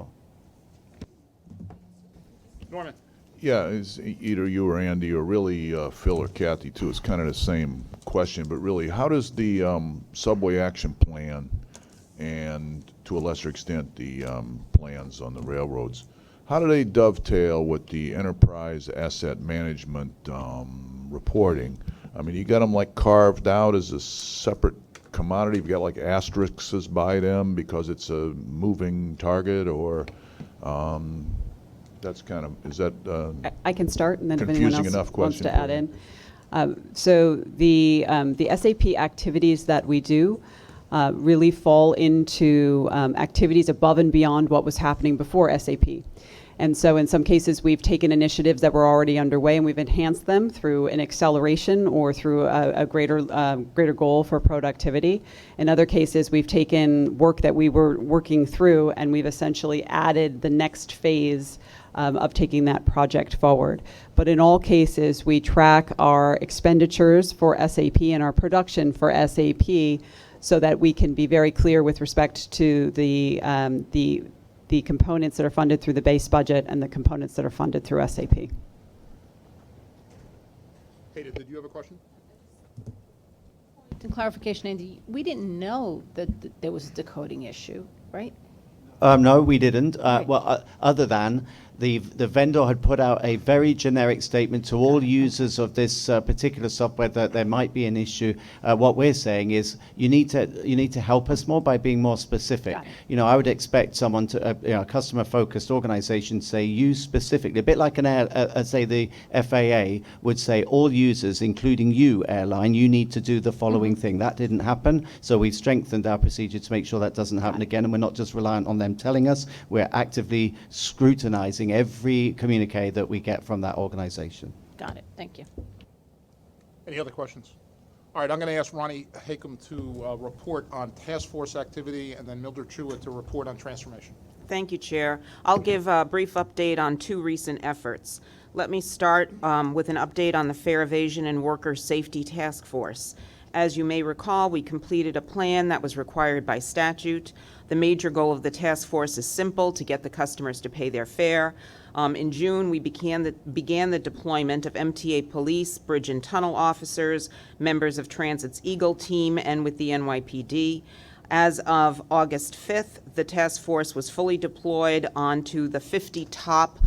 Norman. Yeah, either you or Andy, or really Phil or Kathy too. It's kind of the same question, but really, how does the subway action plan, and to a lesser extent the plans on the railroads, how do they dovetail with the enterprise asset management reporting? I mean, you got them like carved out as a separate commodity. You've got like asterisks by them because it's a moving target, or that's kind of, is that I can start, and then if anyone confusing else enough wants question to for add you? in. So the SAP activities that we do really fall into activities above and beyond what was happening before SAP. And so in some cases, we've taken initiatives that were already underway and we've enhanced them through an acceleration or through a greater goal for productivity. In other cases, we've taken work that we were working through and we've essentially added the next phase of taking that project forward. But in all cases, we track our expenditures for SAP and our production for SAP so that we can be very clear with respect to the components that are funded through the base budget and the components that are funded through SAP. Hayden, did you have a question? In clarification, Andy, we didn't know that there was a decoding issue, right? No, we didn't. Other than the vendor had put out a very generic statement to all users of this particular software that there might be an issue. What we're saying is you need to help us more by being more specific. You know, I would expect someone to a customer-focused organization say you specifically, a bit like say the FAA would say all users, including you, airline, you need to do the following thing. That didn't happen, so we've strengthened our procedure to make sure that doesn't happen again, and we're not just reliant on them telling us. We're actively scrutinizing every communique that we get from that organization. Got it. Thank you. Any other questions? All right, I'm going to ask Ronnie Hakem to report on task force activity, and then Mildred Chua to report on transformation. Thank you, Chair. I'll give a brief update on two recent efforts. Let me start with an update on the Fare Evasion and Worker Safety Task Force. As you may recall, we completed a plan that was required by statute. The major goal of the task force is simple: to get the customers to pay their fare. In June, we began the deployment of MTA police, bridge and tunnel officers, members of Transit's Eagle team, and with the NYPD. As of August 5th, the task force was fully deployed onto the 50 top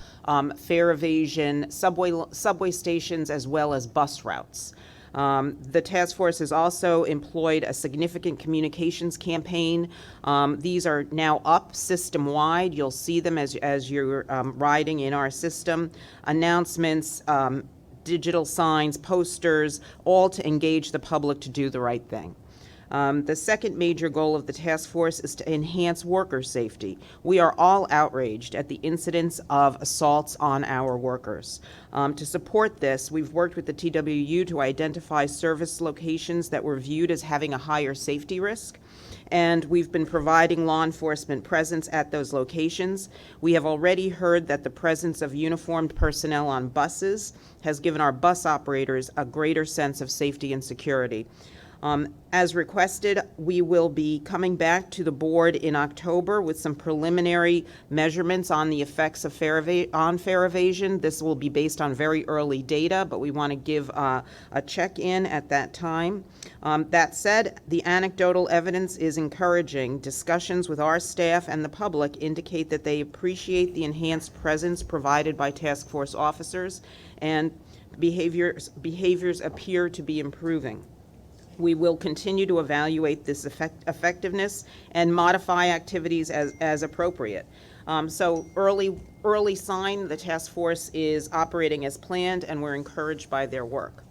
fare evasion subway stations as well as bus routes. The task force has also employed a significant communications campaign. These are now up system-wide. You'll see them as you're riding in our system. Announcements, digital signs, posters, all to engage the public to do the right thing. The second major goal of the task force is to enhance worker safety. We are all outraged at the incidence of assaults on our workers. To support this, we've worked with the TWU to identify service locations that were viewed as having a higher safety risk, and we've been providing law enforcement presence at those locations. We have already heard that the presence of uniformed personnel on buses has given our bus operators a greater sense of safety and security. As requested, we will be coming back to the board in October with some preliminary measurements on the effects of fare evasion. This will be based on very early data, but we want to give a check-in at that time. That said, the anecdotal evidence is encouraging. Discussions with our staff and the public indicate that they appreciate the enhanced presence provided by task force officers, and behaviors appear to be improving. We will continue to evaluate this effectiveness and modify activities as appropriate. So early sign, the task force is operating as planned, and we're encouraged by their work.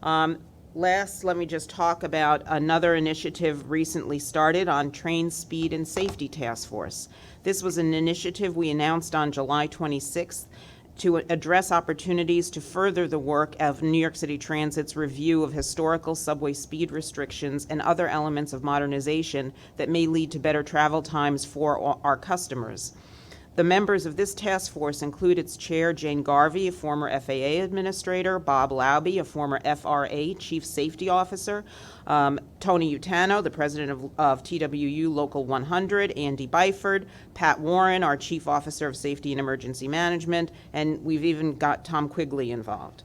Last, let me just talk about another initiative recently started on Train Speed and Safety Task Force. This was an initiative we announced on July 26th to address opportunities to further the work of New York City Transit's review of historical subway speed restrictions and other elements of modernization that may lead to better travel times for our customers. The members of this task force include its chair, Jane Garvey, a former FAA administrator, Bob Lauby, a former FRA chief safety officer, Tony Utano, the president of TWU Local 100, Andy Byford, Pat Warren, our chief officer of safety and emergency management, and we've even got Tom Quigley involved.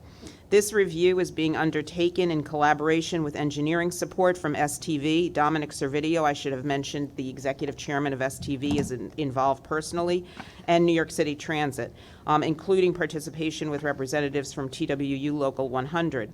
This review is being undertaken in collaboration with engineering support from STV. Dominic Servideo, I should have mentioned, the executive chairman of STV, is involved personally, and New York City Transit, including participation with representatives from TWU Local 100.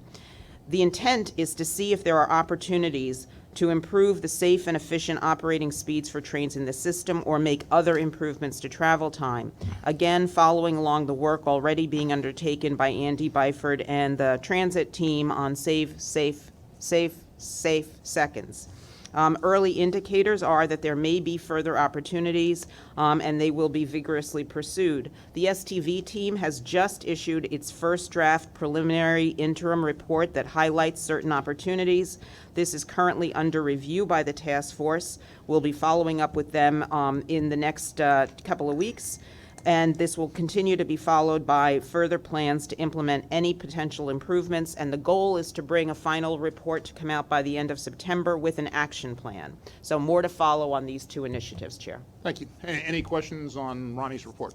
The intent is to see if there are opportunities to improve the safe and efficient operating speeds for trains in the system or make other improvements to travel time. Again, following along the work already being undertaken by Andy Byford and the transit team on safe seconds. Early indicators are that there may be further opportunities, and they will be vigorously pursued. The STV team has just issued its first draft preliminary interim report that highlights certain opportunities. This is currently under review by the task force. We'll be following up with them in the next couple of weeks, and this will continue to be followed by further plans to implement any potential improvements, and the goal is to bring a final report to come out by the end of September with an action plan. So more to follow on these two initiatives, Chair. Thank you. Any questions on Ronnie's report?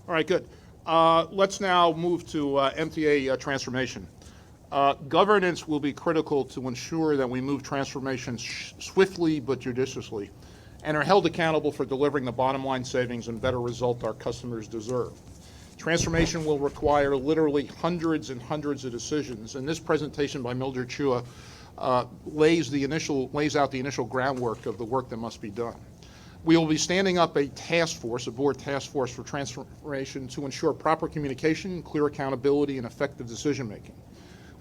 All right, good. Let's now move to MTA transformation. Governance will be critical to ensure that we move transformation swiftly but judiciously and are held accountable for delivering the bottom line savings and better result our customers deserve. Transformation will require literally hundreds and hundreds of decisions, and this presentation by Mildred Chua lays out the initial groundwork of the work that must be done. We will be standing up a task force, a board task force for transformation to ensure proper communication, clear accountability, and effective decision making.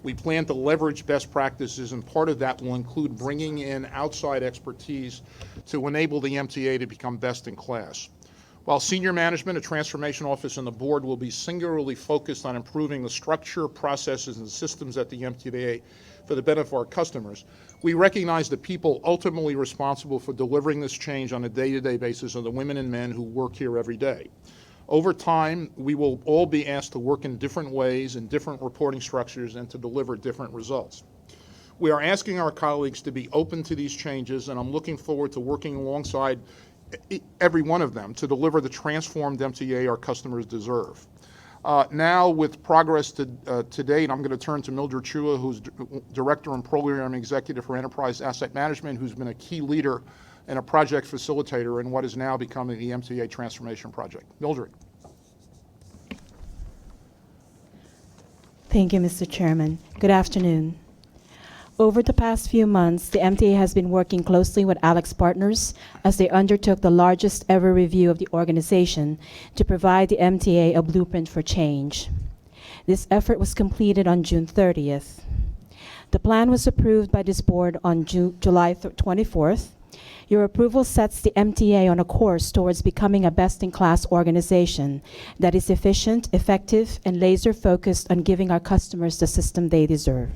We plan to leverage best practices, and part of that will include bringing in outside expertise to enable the MTA to become best in class. While senior management, a transformation office, and the board will be singularly focused on improving the structure, processes, and systems at the MTA for the benefit of our customers, we recognize the people ultimately responsible for delivering this change on a day-to-day basis are the women and men who work here every day. Over time, we will all be asked to work in different ways, in different reporting structures, and to deliver different results. We are asking our colleagues to be open to these changes, and I'm looking forward to working alongside every one of them to deliver the transformed MTA our customers deserve. Now, with progress to date, I'm going to turn to Mildred Chua, who's Director and Program Executive for Enterprise Asset Management, who's been a key leader and a project facilitator in what is now becoming the MTA Transformation Project. Mildred. Thank you, Mr. Chairman. Good afternoon. Over the past few months, the MTA has been working closely with AlixPartners as they undertook the largest ever review of the organization to provide the MTA a blueprint for change. This effort was completed on June 30th. The plan was approved by this board on July 24th. Your approval sets the MTA on a course towards becoming a best-in-class organization that is efficient, effective, and laser-focused on giving our customers the system they deserve.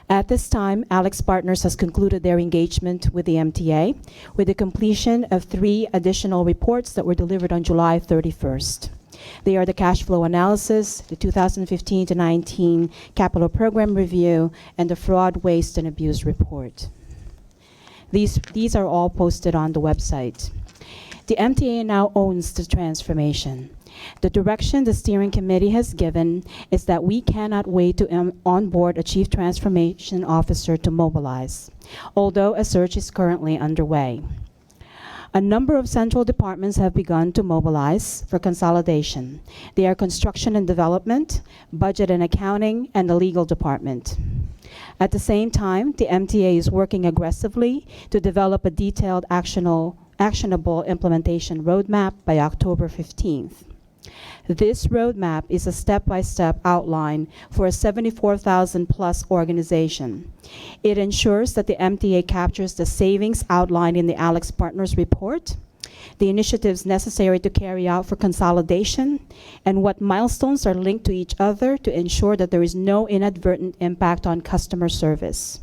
At this time, AlixPartners has concluded their engagement with the MTA with the completion of 3 additional reports that were delivered on July 31st. They are the cash flow analysis, the 2015-19 capital program review, and the fraud, waste, and abuse report. These are all posted on the website. The MTA now owns the transformation. The direction the steering committee has given is that we cannot wait to onboard a chief transformation officer to mobilize, although a search is currently underway. A number of central departments have begun to mobilize for consolidation. They are construction and development, budget and accounting, and the legal department. At the same time, the MTA is working aggressively to develop a detailed actionable implementation roadmap by October 15th. This roadmap is a step-by-step outline for a 74,000-plus organization. It ensures that the MTA captures the savings outlined in the AlixPartners report, the initiatives necessary to carry out for consolidation, and what milestones are linked to each other to ensure that there is no inadvertent impact on customer service.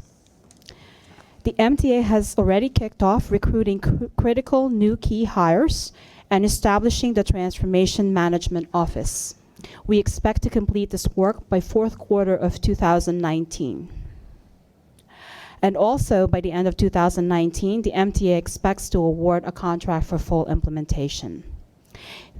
The MTA has already kicked off recruiting critical new key hires and establishing the Transformation Management Office. We expect to complete this work by fourth quarter of 2019. And also, by the end of 2019, the MTA expects to award a contract for full implementation.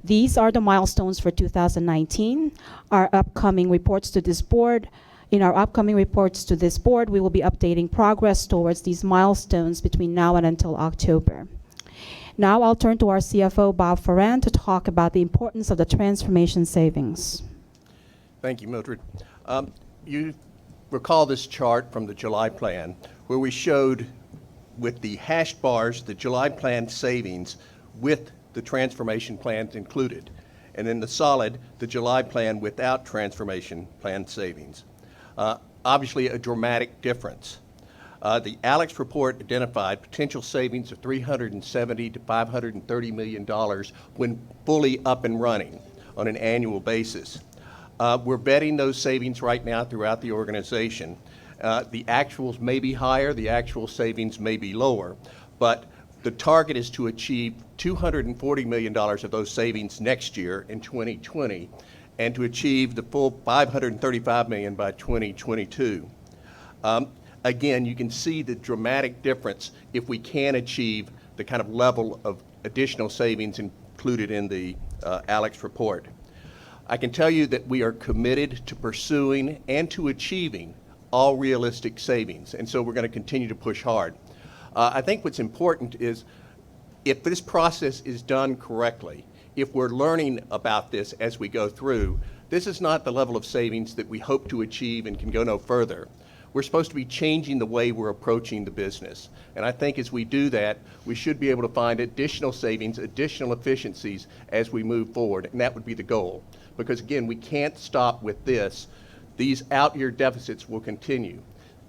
These are the milestones for 2019. Our upcoming reports to this board, we will be updating progress towards these milestones between now and until October. Now I'll turn to our CFO, Bob Ferran, to talk about the importance of the transformation savings. Thank you, Mildred. You recall this chart from the July plan where we showed with the hashed bars the July plan savings with the transformation plans included, and in the solid, the July plan without transformation plan savings. Obviously a dramatic difference. The Alix report identified potential savings of $370 to $530 million when fully up and running on an annual basis. We're betting those savings right now throughout the organization. The actuals may be higher, the actual savings may be lower, but the target is to achieve $240 million of those savings next year in 2020 and to achieve the full $535 million by 2022. Again, you can see the dramatic difference if we can achieve the kind of level of additional savings included in the Alix report. I can tell you that we are committed to pursuing and to achieving all realistic savings, and so we're going to continue to push hard. I think what's important is if this process is done correctly, if we're learning about this as we go through, this is not the level of savings that we hope to achieve and can go no further. We're supposed to be changing the way we're approaching the business. And I think as we do that, we should be able to find additional savings, additional efficiencies as we move forward, and that would be the goal. Because again, we can't stop with this. These out-year deficits will continue.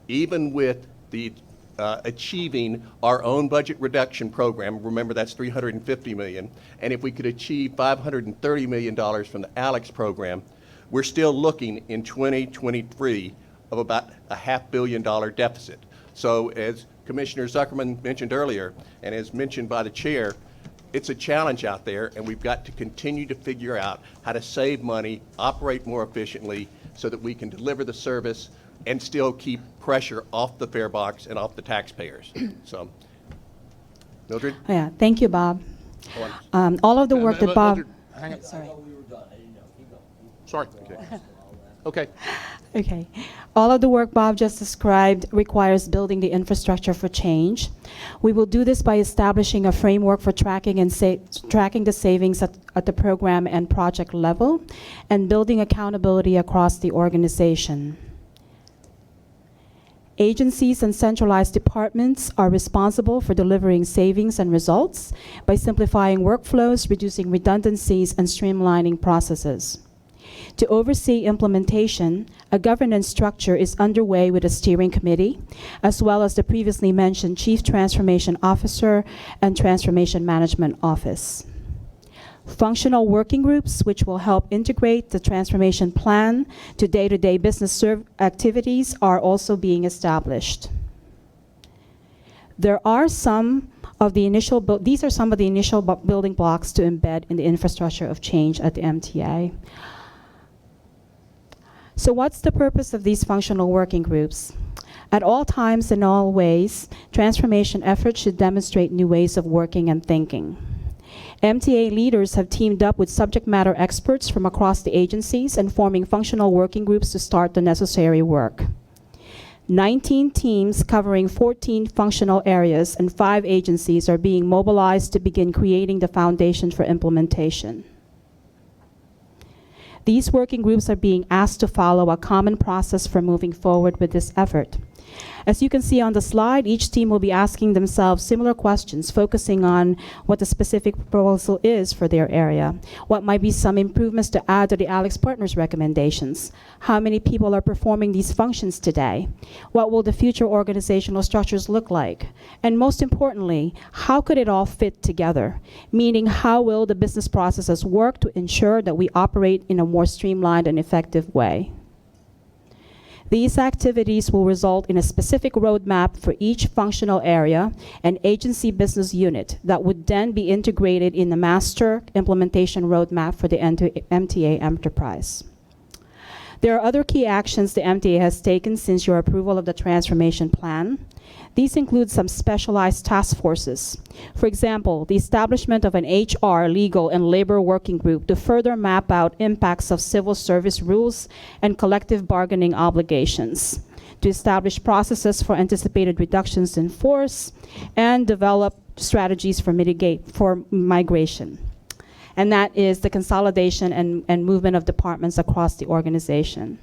Even with the achieving our own budget reduction program, remember that's $350 million, and if we could achieve $530 million from the ALEX program, we're still looking in 2023 of about a $500 million deficit. So as Commissioner Zuckerman mentioned earlier, and as mentioned by the chair, it's a challenge out there, and we've got to continue to figure out how to save money, operate more efficiently, so that we can deliver the service and still keep pressure off the fare box and off the taxpayers. So, Mildred? Yeah, thank you, Bob. All of the work that Bob... Hang on. Sorry. Sorry. Okay. Okay. All of the work Bob just described requires building the infrastructure for change. We will do this by establishing a framework for tracking the savings at the program and project level, and building accountability across the organization. Agencies and centralized departments are responsible for delivering savings and results by simplifying workflows, reducing redundancies, and streamlining processes. To oversee implementation, a governance structure is underway with a steering committee, as well as the previously mentioned Chief Transformation Officer and Transformation Management Office. Functional working groups, which will help integrate the transformation plan to day-to-day business activities, are also being established. There are some of the initial, these are some of the initial building blocks to embed in the infrastructure of change at the MTA. So what's the purpose of these functional working groups? At all times and all ways, transformation efforts should demonstrate new ways of working and thinking. MTA leaders have teamed up with subject matter experts from across the agencies and forming functional working groups to start the necessary work. 19 teams covering 14 functional areas and 5 agencies are being mobilized to begin creating the foundation for implementation. These working groups are being asked to follow a common process for moving forward with this effort. As you can see on the slide, each team will be asking themselves similar questions, focusing on what the specific proposal is for their area. What might be some improvements to add to the ALEX Partners recommendations? How many people are performing these functions today? What will the future organizational structures look like? And most importantly, how could it all fit together? Meaning, how will the business processes work to ensure that we operate in a more streamlined and effective way? These activities will result in a specific roadmap for each functional area and agency business unit that would then be integrated in the master implementation roadmap for the MTA enterprise. There are other key actions the MTA has taken since your approval of the transformation plan. These include some specialized task forces. For example, the establishment of an HR, legal, and labor working group to further map out impacts of civil service rules and collective bargaining obligations, to establish processes for anticipated reductions in force, and develop strategies for migration. And that is the consolidation and movement of departments across the organization.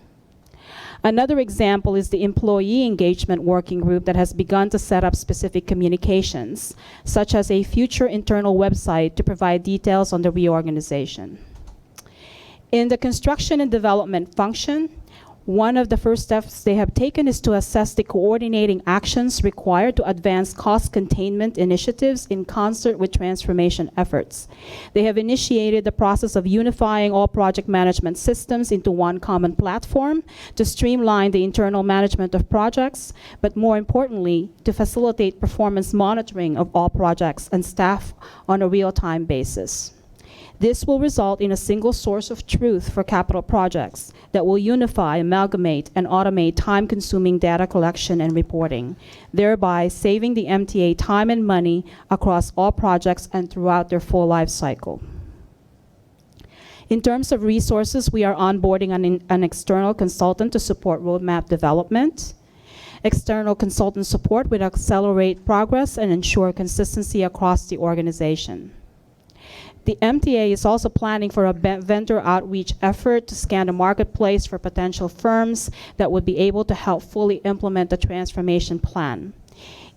Another example is the employee engagement working group that has begun to set up specific communications, such as a future internal website to provide details on the reorganization. In the construction and development function, one of the first steps they have taken is to assess the coordinating actions required to advance cost containment initiatives in concert with transformation efforts. They have initiated the process of unifying all project management systems into one common platform to streamline the internal management of projects, but more importantly, to facilitate performance monitoring of all projects and staff on a real-time basis. This will result in a single source of truth for capital projects that will unify, amalgamate, and automate time-consuming data collection and reporting, thereby saving the MTA time and money across all projects and throughout their full life cycle. In terms of resources, we are onboarding an external consultant to support roadmap development. External consultant support will accelerate progress and ensure consistency across the organization. The MTA is also planning for a vendor outreach effort to scan the marketplace for potential firms that would be able to help fully implement the transformation plan.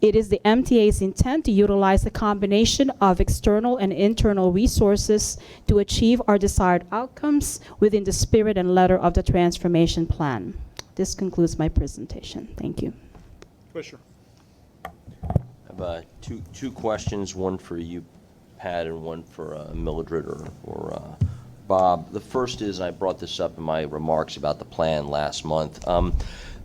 It is the MTA's intent to utilize a combination of external and internal resources to achieve our desired outcomes within the spirit and letter of the transformation plan. This concludes my presentation. Thank you. Commissioner. I have two questions, one for you, Pat, and one for Mildred or Bob. The first is, I brought this up in my remarks about the plan last month.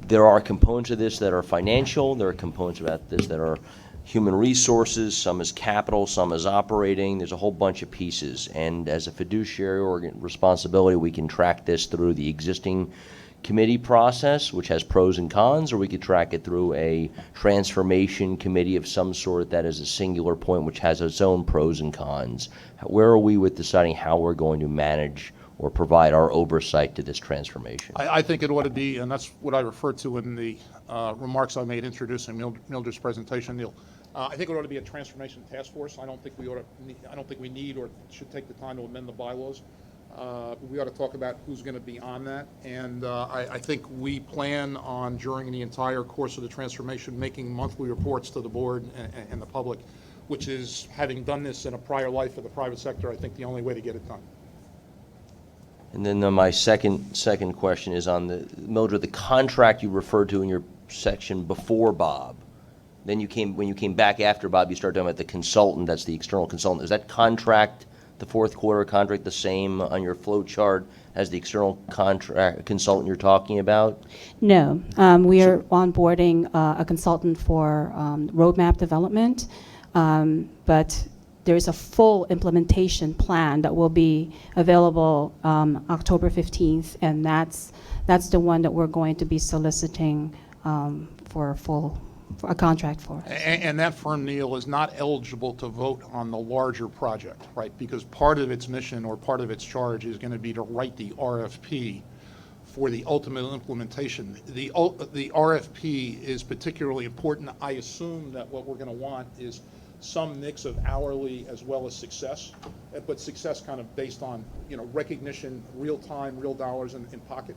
There are components of this that are financial. There are components about this that are human resources. Some is capital, some is operating. There's a whole bunch of pieces. And as a fiduciary responsibility, we can track this through the existing committee process, which has pros and cons, or we could track it through a transformation committee of some sort that is a singular point, which has its own pros and cons. Where are we with deciding how we're going to manage or provide our oversight to this transformation? I think it ought to be, and that's what I referred to in the remarks I made introducing Mildred's presentation, Neil. I think it ought to be a transformation task force. I don't think we need or should take the time to amend the bylaws. We ought to talk about who's going to be on that, and I think we plan on, during the entire course of the transformation, making monthly reports to the board and the public, which is, having done this in a prior life of the private sector, I think the only way to get it done. And then my second question is on Mildred, the contract you referred to in your section before Bob. Then when you came back after Bob, you started talking about the consultant, that's the external consultant. Is that contract, the fourth quarter contract, the same on your flow chart as the external consultant you're talking about? No, we are onboarding a consultant for roadmap development, but there is a full implementation plan that will be available October 15th, and that's the one that we're going to be soliciting for a contract for. And that firm, Neil, is not eligible to vote on the larger project, right? Because part of its mission or part of its charge is going to be to write the RFP for the ultimate implementation. The RFP is particularly important. I assume that what we're going to want is some mix of hourly as well as success, but success kind of based on, recognition, real time, real dollars in pocket.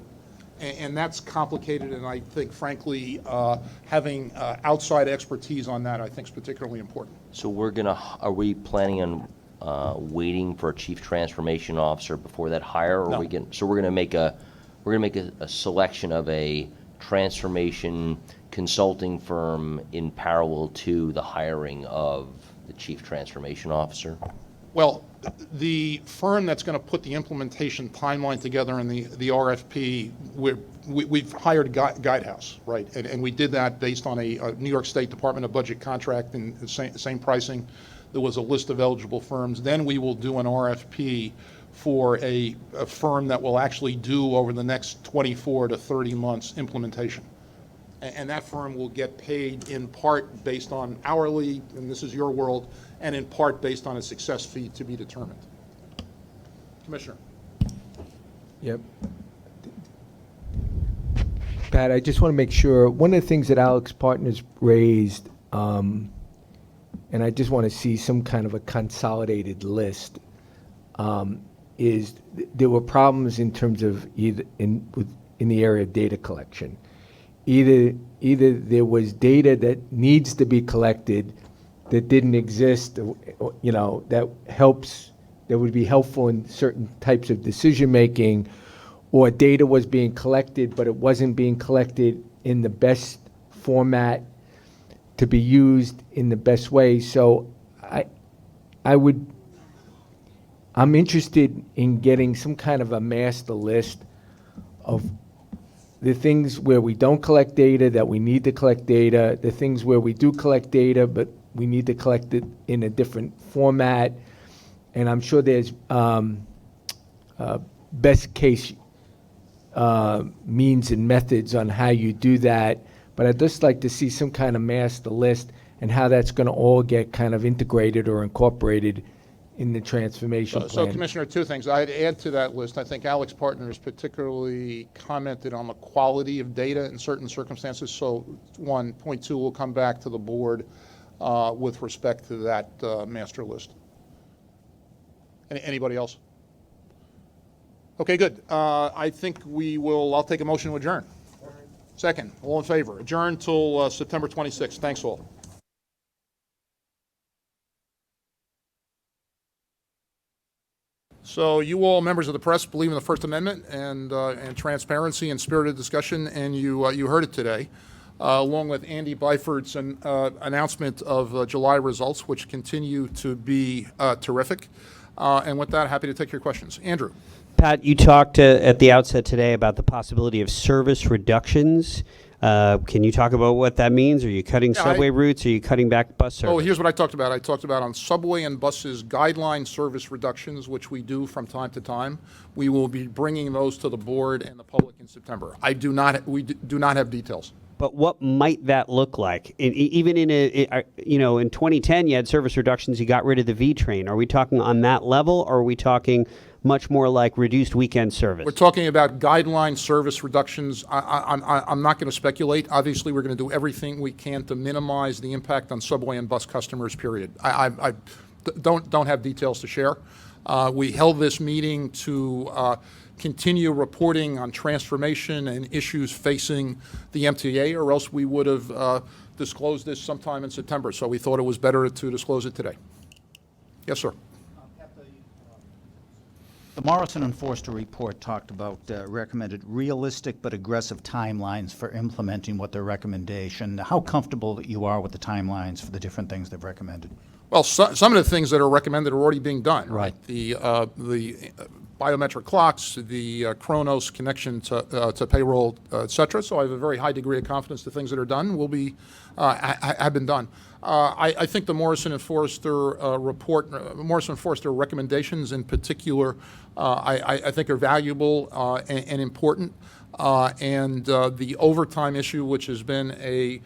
And that's complicated, and I think, frankly, having outside expertise on that, I think, is particularly important. So are we planning on waiting for a chief transformation officer before that hire, or No. we're gonna make a selection of a transformation consulting firm in parallel to the hiring of the chief transformation officer? Well, the firm that's going to put the implementation timeline together in the RFP, we've hired Guidehouse, right? And we did that based on a New York State Department of Budget contract and the same pricing. There was a list of eligible firms. Then we will do an RFP for a firm that will actually do, over the next 24 to 30 months, implementation. And that firm will get paid in part based on hourly, and this is your world, and in part based on a success fee to be determined. Commissioner. Yep. Pat, I just want to make sure, one of the things that Alex Partners raised, and I just want to see some kind of a consolidated list, is there were problems in terms of in the area of data collection. Either there was data that needs to be collected that didn't exist, that would be helpful in certain types of decision making, or data was being collected but it wasn't being collected in the best format to be used in the best way. So I'm interested in getting some kind of a master list of the things where we don't collect data, that we need to collect data, the things where we do collect data, but we need to collect it in a different format. And I'm sure there's best case means and methods on how you do that. But I'd just like to see some kind of master list and how that's going to all get kind of integrated or incorporated in the transformation So, plan. Commissioner, two things. I'd add to that list. I think Alex Partners particularly commented on the quality of data in certain circumstances. So, point two, we'll come back to the board with respect to that master list. Anybody else? Okay, good. I think I'll take a motion to adjourn. Second, all in favor. Adjourn till September 26th. Thanks all. So you all, members of the press, believe in the First Amendment and transparency and spirited discussion, and you heard it today, along with Andy Byford's announcement of July results, which continue to be terrific. And with that, happy to take your questions. Andrew. Pat, you talked at the outset today about the possibility of service reductions. Can you talk about what that means? Are you cutting subway routes? Are you cutting back bus service? Oh, here's what I talked about. I talked about on subway and buses guideline service reductions, which we do from time to time. We will be bringing those to the board and the public in September. We do not have details. But what might that look like? Even in 2010, you had service reductions. You got rid of the V train. Are we talking on that level, or are we talking much more like reduced weekend service? We're talking about guideline service reductions. I'm not going to speculate. Obviously, we're going to do everything we can to minimize the impact on subway and bus customers, period. I don't have details to share. We held this meeting to continue reporting on transformation and issues facing the MTA, or else we would have disclosed this sometime in September. So we thought it was better to disclose it today. Yes, sir. The Morrison and Forster report talked about recommended realistic but aggressive timelines for implementing what their recommendation. How comfortable you are with the timelines for the different things they've recommended? Well, some of the things that are recommended are already being done. Right. The biometric clocks, the Chronos connection to payroll, et cetera. So I have a very high degree of confidence the things that are done will be have been done. I think the Morrison and Forster Morrison and Forster recommendations in particular, I think are valuable and important. And the overtime issue, which has been a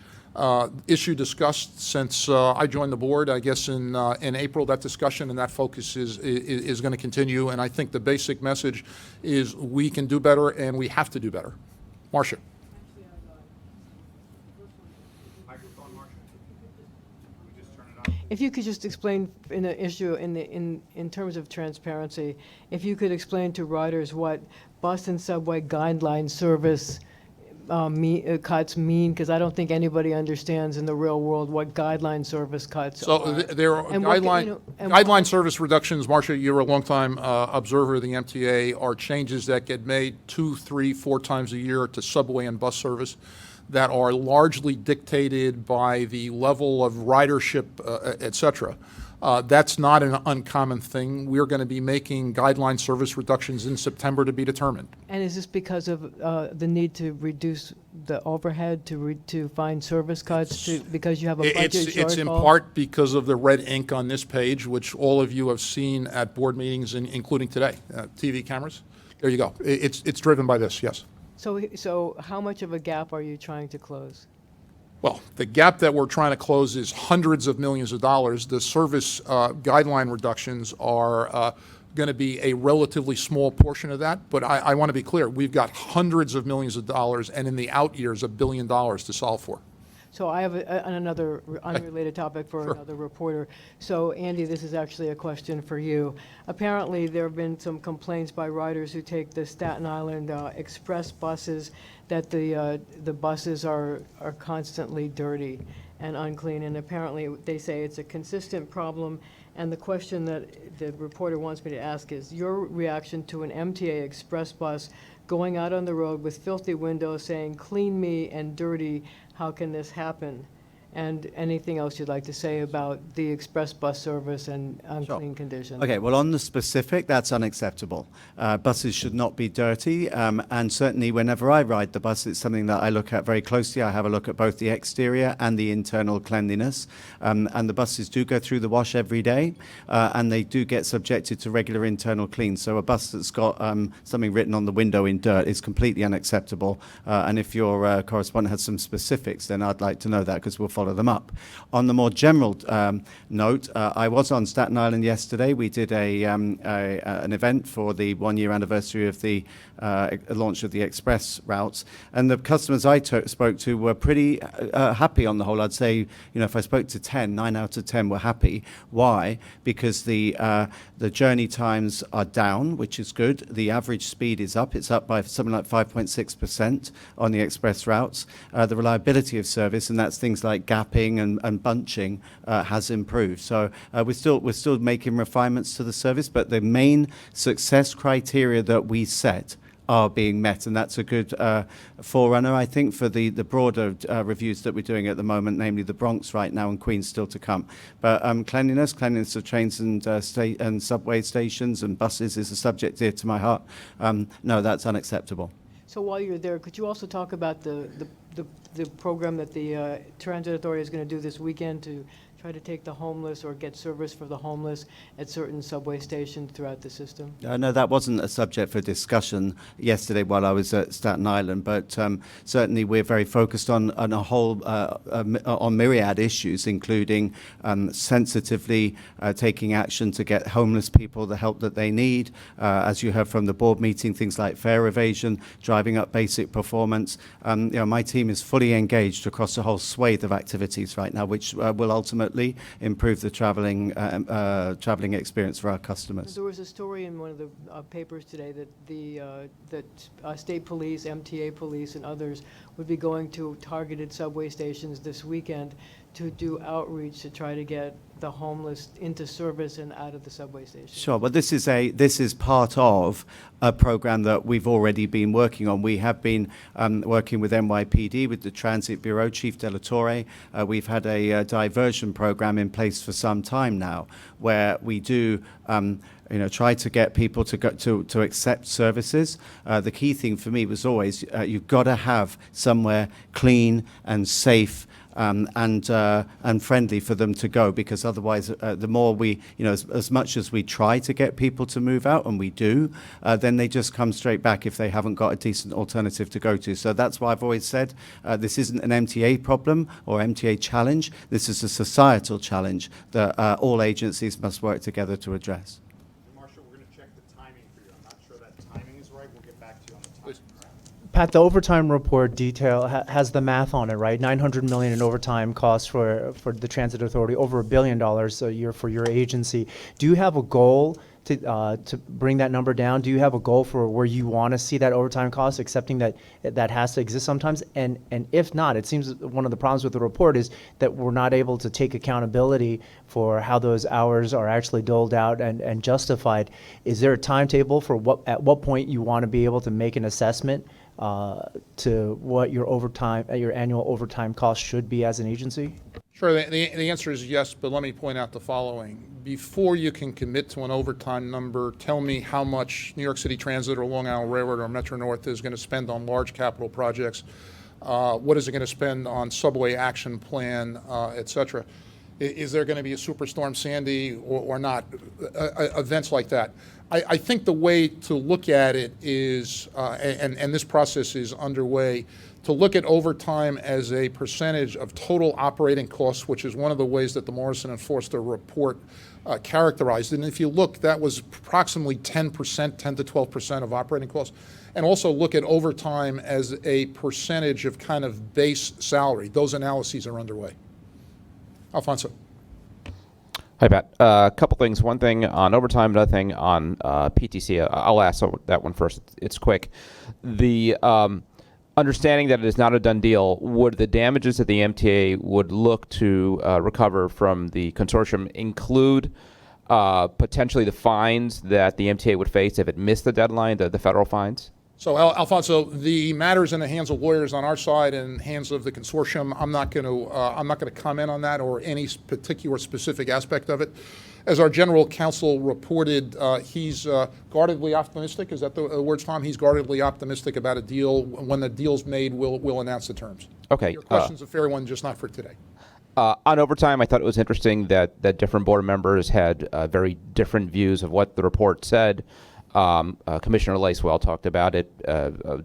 issue discussed since I joined the board, I guess in April, that discussion and that focus is going to continue. And I think the basic message is we can do better and we have to do better. Marcia. If you could just explain in the issue in terms of transparency, if you could explain to riders what bus and subway guideline service cuts mean, because I don't think anybody understands in the real world what guideline service cuts So are. there are And guideline service reductions. Marcia, you're a longtime observer of the MTA, are changes that get made 2, 3, 4 times a year to subway and bus service that are largely dictated by the level of ridership, et cetera. That's not an uncommon thing. We're going to be making guideline service reductions in September to be determined. And is this because of the need to reduce the overhead, to find service cuts, because you have a budget shortfall? It's in part because of the red ink on this page, which all of you have seen at board meetings, including today. TV cameras. There you go. It's driven by this, yes. So how much of a gap are you trying to close? Well, the gap that we're trying to close is hundreds of millions of dollars. The service guideline reductions are going to be a relatively small portion of that. But I want to be clear. We've got hundreds of millions of dollars, and in the out years, $1 billion to solve for. So I have another unrelated topic for another reporter. So Andy, this is actually a question for you. Apparently, there have been some complaints by riders who take the Staten Island express buses that the buses are constantly dirty and unclean, and apparently they say it's a consistent problem. And the question that the reporter wants me to ask is your reaction to an MTA express bus going out on the road with filthy windows saying, "Clean me," and "dirty, how can this happen?" And anything else you'd like to say about the express bus service and unclean conditions? Okay, well, on the specific, that's unacceptable. Buses should not be dirty, and certainly whenever I ride the bus, it's something that I look at very closely. I have a look at both the exterior and the internal cleanliness, and the buses do go through the wash every day, and they do get subjected to regular internal cleans. So a bus that's got something written on the window in dirt is completely unacceptable, and if your correspondent has some specifics, then I'd like to know that, because we'll follow them up. On the more general note, I was on Staten Island yesterday. We did an event for the one-year anniversary of the launch of the express routes, and the customers I spoke to were pretty happy on the whole. I'd say, if I spoke to 10, 9 out of 10 were happy. Why? Because the journey times are down, which is good. The average speed is up. It's up by something like 5.6% on the express routes. The reliability of service, and that's things like gapping and bunching, has improved. So we're still making refinements to the service, but the main success criteria that we set are being met, and that's a good forerunner, I think, for the broader reviews that we're doing at the moment, namely the Bronx right now and Queens still to come. But cleanliness of trains and subway stations and buses is a subject dear to my heart. No, that's unacceptable. So while you're there, could you also talk about the program that the Transit Authority is going to do this weekend to try to take the homeless or get service for the homeless at certain subway stations throughout the system? No, that wasn't a subject for discussion yesterday while I was at Staten Island, but certainly we're very focused on a whole on myriad issues, including sensitively taking action to get homeless people the help that they need. As you heard from the board meeting, things like fare evasion, driving up basic performance. My team is fully engaged across a whole swathe of activities right now, which will ultimately improve the traveling experience for our customers. There was a story in one of the papers today that state police, MTA police, and others would be going to targeted subway stations this weekend to do outreach to try to get the homeless into service and out of the subway station. Sure, but this is part of a program that we've already been working on. We have been working with NYPD, with the Transit Bureau, Chief De La Torre. We've had a diversion program in place for some time now, where we do try to get people to accept services. The key thing for me was always you've got to have somewhere clean and safe and friendly for them to go, because otherwise the more we, as much as we try to get people to move out, and we do, then they just come straight back if they haven't got a decent alternative to go to. So that's why I've always said this isn't an MTA problem or MTA challenge. This is a societal challenge that all agencies must work together to address. Marcia, we're going to check the timing for you. I'm not sure that timing is right. We'll get back to you on the timing. Pat, the overtime report has the math on it, right? $900 million in overtime costs for the Transit Authority, over $1 billion a year for your agency. Do you have a goal to bring that number down? Do you have a goal for where you want to see that overtime cost, accepting that has to exist sometimes? And if not, it seems one of the problems with the report is that we're not able to take accountability for how those hours are actually doled out and justified. Is there a timetable for at what point you want to be able to make an assessment to what your annual overtime cost should be as an agency? Sure, the answer is yes, but let me point out the following. Before you can commit to an overtime number, tell me how much New York City Transit or Long Island Railroad or Metro North is going to spend on large capital projects. What is it going to spend on subway action plan, et cetera? Is there going to be a Superstorm Sandy or not? Events like that. I think the way to look at it is, and this process is underway, to look at overtime as a percentage of total operating costs, which is one of the ways that the Morrison and Forster report characterized. And if you look, that was approximately 10%, 10 to 12% of operating costs. And also look at overtime as a percentage of kind of base salary. Those analyses are underway. Alfonso. Hi, Pat. A couple things. One thing on overtime, another thing on PTC. I'll ask that one first. It's quick. The understanding that it is not a done deal, would the damages that the MTA would look to recover from the consortium include potentially the fines that the MTA would face if it missed the deadline, the federal fines? So, Alfonso, the matter is in the hands of lawyers on our side and hands of the consortium. I'm not going to comment on that or any particular specific aspect of it. As our general counsel reported, he's guardedly optimistic. Is that the words, Tom? He's guardedly optimistic about a deal. When the deal's made, we'll announce the terms. Okay. Your question's a fair one, just not for today. On overtime, I thought it was interesting that different board members had very different views of what the report said. Commissioner Lacewell talked about it,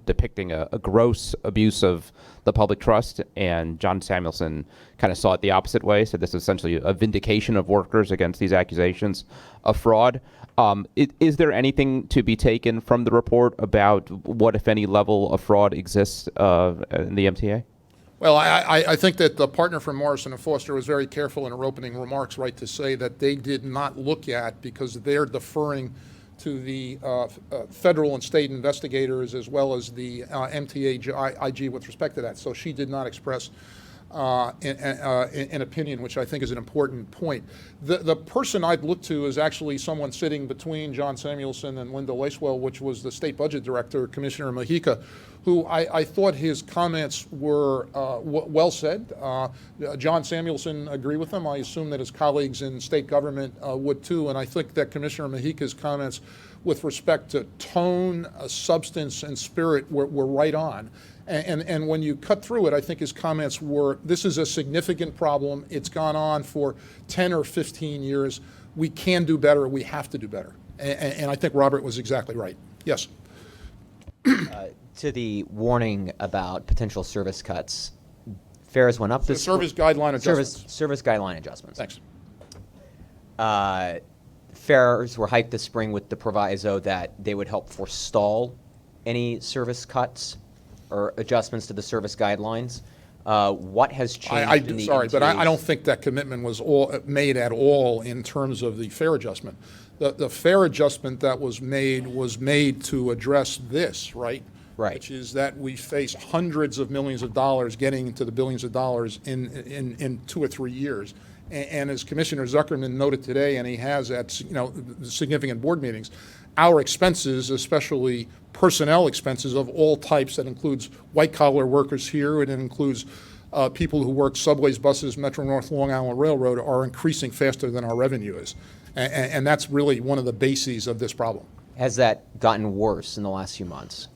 depicting a gross abuse of the public trust, and John Samuelson kind of saw it the opposite way, said this is essentially a vindication of workers against these accusations of fraud. Is there anything to be taken from the report about what, if any, level of fraud exists in the MTA? Well, I think that the partner from Morrison & Foster was very careful in her opening remarks, right, to say that they did not look at, because they're deferring to the federal and state investigators as well as the MTA IG with respect to that. So she did not express an opinion, which I think is an important point. The person I'd look to is actually someone sitting between John Samuelson and Linda Lacewell, which was the state budget director, Commissioner Mojica, who I thought his comments were well said. John Samuelson agreed with them. I assume that his colleagues in state government would too, and I think that Commissioner Mojica's comments with respect to tone, substance, and spirit were right on. And when you cut through it, I think his comments were, this is a significant problem. It's gone on for 10 or 15 years. We can do better. We have to do better. And I think Robert was exactly right. Yes. To the warning about potential service cuts, fares went up this service guideline adjustments. Service guideline adjustments. Thanks. Fares were hiked this spring with the proviso that they would help forestall any service cuts or adjustments to the service guidelines. What has changed in the sorry, but I MTA's don't think that commitment was made at all in terms of the fare adjustment. The fare adjustment that was made to address this, right? Right. Which is that we face hundreds of millions of dollars getting into the billions of dollars in 2 or 3 years. And as Commissioner Zuckerman noted today, and he has at significant board meetings, our expenses, especially personnel expenses of all types, that includes white-collar workers here, and it includes people who work subways, buses, Metro North, Long Island Railroad, are increasing faster than our revenue is. And that's really one of the bases of this problem. Has that gotten worse in the last few months?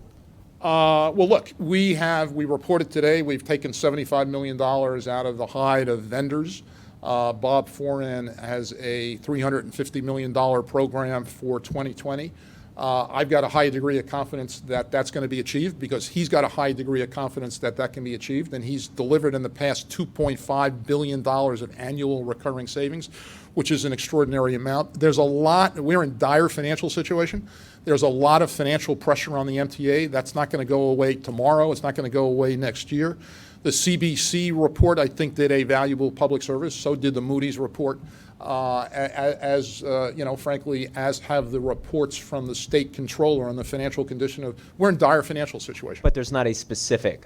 Well, look, we reported today we've taken $75 million out of the hide of vendors. Bob Foran has a $350 million program for 2020. I've got a high degree of confidence that that's going to be achieved, because he's got a high degree of confidence that that can be achieved, and he's delivered in the past $2.5 billion of annual recurring savings, which is an extraordinary amount. There's a lot, we're in dire financial situation. There's a lot of financial pressure on the MTA. That's not going to go away tomorrow. It's not going to go away next year. The CBC report, I think, did a valuable public service. So did the Moody's report, frankly, as have the reports from the state controller on the financial condition of. We're in dire financial situation. But there's not a specific,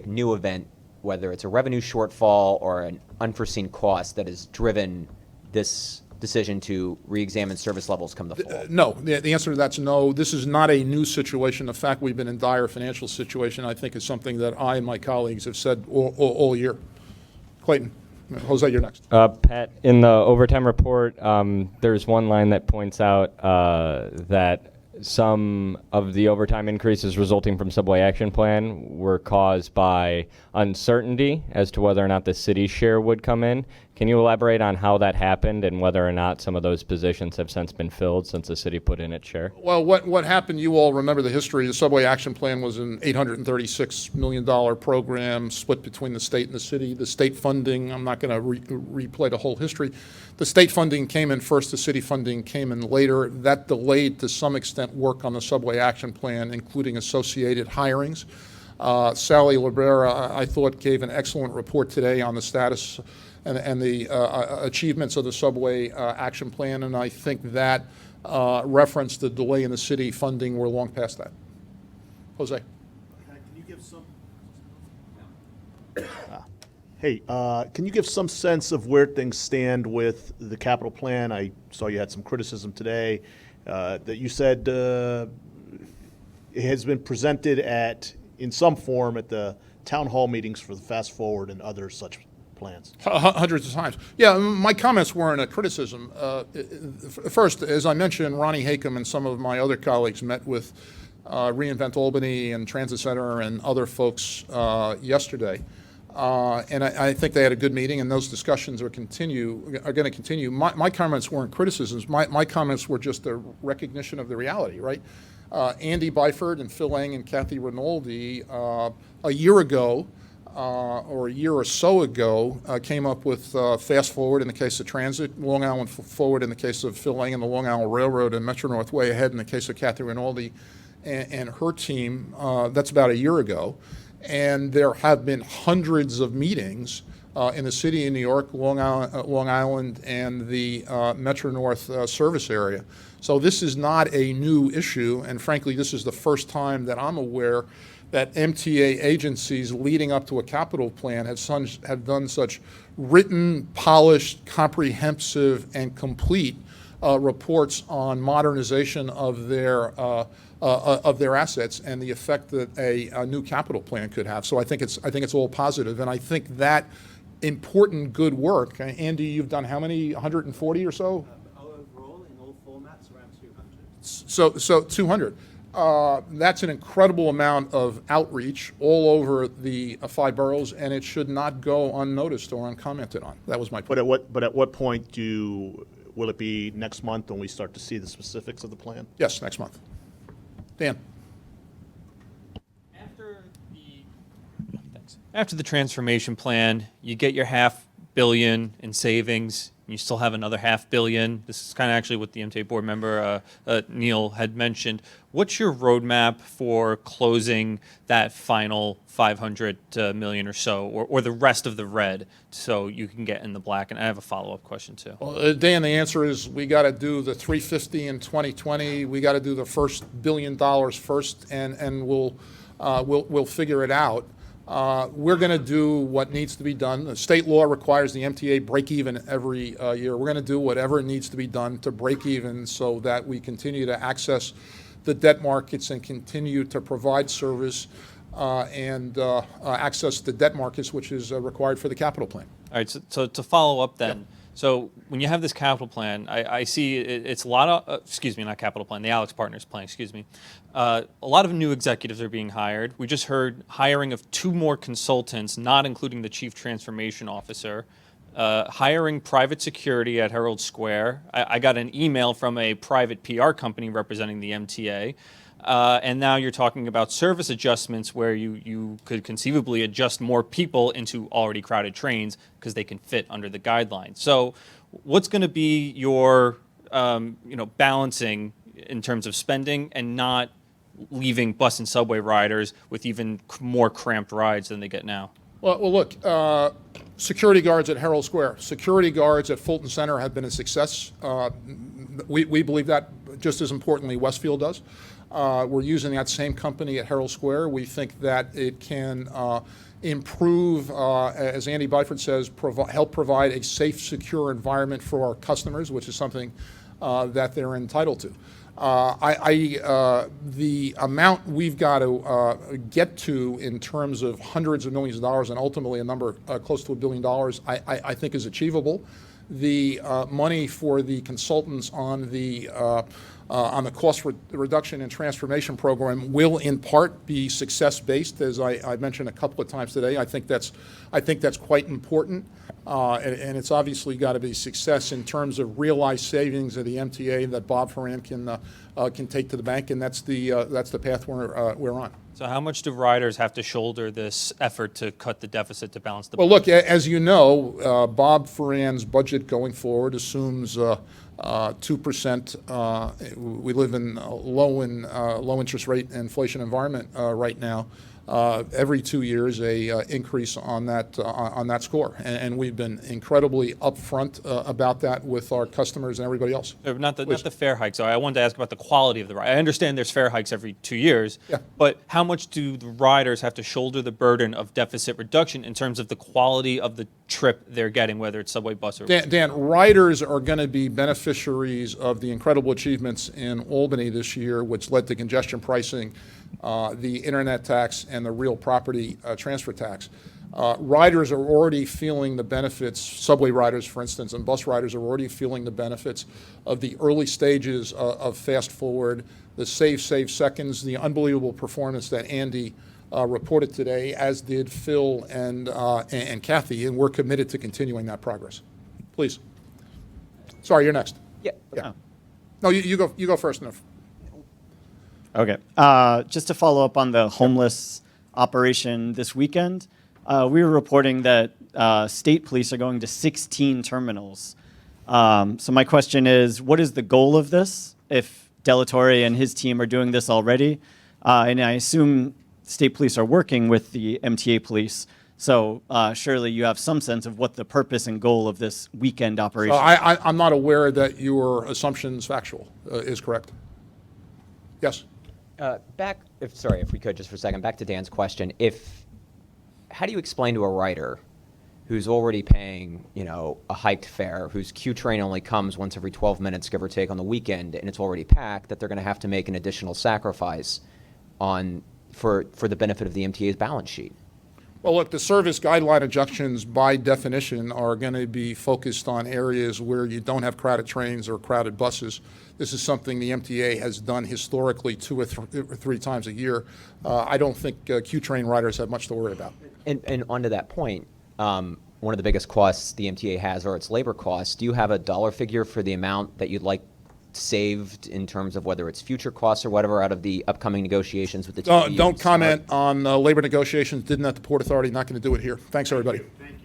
new event, whether it's a revenue shortfall or an unforeseen cost, that has driven this decision to re-examine service levels come the fall? No, the answer to that's no. This is not a new situation. The fact we've been in dire financial situation, I think, is something that I and my colleagues have said all year. Clayton. Jose, you're next. Pat, in the overtime report, there's one line that points out that some of the overtime increases resulting from Subway Action Plan were caused by uncertainty as to whether or not the city's share would come in. Can you elaborate on how that happened and whether or not some of those positions have since been filled since the city put in its share? Well, what happened, you all remember the history. The Subway Action Plan was an $836 million program split between the state and the city. The state funding, I'm not going to replay the whole history. The state funding came in first, the city funding came in later. That delayed to some extent work on the Subway Action Plan, including associated hirings. Sally Libera, I thought, gave an excellent report today on the status and the achievements of the Subway Action Plan, and I think that referenced the delay in the city funding. We're long past that. Jose. Can you give some? Hey, can you give some sense of where things stand with the capital plan? I saw you had some criticism today that you said it has been presented in some form at the town hall meetings for the Fast Forward and other such plans. Hundreds of times. Yeah, my comments weren't a criticism. First, as I mentioned, Ronnie Hakem and some of my other colleagues met with Reinvent Albany and Transit Center and other folks yesterday. And I think they had a good meeting, and those discussions are going to continue. My comments weren't criticisms. My comments were just a recognition of the reality, right? Andy Byford and Phil Eng and Kathy Rinaldi, a year ago, or a year or so ago, came up with Fast Forward in the case of transit, Long Island Forward in the case of Phil Eng and the Long Island Railroad, and Metro North Way Ahead in the case of Kathy Rinaldi and her team. That's about a year ago. And there have been hundreds of meetings in the city of New York, Long Island, and the Metro North service area. So this is not a new issue, and frankly, this is the first time that I'm aware that MTA agencies leading up to a capital plan have done such written, polished, comprehensive, and complete reports on modernization of their assets and the effect that a new capital plan could have. So I think it's all positive, and I think that important good work. Andy, you've done how many? 140 or so? Overall, in all formats, around 200. So 200. That's an incredible amount of outreach all over the 5 boroughs, and it should not go unnoticed or uncommented on. That was my point. But at what point will it be next month when we start to see the specifics of the plan? Yes, next month. Dan. After the transformation plan, you get your $500 million in savings. You still have another $500 million. This is kind of actually what the MTA board member Neil had mentioned. What's your roadmap for closing that final $500 million or so, or the rest of the red, so you can get in the black? And I have a follow-up question too. Well, Dan, the answer is we got to do the 350 in 2020. We got to do the first $1 billion first, and we'll figure it out. We're going to do what needs to be done. The state law requires the MTA break even every year. We're going to do whatever needs to be done to break even so that we continue to access the debt markets and continue to provide service and access the debt markets, which is required for the capital plan. All right, so to follow up then, Yep. So when you have this capital plan, I see it's a lot of, excuse me, not capital plan, the Alex Partners plan, excuse me. A lot of new executives are being hired. We just heard hiring of 2 more consultants, not including the Chief Transformation Officer. Hiring private security at Herald Square. I got an email from a private PR company representing the MTA. And now you're talking about service adjustments where you could conceivably adjust more people into already crowded trains because they can fit under the guidelines. So what's going to be your balancing in terms of spending and not leaving bus and subway riders with even more cramped rides than they get now? Well, look, security guards at Herald Square, security guards at Fulton Center have been a success. We believe that just as importantly Westfield does. We're using that same company at Herald Square. We think that it can improve, as Andy Byford says, help provide a safe, secure environment for our customers, which is something that they're entitled to. The amount we've got to get to in terms of hundreds of millions of dollars and ultimately a number close to $1 billion, I think is achievable. The money for the consultants on the cost reduction and transformation program will in part be success-based, as I mentioned a couple of times today. I think that's quite important, and it's obviously got to be success in terms of realized savings of the MTA that Bob Horan can take to the bank, and that's the path we're on. So how much do riders have to shoulder this effort to cut the deficit to balance the budget? Well, look, as you know, Bob Horan's budget going forward assumes 2%. We live in a low interest rate inflation environment right now. Every 2 years, a increase on that score, and we've been incredibly upfront about that with our customers and everybody else. Not the fare hikes. So I wanted to ask about the quality of the ride. I understand there's fare hikes every 2 years, but how much do the riders have to shoulder the burden of deficit reduction in terms of the quality of the trip they're getting, whether it's subway, bus, or Dan, riders are going to be beneficiaries of the incredible achievements in Albany this year, which led to congestion pricing, the internet tax, and the real property transfer tax. Riders are already feeling the benefits, subway riders, for instance, and bus riders are already feeling the benefits of the early stages of Fast Forward, the save seconds, the unbelievable performance that Andy reported today, as did Phil and Kathy, and we're committed to continuing that progress. Please. Sorry, you're next. Yeah. No, you go first. Enough. Okay. Just to follow up on the homeless operation this weekend, we were reporting that state police are going to 16 terminals. So my question is, what is the goal of this, if Delatorre and his team are doing this already? And I assume state police are working with the MTA police. So surely you have some sense of what the purpose and goal of this weekend operation is. I'm not aware that your assumption's factual. Is correct. Yes. If we could just for a second, back to Dan's question. How do you explain to a writer who's already paying, a hiked fare, whose Q train only comes once every 12 minutes, give or take, on the weekend, and it's already packed, that they're going to have to make an additional sacrifice for the benefit of the MTA's balance sheet? Well, look, the service guideline injunctions by definition are going to be focused on areas where you don't have crowded trains or crowded buses. This is something the MTA has done historically 2 or 3 times a year. I don't think Q train riders have much to worry about. And onto that point, one of the biggest costs the MTA has are its labor costs. Do you have a dollar figure for the amount that you'd like saved in terms of whether it's future costs or whatever out of the upcoming negotiations with the TD? Don't comment on labor negotiations. Didn't at the Port Authority. Not going to do it here. Thanks, everybody. Thank you.